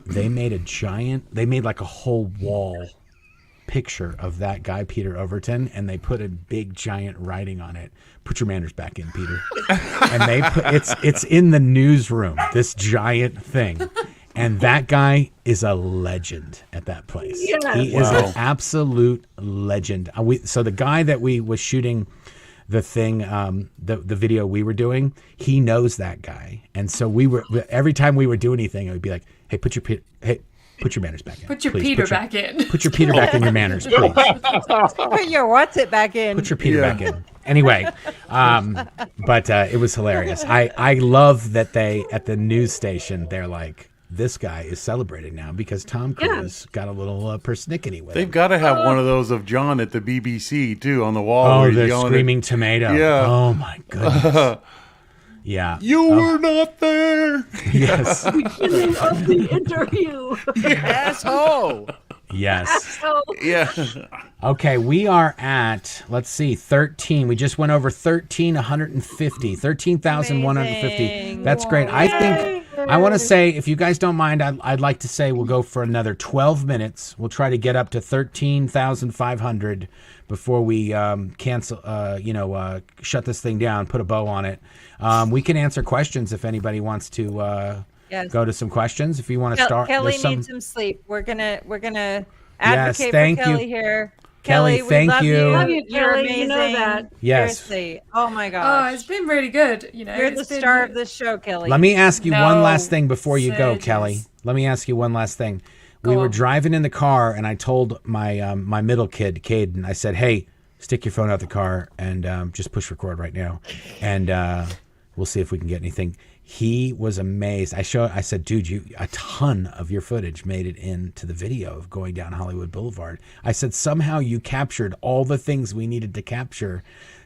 they made like a whole wall picture of that guy, Peter Overton, and they put a big giant writing on it. "Put your manners back in, Peter." And they put it's in the newsroom, this giant thing. And that guy is a legend at that place. Yes. He is an absolute legend. So the guy that we was shooting the thing, the video we were doing, he knows that guy, and so every time we would do anything, it would be like, "Hey, put your manners back in. Put your please. Peter back in. Put your Peter back in your manners, please. Put your what's it back in. Put your Peter back in." Anyway, but it was hilarious. I love that they at the news station they're like, "This guy is celebrating now because Tom Cruise got a little persnickety with They've him." got to have one of those of John at the BBC too on the wall. Oh, where he's the yelling screaming tomato. Yeah. Oh my goodness. Yeah. You were not there. Yes. Beginning of the interview. Asshole. Yes. So, Yeah. Okay, we are at, let's see, 13. We just went over 13,150. 13,150. Amazing. That's great. I think I want to say, if you guys don't mind, I'd like to say we'll go for another 12 minutes. We'll try to get up to 13,500 before we cancel, shut this thing down, put a bow on it. We can answer questions if anybody wants to go to some questions. If you want to start. Kelly needs some sleep. We're gonna advocate for Kelly here. Kelly, thank you. Love you, You're Kelly. amazing. You know that. Yes. Seriously. Oh my Oh, gosh. it's been really good. You're the star of this show, Kelly. Let me ask you one last thing before you go, Serge. Kelly. Let me ask you one last thing. We were driving in the car, and I told my my middle kid, Caden, I said, "Hey, stick your phone out the car and just push record right now, and we'll see if we can get anything." He was amazed. I said, "Dude, a ton of your footage made it into the video of going down Hollywood Boulevard." I said, "Somehow you captured all the things we needed to capture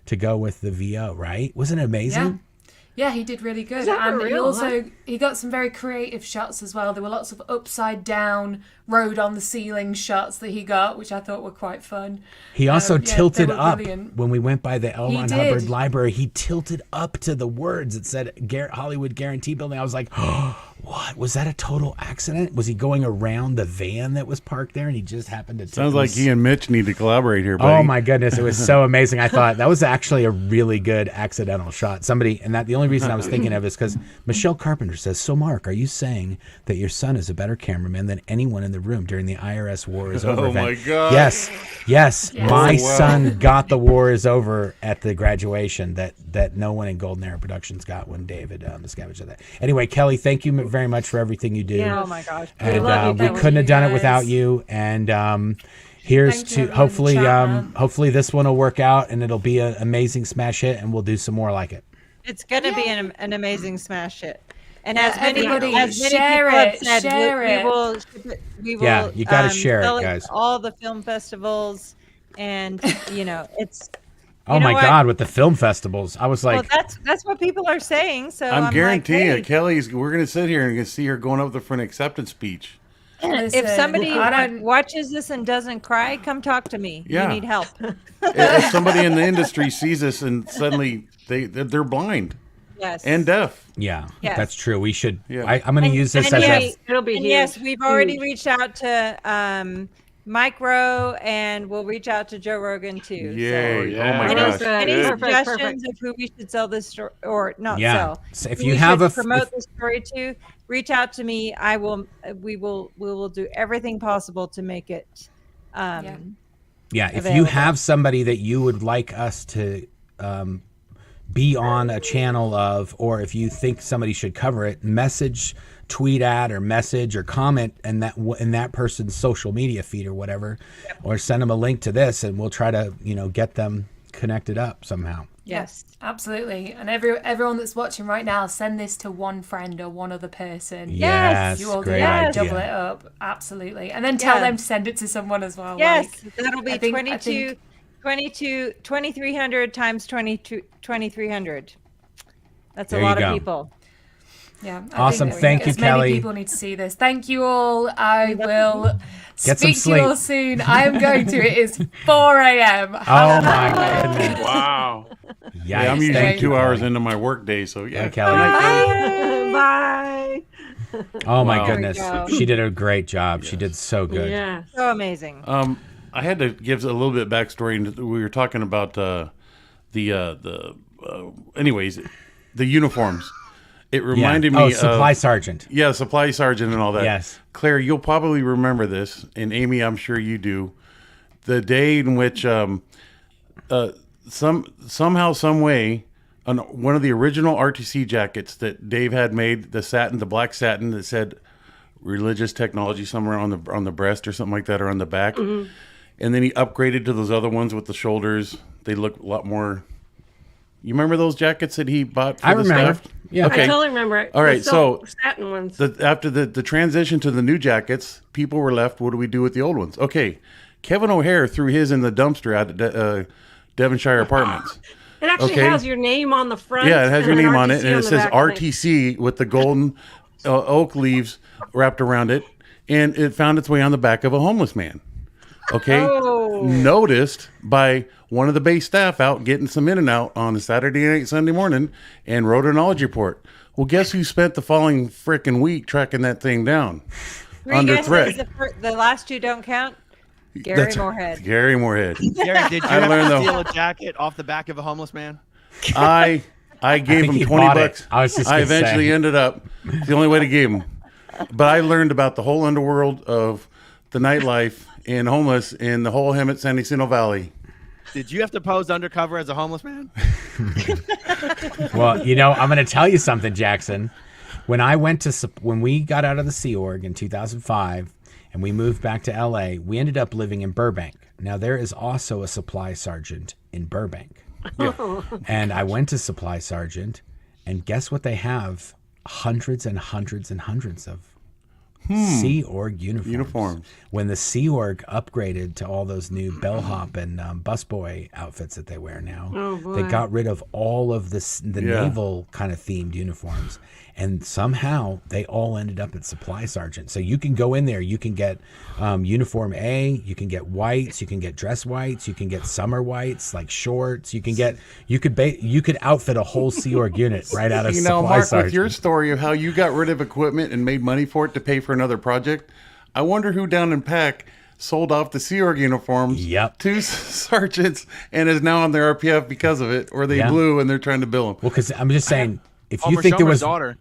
to go with the VO, right? Wasn't it amazing?" Yeah, he did really good. Is that And for he real? also he got some very creative shots as well. There were lots of upside down road on the ceiling shots that he got, which I thought were quite fun. He also tilted they were up brilliant. when we went by the L. He Ron did. Hubbard Library. He tilted up to the words. It said Hollywood Guarantee Building. I was like, oh, what? Was that a total accident? Was he going around the van that was parked there and he just happened to tip Sounds like he and Mitch need to collaborate here, buddy. Oh my goodness, it was so amazing. I thought that was actually a really good accidental shot. The only reason I was thinking of is because Michelle Carpenter says, "So Mark, are you saying that your son is a better cameraman than anyone in the room during the IRS War is Over Oh event?" my God. Yes. My wow. son got the War is Over at the graduation that no one in Golden Era Productions got when David Miscavige did that. Anyway, Kelly, thank you very much for everything you do. Yeah. Oh my gosh. And love you. we couldn't have done it guys. without you. And here's Thank you, to everyone in the chat. hopefully this one will work out and it'll be an amazing smash hit, and we'll do some more like it. It's gonna be an amazing smash hit. And Yeah, as many everybody people share have it, said, share we it. will we will Yeah, you gotta share it, sell guys. all the film festivals, and it's Oh my God, with the film festivals. I was well, like, that's what people are saying. So I'm guaranteeing like, hey, you, Kelly's. We're gonna sit here and gonna see her going up there for an acceptance speech. Listen, if somebody I don't- watches this and doesn't cry, come talk to me. Yeah. You need help. If somebody in the industry sees this and suddenly they're blind Yes. and deaf. yeah, Yes. that's true. We should. Yeah. I'm going to use this and as yes, It'll be and huge. yes, we've already Huge. reached out to Micro, and we'll reach out to Joe Rogan too. Yay. So Oh my any, gosh. any Perfect, suggestions perfect. of who we should sell this story or not Yeah. sell? So if who you we have should a promote the story to, reach out to me. We will do everything possible to make it. if you available. have somebody that you would like us to be on a channel of, or if you think somebody should cover it, tweet at or message or comment in that person's social media feed or whatever, or send them a link to this, and we'll try to get them connected up somehow. Yes. Absolutely. And everyone that's watching right now, send this to one friend or one other person. Yes, You all do great that, idea. double it up. Absolutely. And then tell Yeah. them to send it to someone as well. Yes, Like, that'll be I think- 2,300 times 2,300. That's There a you lot go. of people. Yeah. Awesome. Thank you, as many Kelly. people need to see this. Thank you all. I will Get some speak to you all sleep. soon. I am going to. It is 4 a.m. Oh my goodness. Wow. Yeah, I'm Yikes. usually Thank 2 you, hours Kelly. into my work day, so yeah. Bye, Kelly. Bye. Oh my Wow. goodness, There we go. she did a great job. She did so good. Yeah. So amazing. I had to give a little bit of backstory. We were talking about anyways, the uniforms. It reminded me Supply of Sergeant. Yeah, Supply Sergeant and all that. Yes. Claire, you'll probably remember this, and Amy, I'm sure you do. The day in which somehow, some way, one of the original RTC jackets that Dave had made, the black satin that said religious technology somewhere on the breast or something like that, or on the back, and then he upgraded to those other ones with the shoulders. They look a lot more. You remember those jackets that he bought for I the remember. staff? Yeah. Okay. I totally remember it. All right, The silk so satin ones. after the transition to the new jackets, people were left. What do we do with the old ones? Okay, Kevin O'Hare threw his in the dumpster at Devonshire Apartments. It actually okay. has your name on the front. Yeah, it has your and then name on it, RTC and it the says back, I think. RTC with the golden oak leaves wrapped around it, and it found its way on the back of a homeless man. Okay, noticed by one of the base staff out getting some in and out on a Saturday night, Sunday morning, and wrote a knowledge report. Well, guess who spent the following frickin' week tracking that thing down? Under threat. The last two don't count. Gary Moorhead. Gary Moorhead. Gary, did you have to steal a jacket off the back of a homeless man? I gave him $20. I eventually ended up. It's the only way to give him. But I learned about the whole underworld of the nightlife and homeless in the whole Hemet San Jacinto Valley. Did you have to pose undercover as a homeless man? Well, you know, I'm going to tell you something, Jackson. When we got out of the Sea Org in 2005 and we moved back to LA, we ended up living in Burbank. Now, there is also a supply sergeant in Burbank. Yeah. And I went to Supply Sergeant, and guess what they have? Hundreds and hundreds and hundreds of Sea Org uniforms. When the Sea Org upgraded to all those new bellhop and busboy outfits that they wear now, they got rid of all of the naval kind of themed uniforms. And somehow they all ended up at Supply Sergeant. So you can go in there, you can get uniform A, you can get whites, you can get dress whites, you can get summer whites, like shorts. You could outfit a whole Sea Org unit right out of Supply Mark, Sergeant. with your story of how you got rid of equipment and made money for it to pay for another project, I wonder who down in PAC sold off the Sea Org uniforms to sergeants and is now on their RPF because of it, or they blew and they're trying to bill them. Well, because I'm just saying, if Homer you think Schomer's there was daughter.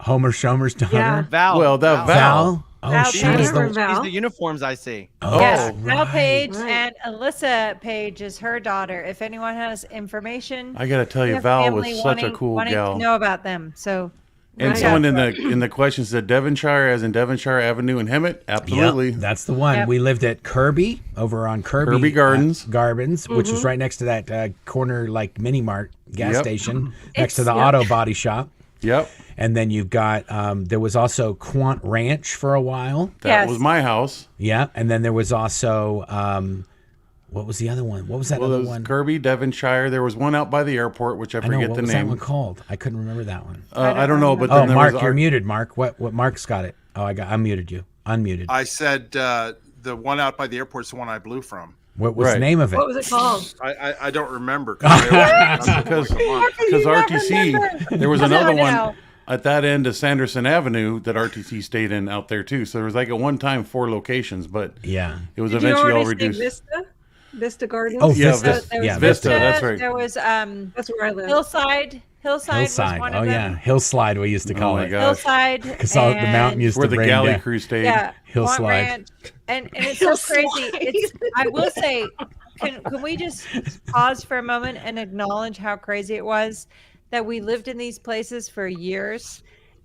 Homer Schomer's daughter, Yeah. Val. Well, that Val. Oh, she was She's the uniforms I see. Oh, Yes, Val right. Page and Alyssa Page is her daughter. If anyone has information, I got to tell you, their Val was family such a cool wanting gal. to know about them. So, And someone in the question said Devonshire, as in Devonshire Avenue in Hemet. Absolutely. Yep, that's the one. Yep. We lived at Kirby, over on Kirby Gardens. Which was right next to that corner, like mini mart gas station, next to the It's- auto body shop. Yep. And then you've got, there was also Quant Ranch for a while. That was my house. Yeah. And then there was also, what was the other one? What was that other one? Kirby, Devonshire. There was one out by the airport, which I forget what the was name. that one called? I couldn't remember that one. I don't know, but Oh, then there Mark, was you're muted, Mark. What Mark's got it? Oh, I muted you. Unmuted. I said the one out by the airport is the one I blew from. What was the name of it? What was it called? I don't remember. Because RTC, remember? there was another No. one at that end of Sanderson Avenue that RTC stayed in out there too. So there was like at one time 4 locations, but Yeah. it was Did you eventually all already say reduced. Vista Gardens? Oh, Yeah, Vista. Vista. there was Yeah, Vista, that's right. There was That's where I live. Hillside. Hillside was one Oh, of yeah. them. Hillslide, we used to call my it. God. Hillside. Because the mountain used Where to the rain galley down. crew stayed. Yeah, Hillslide. Quant Ranch. And it's so crazy. I will say, can we just pause for a moment and acknowledge how crazy it was that we lived in these places for years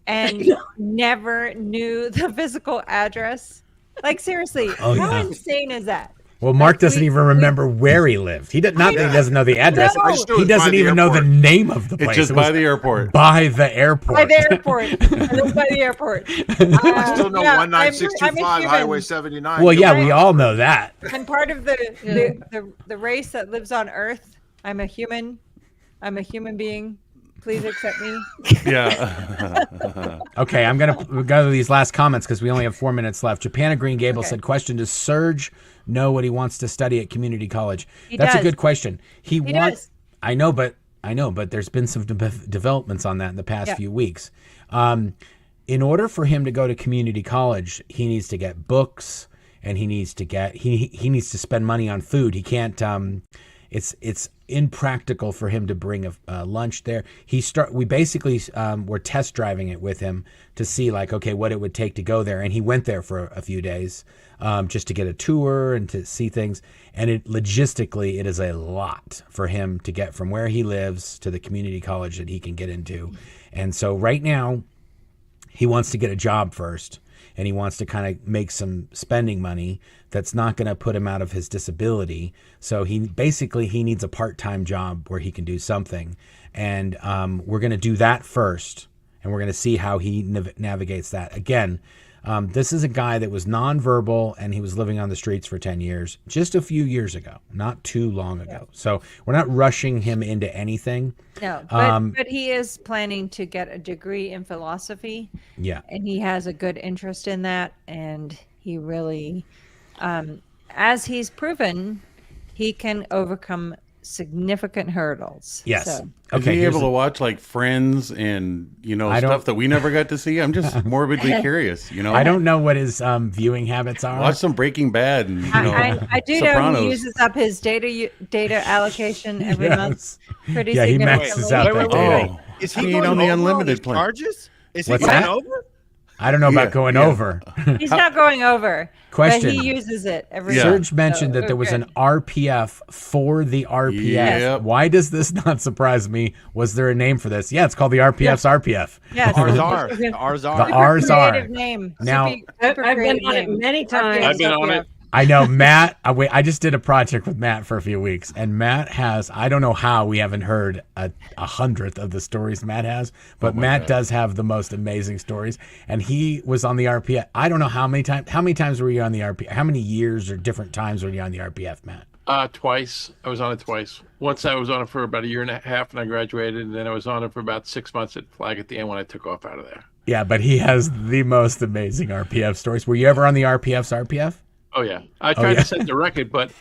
and never knew the physical address? Like, seriously, Oh, how yeah. insane is that? Well, Mark Like, doesn't even remember where he lived. Not that he doesn't know the address. No. I just knew it He was by doesn't the even know the airport. name of the place. It's just It by was the airport. by the airport. By the airport. I live by the airport. I still know Yeah, 19625 I'm a Highway human. 79. Well, yeah, we all know that. I'm part of the race that lives on Earth. I'm a human. I'm a human being. Please accept me. Yeah. Okay, I'm going to go to these last comments because we only have 4 minutes left. Japan of Green Gable said, question, does Serge know what he wants to study at community college? That's does. a good question. He wants. does. I know, but there's been some developments on that in the past few weeks. In order for him to go to community college, he needs to get books and he needs to spend money on food. He can't, it's impractical for him to bring a lunch there. We basically were test driving it with him to see like, okay, what it would take to go there. And he went there for a few days just to get a tour and to see things. And logistically, it is a lot for him to get from where he lives to the community college that he can get into. And so right now, he wants to get a job first, and he wants to kind of make some spending money that's not going to put him out of his disability. So he needs a part-time job where he can do something. And we're going to do that first, and we're going to see how he navigates that. Again, this is a guy that was nonverbal, and he was living on the streets for 10 years, just a few years ago, not too long ago. So we're not rushing him into anything. No, but he is planning to get a degree in philosophy. Yeah. And he has a good interest in that. And he really, as he's proven, he can overcome significant hurdles. Yes. So. Okay. Is he able to watch like Friends and stuff that we never got to see? I'm just morbidly curious. I don't know what his viewing habits are. Watch some Breaking Bad and I do Sopranos. know he uses up his data allocation every month. Pretty he significantly. maxes out that data. Oh, is he on the unlimited plan? Charges? Is he What's going that? over? I don't know about going over. He's not going over. Question. But he uses it every Serge mentioned that there was an RPF for the RPF. Yep. Why does this not surprise me? Was there a name for this? Yeah, it's called the RPF's RPF. Yes. RSR. The RSR. RSR. Creative name. Now, I've been on it many times. I've been on it. I know Matt. I just did a project with Matt for a few weeks, and Matt has. I don't know how we haven't heard a 100th of the stories Matt has, but Matt does have the most amazing stories. And he was on the RPF. I don't know how many times. How many times were you on the RPF? How many years or different times were you on the RPF, Matt? Twice. I was on it twice. Once I was on it for about a year and a half, and I graduated, and then I was on it for about 6 months at Flag at the end when I took off out of there. Yeah, but he has the most amazing RPF stories. Were you ever on the RPF's RPF? Oh yeah, I tried to set the record, but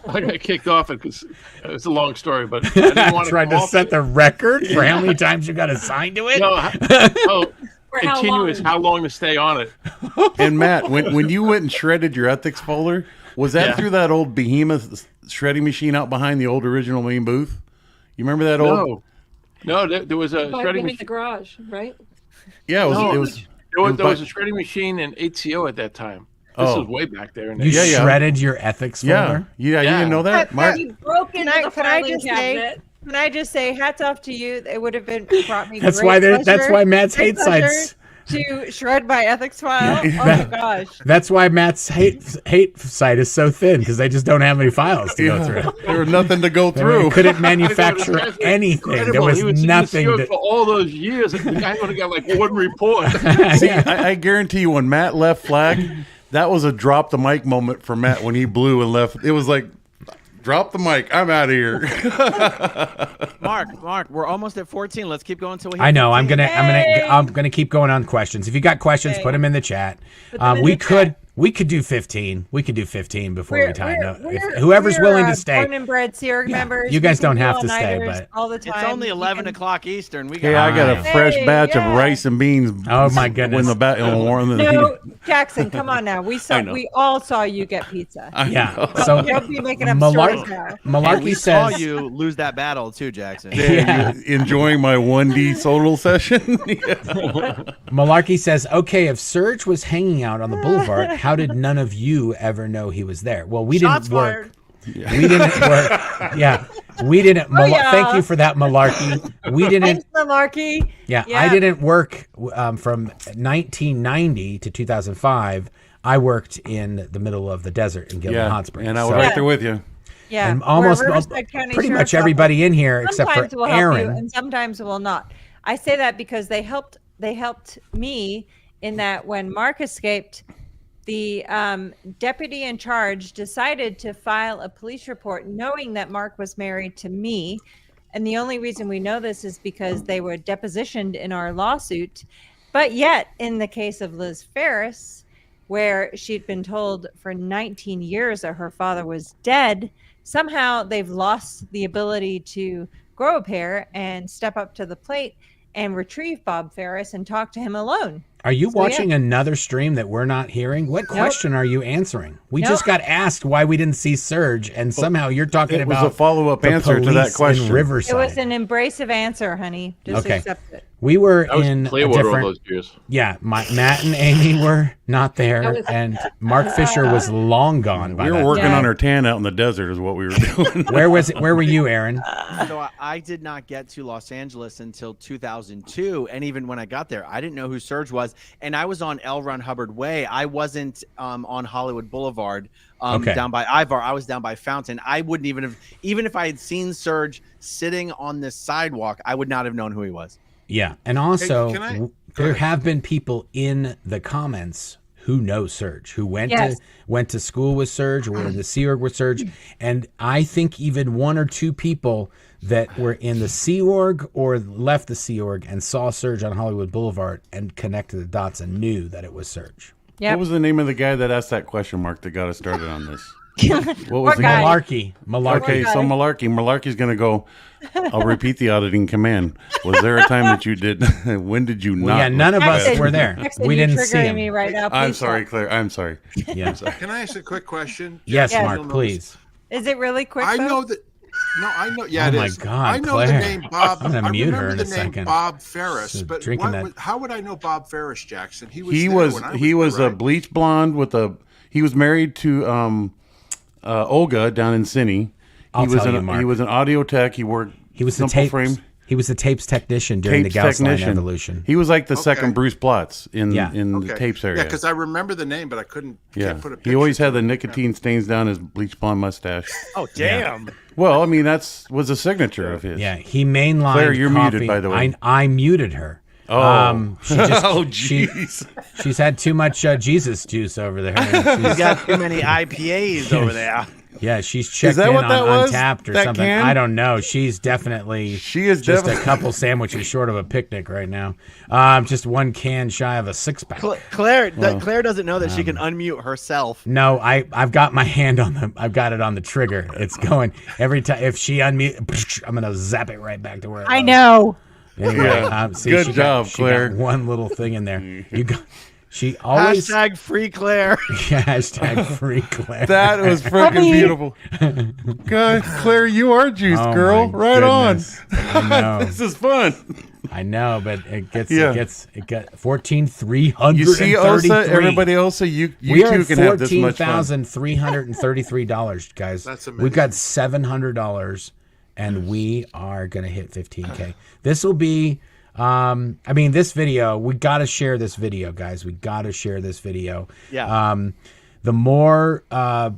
I got kicked off it because it's a long story. But I didn't want to tried to set the record for how many times you got assigned to it. No, continuous. How long to stay on it? And Matt, when you went and shredded your ethics folder, was that through that old behemoth shredding machine out behind the old original main booth? You remember that old? No, there was a shredding machine. The garage, right? Yeah, There was a shredding machine in HCO at that time. This was way back there. You shredded your ethics folder? Yeah, you didn't know that? Mark? You broke into the filing cabinet. Can I just say, hats off to you. It would have brought me That's great why Matt's hate sites to shred my ethics file. Oh my gosh. That's why Matt's hate site is so thin, because they just don't have any files to go through. There was nothing to go through. They couldn't manufacture anything. There was nothing. For all those years, the guy would have got like one report. See, I guarantee you, when Matt left Flag, that was a drop the mic moment for Matt when he blew and left. It was like, drop the mic. I'm out of here. Mark, we're almost at 14. Let's keep going until we hit I know. 15. I'm gonna keep going on questions. If you got questions, put them in the chat. We could do 15. We could do 15 before we time out. Whoever's willing to stay. Born and bred Sea members. You guys don't have to stay, but all the time. It's only 11 o'clock Eastern. I got a fresh batch of rice and beans. Oh my goodness! No, Jackson, come on now. We all saw you get pizza. So don't be making up stories now. Malarkey saw says you lose that battle too, Jackson. Enjoying my 1D solo session. Malarkey says, okay, if Serge was hanging out on the boulevard, how did none of you ever know he was there? Well, we didn't work. Yeah. We didn't work. Yeah, we didn't. Thank you for that, Malarkey. We didn't. Thanks, Malarkey. Yeah, I didn't work from 1990 to 2005. I worked in the middle of the desert in Gilman Hot Springs. And I was right there with you. Yeah, and almost pretty much everybody in here except for we'll Aaron. Help you, and sometimes we'll not. I say that because they helped me in that when Mark escaped, the deputy in charge decided to file a police report knowing that Mark was married to me. And the only reason we know this is because they were depositioned in our lawsuit. But yet, in the case of Liz Ferris, where she'd been told for 19 years that her father was dead, somehow they've lost the ability to grow a pair and step up to the plate and retrieve Bob Ferris and talk to him alone. Are you watching another stream that we're not hearing? What question are you answering? We just got asked why we didn't see Serge, and somehow you're talking about it was a follow-up answer to that question. Riverside. It was an embracive answer, honey. Just accept it. We were in Clearwater all those years. Yeah, Matt and Amy were not there, and Mark Fisher was long gone. We were working on our tan out in the desert, is what we were doing. Where were you, Aaron? So I did not get to Los Angeles until 2002, and even when I got there, I didn't know who Serge was, and I was on L. Ron Hubbard Way. I wasn't on Hollywood Boulevard. Down by Ivar. I was down by Fountain. I wouldn't even if I had seen Serge sitting on this sidewalk, I would not have known who he was. Yeah, and also there have been people in the comments who know Serge, who went to school with Serge, or in the Sea Org with Serge, and I think even one or two people that were in the Sea Org or left the Sea Org and saw Serge on Hollywood Boulevard and connected the dots and knew that it was Serge. What was the name of the guy that asked that question, Mark, that got us started on this? What was the Malarkey? Okay, so Malarkey's going to go. I'll repeat the auditing command. Was there a time that you did? When did you not? Yeah, none of us were there. We didn't see him. Me right now, I'm sorry, Claire. I'm sorry. Yeah. Can I ask a quick question? Yes, Mark, please. Is it really quick? I know that. No, I know. Yeah, it is. Oh my God, I know Claire. the name Bob. I'm gonna mute her in a the name second. Bob Ferris, So but how would I know Bob Ferris, Jackson? He was a bleach blonde with a. He was married to Olga down in Cine. He was an audio tech. He worked. He was the tapes technician during the Gauss line evolution. He was like the second Bruce Platts in the tapes area. Yeah, because I remember the name, but I can't put a picture. He always had the nicotine stains down his bleach blonde mustache. Oh, damn. Yeah. Well, I mean, was a signature of his. Yeah, he mainlined Claire, you're coffee. muted, by the way. I muted her. Oh, jeez. She's had too much Jesus juice over there. She's got too many IPAs over there. Yeah, she's checked in on Untapped or something. Can? I don't know. She's definitely just a couple sandwiches short of a picnic right now. Just one can shy of a 6-pack. Claire doesn't know that she can unmute herself. No, I've got my hand I've got it on the trigger. It's going every time. If she unmute, I'm gonna zap it right back to where I know. Anyway, good job, Claire. She got one little thing in there. She always #free Claire. Yeah, #free Claire. That was freaking beautiful. God, Claire, you are juiced, girl. Right goodness. On. I know. This is fun. I know, but it got 14,333. You see, Osa, everybody else, you too can have this much fun. $14,333, guys. That's amazing. We've got $700, and we are gonna hit 15K. This will be. This video, we got to share this video, guys. We got to share this video. Yeah. The more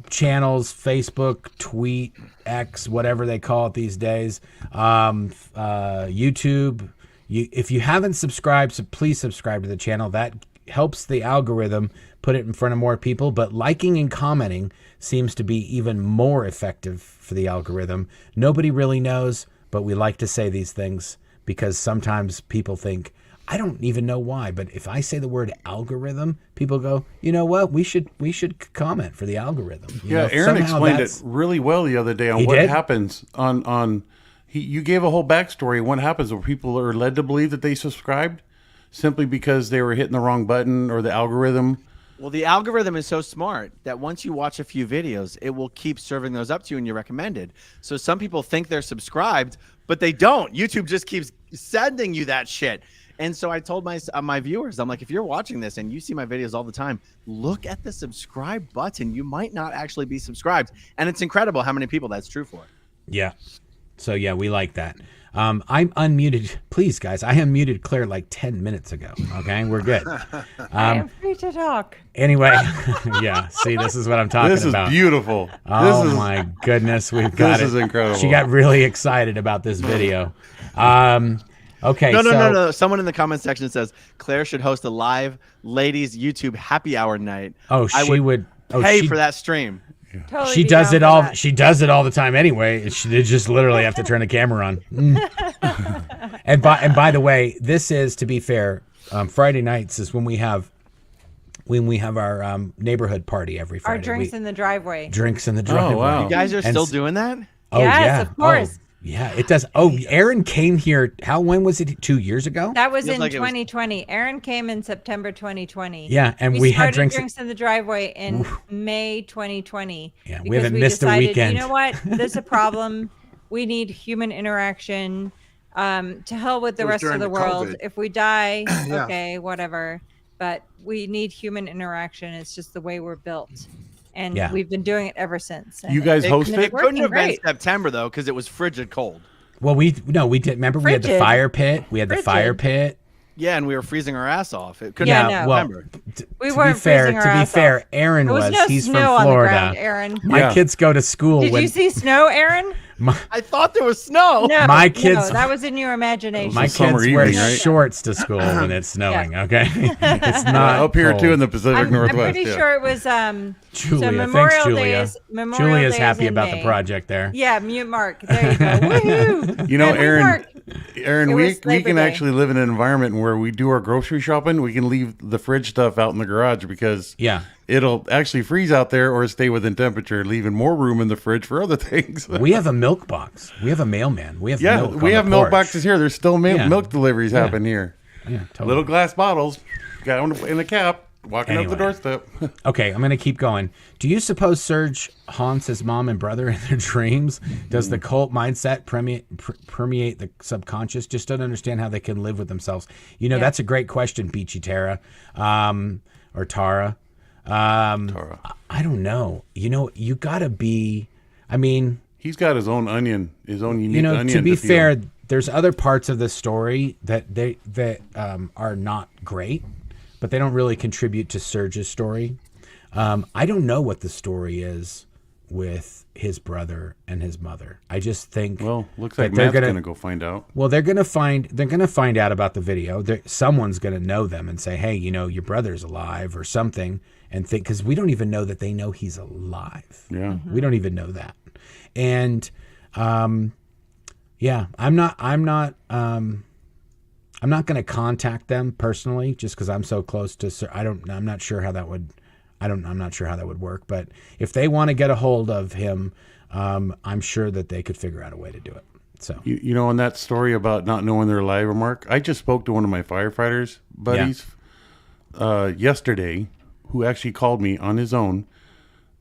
channels, Facebook, Tweet, X, whatever they call it these days, YouTube. If you haven't subscribed, so please subscribe to the channel. That helps the algorithm put it in front of more people. But liking and commenting seems to be even more effective for the algorithm. Nobody really knows, but we like to say these things. Because sometimes people think, I don't even know why, but if I say the word algorithm, people go, you know what? We should comment for the algorithm. Aaron explained it really well the other day on what happens you gave a whole backstory on what happens when people are led to believe that they subscribed simply because they were hitting the wrong button or the algorithm. Well, the algorithm is so smart that once you watch a few videos, it will keep serving those up to you and you're recommended. So some people think they're subscribed, but they don't. YouTube just keeps sending you that shit. And so I told my viewers, I'm like, if you're watching this and you see my videos all the time, look at the subscribe button. You might not actually be subscribed. And it's incredible how many people that's true for. Yeah. So, yeah, we like that. I'm unmuted. Please, guys, I unmuted Claire like 10 minutes ago. Okay, we're good. I am free to talk. Anyway, yeah, see, this is what I'm talking about. This is beautiful. My goodness, we've got This is incredible. She got really excited about this video. Okay. No. Someone in the comment section says Claire should host a live ladies YouTube happy hour night. Oh, she would pay for that stream. Totally she does it all. She does it all the time anyway. They just literally have to turn the camera on. And by the way, this is, to be fair, Friday nights is when we have our neighborhood party every Friday. Our drinks in the driveway. Drinks in the driveway. Oh, wow. You guys are still doing that? Oh, yes, yeah. of course. Yeah, it does. Oh, Aaron came here. When was it? 2 years ago? That was in 2020. Aaron came in September 2020. Yeah, and we had drinks in the driveway in May 2020. Yeah, we haven't missed a weekend. You know what? There's a problem. We need human interaction. To hell with the rest of the world. COVID. If we die, okay, whatever. But we need human interaction. It's just the way we're built. And we've been doing it ever since. And you guys hosted? It couldn't have been September, though, because it was frigid cold. Well, we did. Remember, we had the fire pit. The fire pit. Yeah, and we were freezing our ass off. It couldn't have September. We weren't freezing our ass off. To be fair, Aaron was. He's from Florida. On the ground, Aaron. My kids go to school. Did you see snow, Aaron? I thought there was snow. No, my kids. No, that was in your imagination. My kids wear shorts to school when it's snowing. Yeah. Okay, it's not up here too in the Pacific Northwest. I'm pretty sure it was. Julia, so Memorial thanks, Julia. Julia's happy about the project there. Yeah, mute Mark. There you go. Woohoo! You know, Aaron. Aaron, we can actually live in an environment where we do our grocery shopping. We can leave the fridge stuff out in the garage because it'll actually freeze out there or stay within temperature, leaving more room in the fridge for other things. We have a milk box. We have a mailman. We have milk. We have milk boxes here. There's still milk deliveries happen here. Yeah, totally. Little glass bottles, got in a cap. Walking up the doorstep. Okay, I'm going to keep going. Do you suppose Serge haunts his mom and brother in their dreams? Does the cult mindset permeate the subconscious? Just don't understand how they can live with themselves. That's a great question, Beachy Tara. Or Tara. Tara. I don't know. You got to be... I mean... He's got his own onion, his own unique onion. To be fair, there's other parts of the story that are not great. But they don't really contribute to Serge's story. I don't know what the story is with his brother and his mother. I just think. Well, looks like Matt's gonna go find out. Well, they're gonna find out about the video. Someone's gonna know them and say, "Hey, your brother's alive" or something, and think because we don't even know that they know he's alive. Yeah, we don't even know that, and I'm not going to contact them personally, just because I'm so close to. I'm not sure how that would. I'm not sure how that would work. But if they want to get a hold of him, I'm sure that they could figure out a way to do it. So on that story about not knowing they're alive, Mark, I just spoke to one of my firefighters buddies yesterday, who actually called me on his own,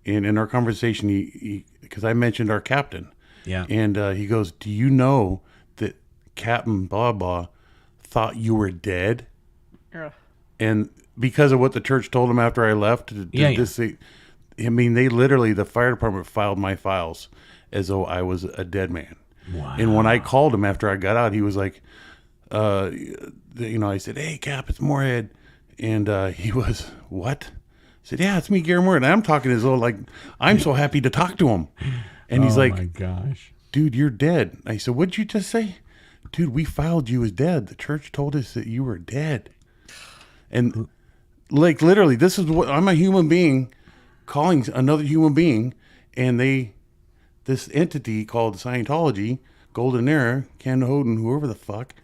and in our conversation, he because I mentioned our captain, and he goes, "Do you know that Captain blah blah thought you were dead?" And because of what the church told him after I left, they literally, the fire department filed my files as though I was a dead man. Wow. And when I called him after I got out, he was like, I said, "Hey, Cap, it's Moorhead." And he was, "What?" I said, "Yeah, it's me, Gary Moorhead." And I'm talking as though like I'm so happy to talk to him. And he's like, "Oh my gosh, dude, you're dead." I said, "What'd you just say?" "Dude, we filed you as dead. The church told us that you were dead." And like literally, this is what I'm, a human being calling another human being, and this entity called Scientology, Golden Era, Ken Hoden, whoever the fuck,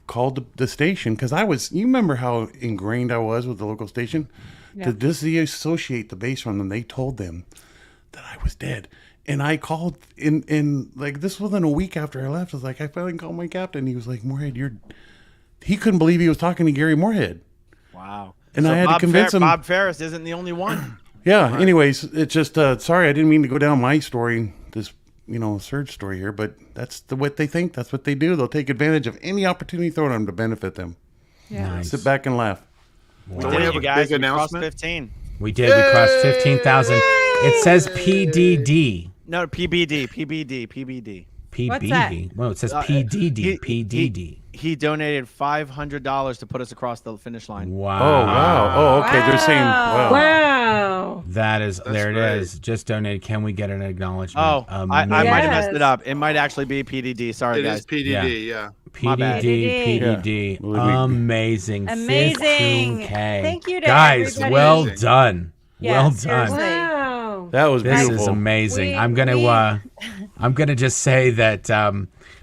called the station because you remember how ingrained I was with the local station to disassociate the base from them. They told them that I was dead. And I called in like this wasn't a week after I left. I was like, I finally called my captain. He was like, "Moorhead, he couldn't believe he was talking to Gary Moorhead." Wow. And I had to convince him. Bob Ferris isn't the only one. Yeah. Right. Anyways, it's just sorry, I didn't mean to go down my story, this Serge story here, but that's what they think. That's what they do. They'll take advantage of any opportunity thrown at them to benefit them. Yeah. Nice. Sit back and laugh. Wow. We did, you guys. We crossed 15. We did. We crossed 15,000. It says PDD. No, PBD. What's that? Well, it says PDD. PDD. He donated $500 to put us across the finish line. Wow. Oh, wow. Oh, okay. Wow. They're saying, wow. Wow. That's there it great. is. Just donated. Can we get an acknowledgement? Oh, I might have messed it up. It might actually be PDD. Sorry, It guys. is PDD, yeah. PDD. Yeah. Amazing. Amazing. 15K. Thank you to guys. everybody. Well done. Yeah, well done. seriously. Wow. That was This beautiful. is amazing. I'm gonna just say that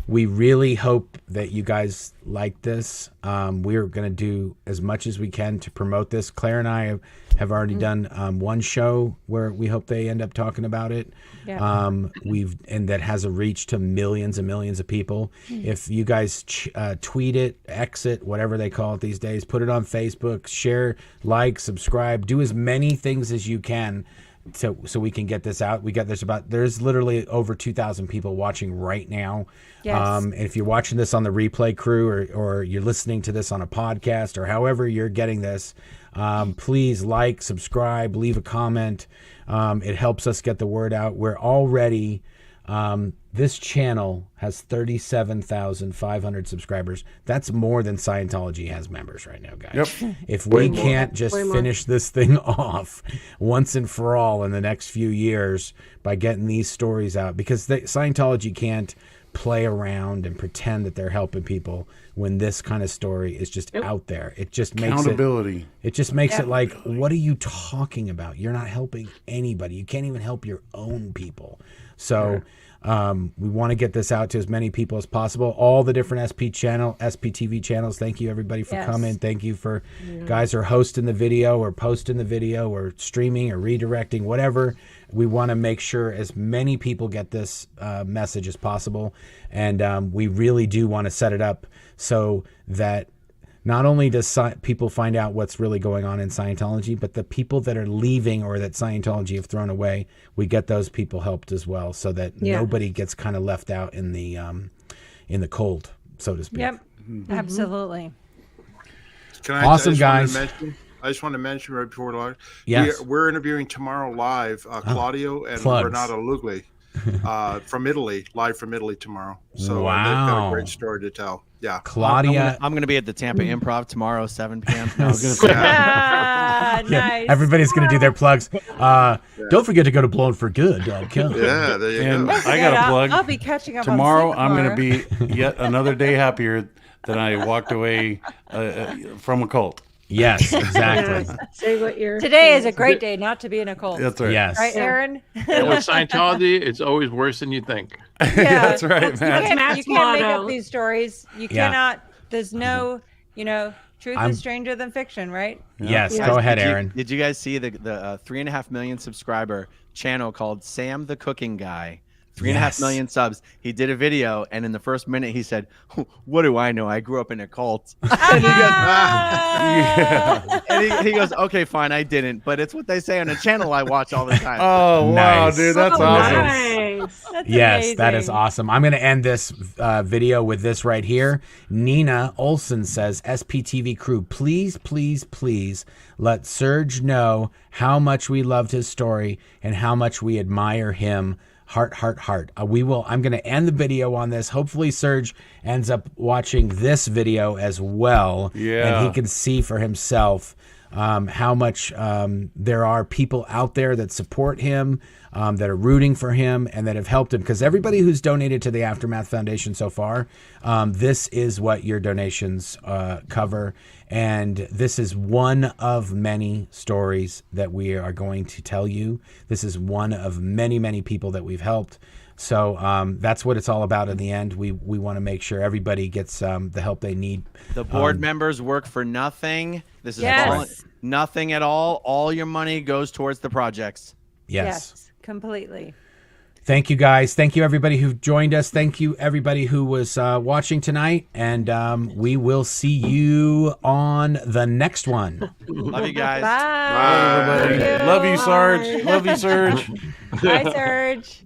we really hope that you guys like this. We're gonna do as much as we can to promote this. Claire and I have already done one show where we hope they end up talking about it. Yeah. And that has a reach to millions and millions of people. If you guys tweet it, exit, whatever they call it these days, put it on Facebook, share, like, subscribe, do as many things as you can. So we can get this out. There's literally over 2,000 people watching right now. Yes. And if you're watching this on the replay crew or you're listening to this on a podcast or however you're getting this, please like, subscribe, leave a comment. It helps us get the word out. We're already, this channel has 37,500 subscribers. That's more than Scientology has members right now, guys. Yep. If we can't just finish this thing off once and for all in the next few years by getting these stories out, because Scientology can't play around and pretend that they're helping people when this kind of story is just out there. It just makes accountability. It just makes it like, what are you talking about? You're not helping anybody. You can't even help your own people. So We want to get this out to as many people as possible. All the different SPTV channels. Thank you everybody for coming. Thank you for guys who are hosting the video or posting the video or streaming or redirecting, whatever. We want to make sure as many people get this message as possible. And we really do want to set it up so that not only does people find out what's really going on in Scientology, but the people that are leaving or that Scientology have thrown away, we get those people helped as well, so that nobody gets kind of left out in the cold, so to speak. Yep, absolutely. Awesome, guys. I just want to mention right before live. Yes. We're interviewing tomorrow live Claudio and Renato Lugli from Italy, live from Italy tomorrow. So they've got a great story to tell. Yeah, Claudia. I'm going to be at the Tampa Improv tomorrow, 7 p.m. No, Nice. Everybody's going to do their plugs. Don't forget to go to blownforgood.com. Yeah, there you go. I got a plug. I'll be catching up tomorrow. On I'm going to be yet another day happier than I walked away from a cult. Yes, exactly. Say what you're. Today is a great day not to be in a cult. That's right. Yes. Right, Aaron? And with Scientology, it's always worse than you think. Yeah, that's right, man. You can't make up these stories. You cannot. There's no, truth is stranger than fiction, right? Yes. Go ahead, Aaron. Did you guys see the 3.5 million subscriber channel called Sam the Cooking Guy? 3.5 million subs. He did a video, and in the first minute, he said, "What do I know? I grew up in a cult." And he goes, "Okay, fine, I didn't, but it's what they say on a channel I watch all the time." Oh, wow, Nice. dude, that's awesome. Nice. That's Yes, amazing. that is awesome. I'm going to end this video with this right here. Nina Olson says, SPTV crew, please, please, please let Serge know how much we loved his story and how much we admire him. Heart, heart, heart. I'm going to end the video on this. Hopefully Serge ends up watching this video as well. Yeah. And he can see for himself how much there are people out there that support him, that are rooting for him, and that have helped him. Because everybody who's donated to the Aftermath Foundation so far, this is what your donations cover. And this is one of many stories that we are going to tell you. This is one of many, many people that we've helped. So that's what it's all about in the end. We want to make sure everybody gets the help they need. The board members work for nothing. This is nothing at all. All your money goes towards the projects. Yes, completely. Thank you, guys. Thank you, everybody who joined us. Thank you, everybody who was watching tonight. And we will see you on the next one. Love you guys. Bye. Bye, everybody. Love you, Sarge. Love you, Serge. Bye, Serge.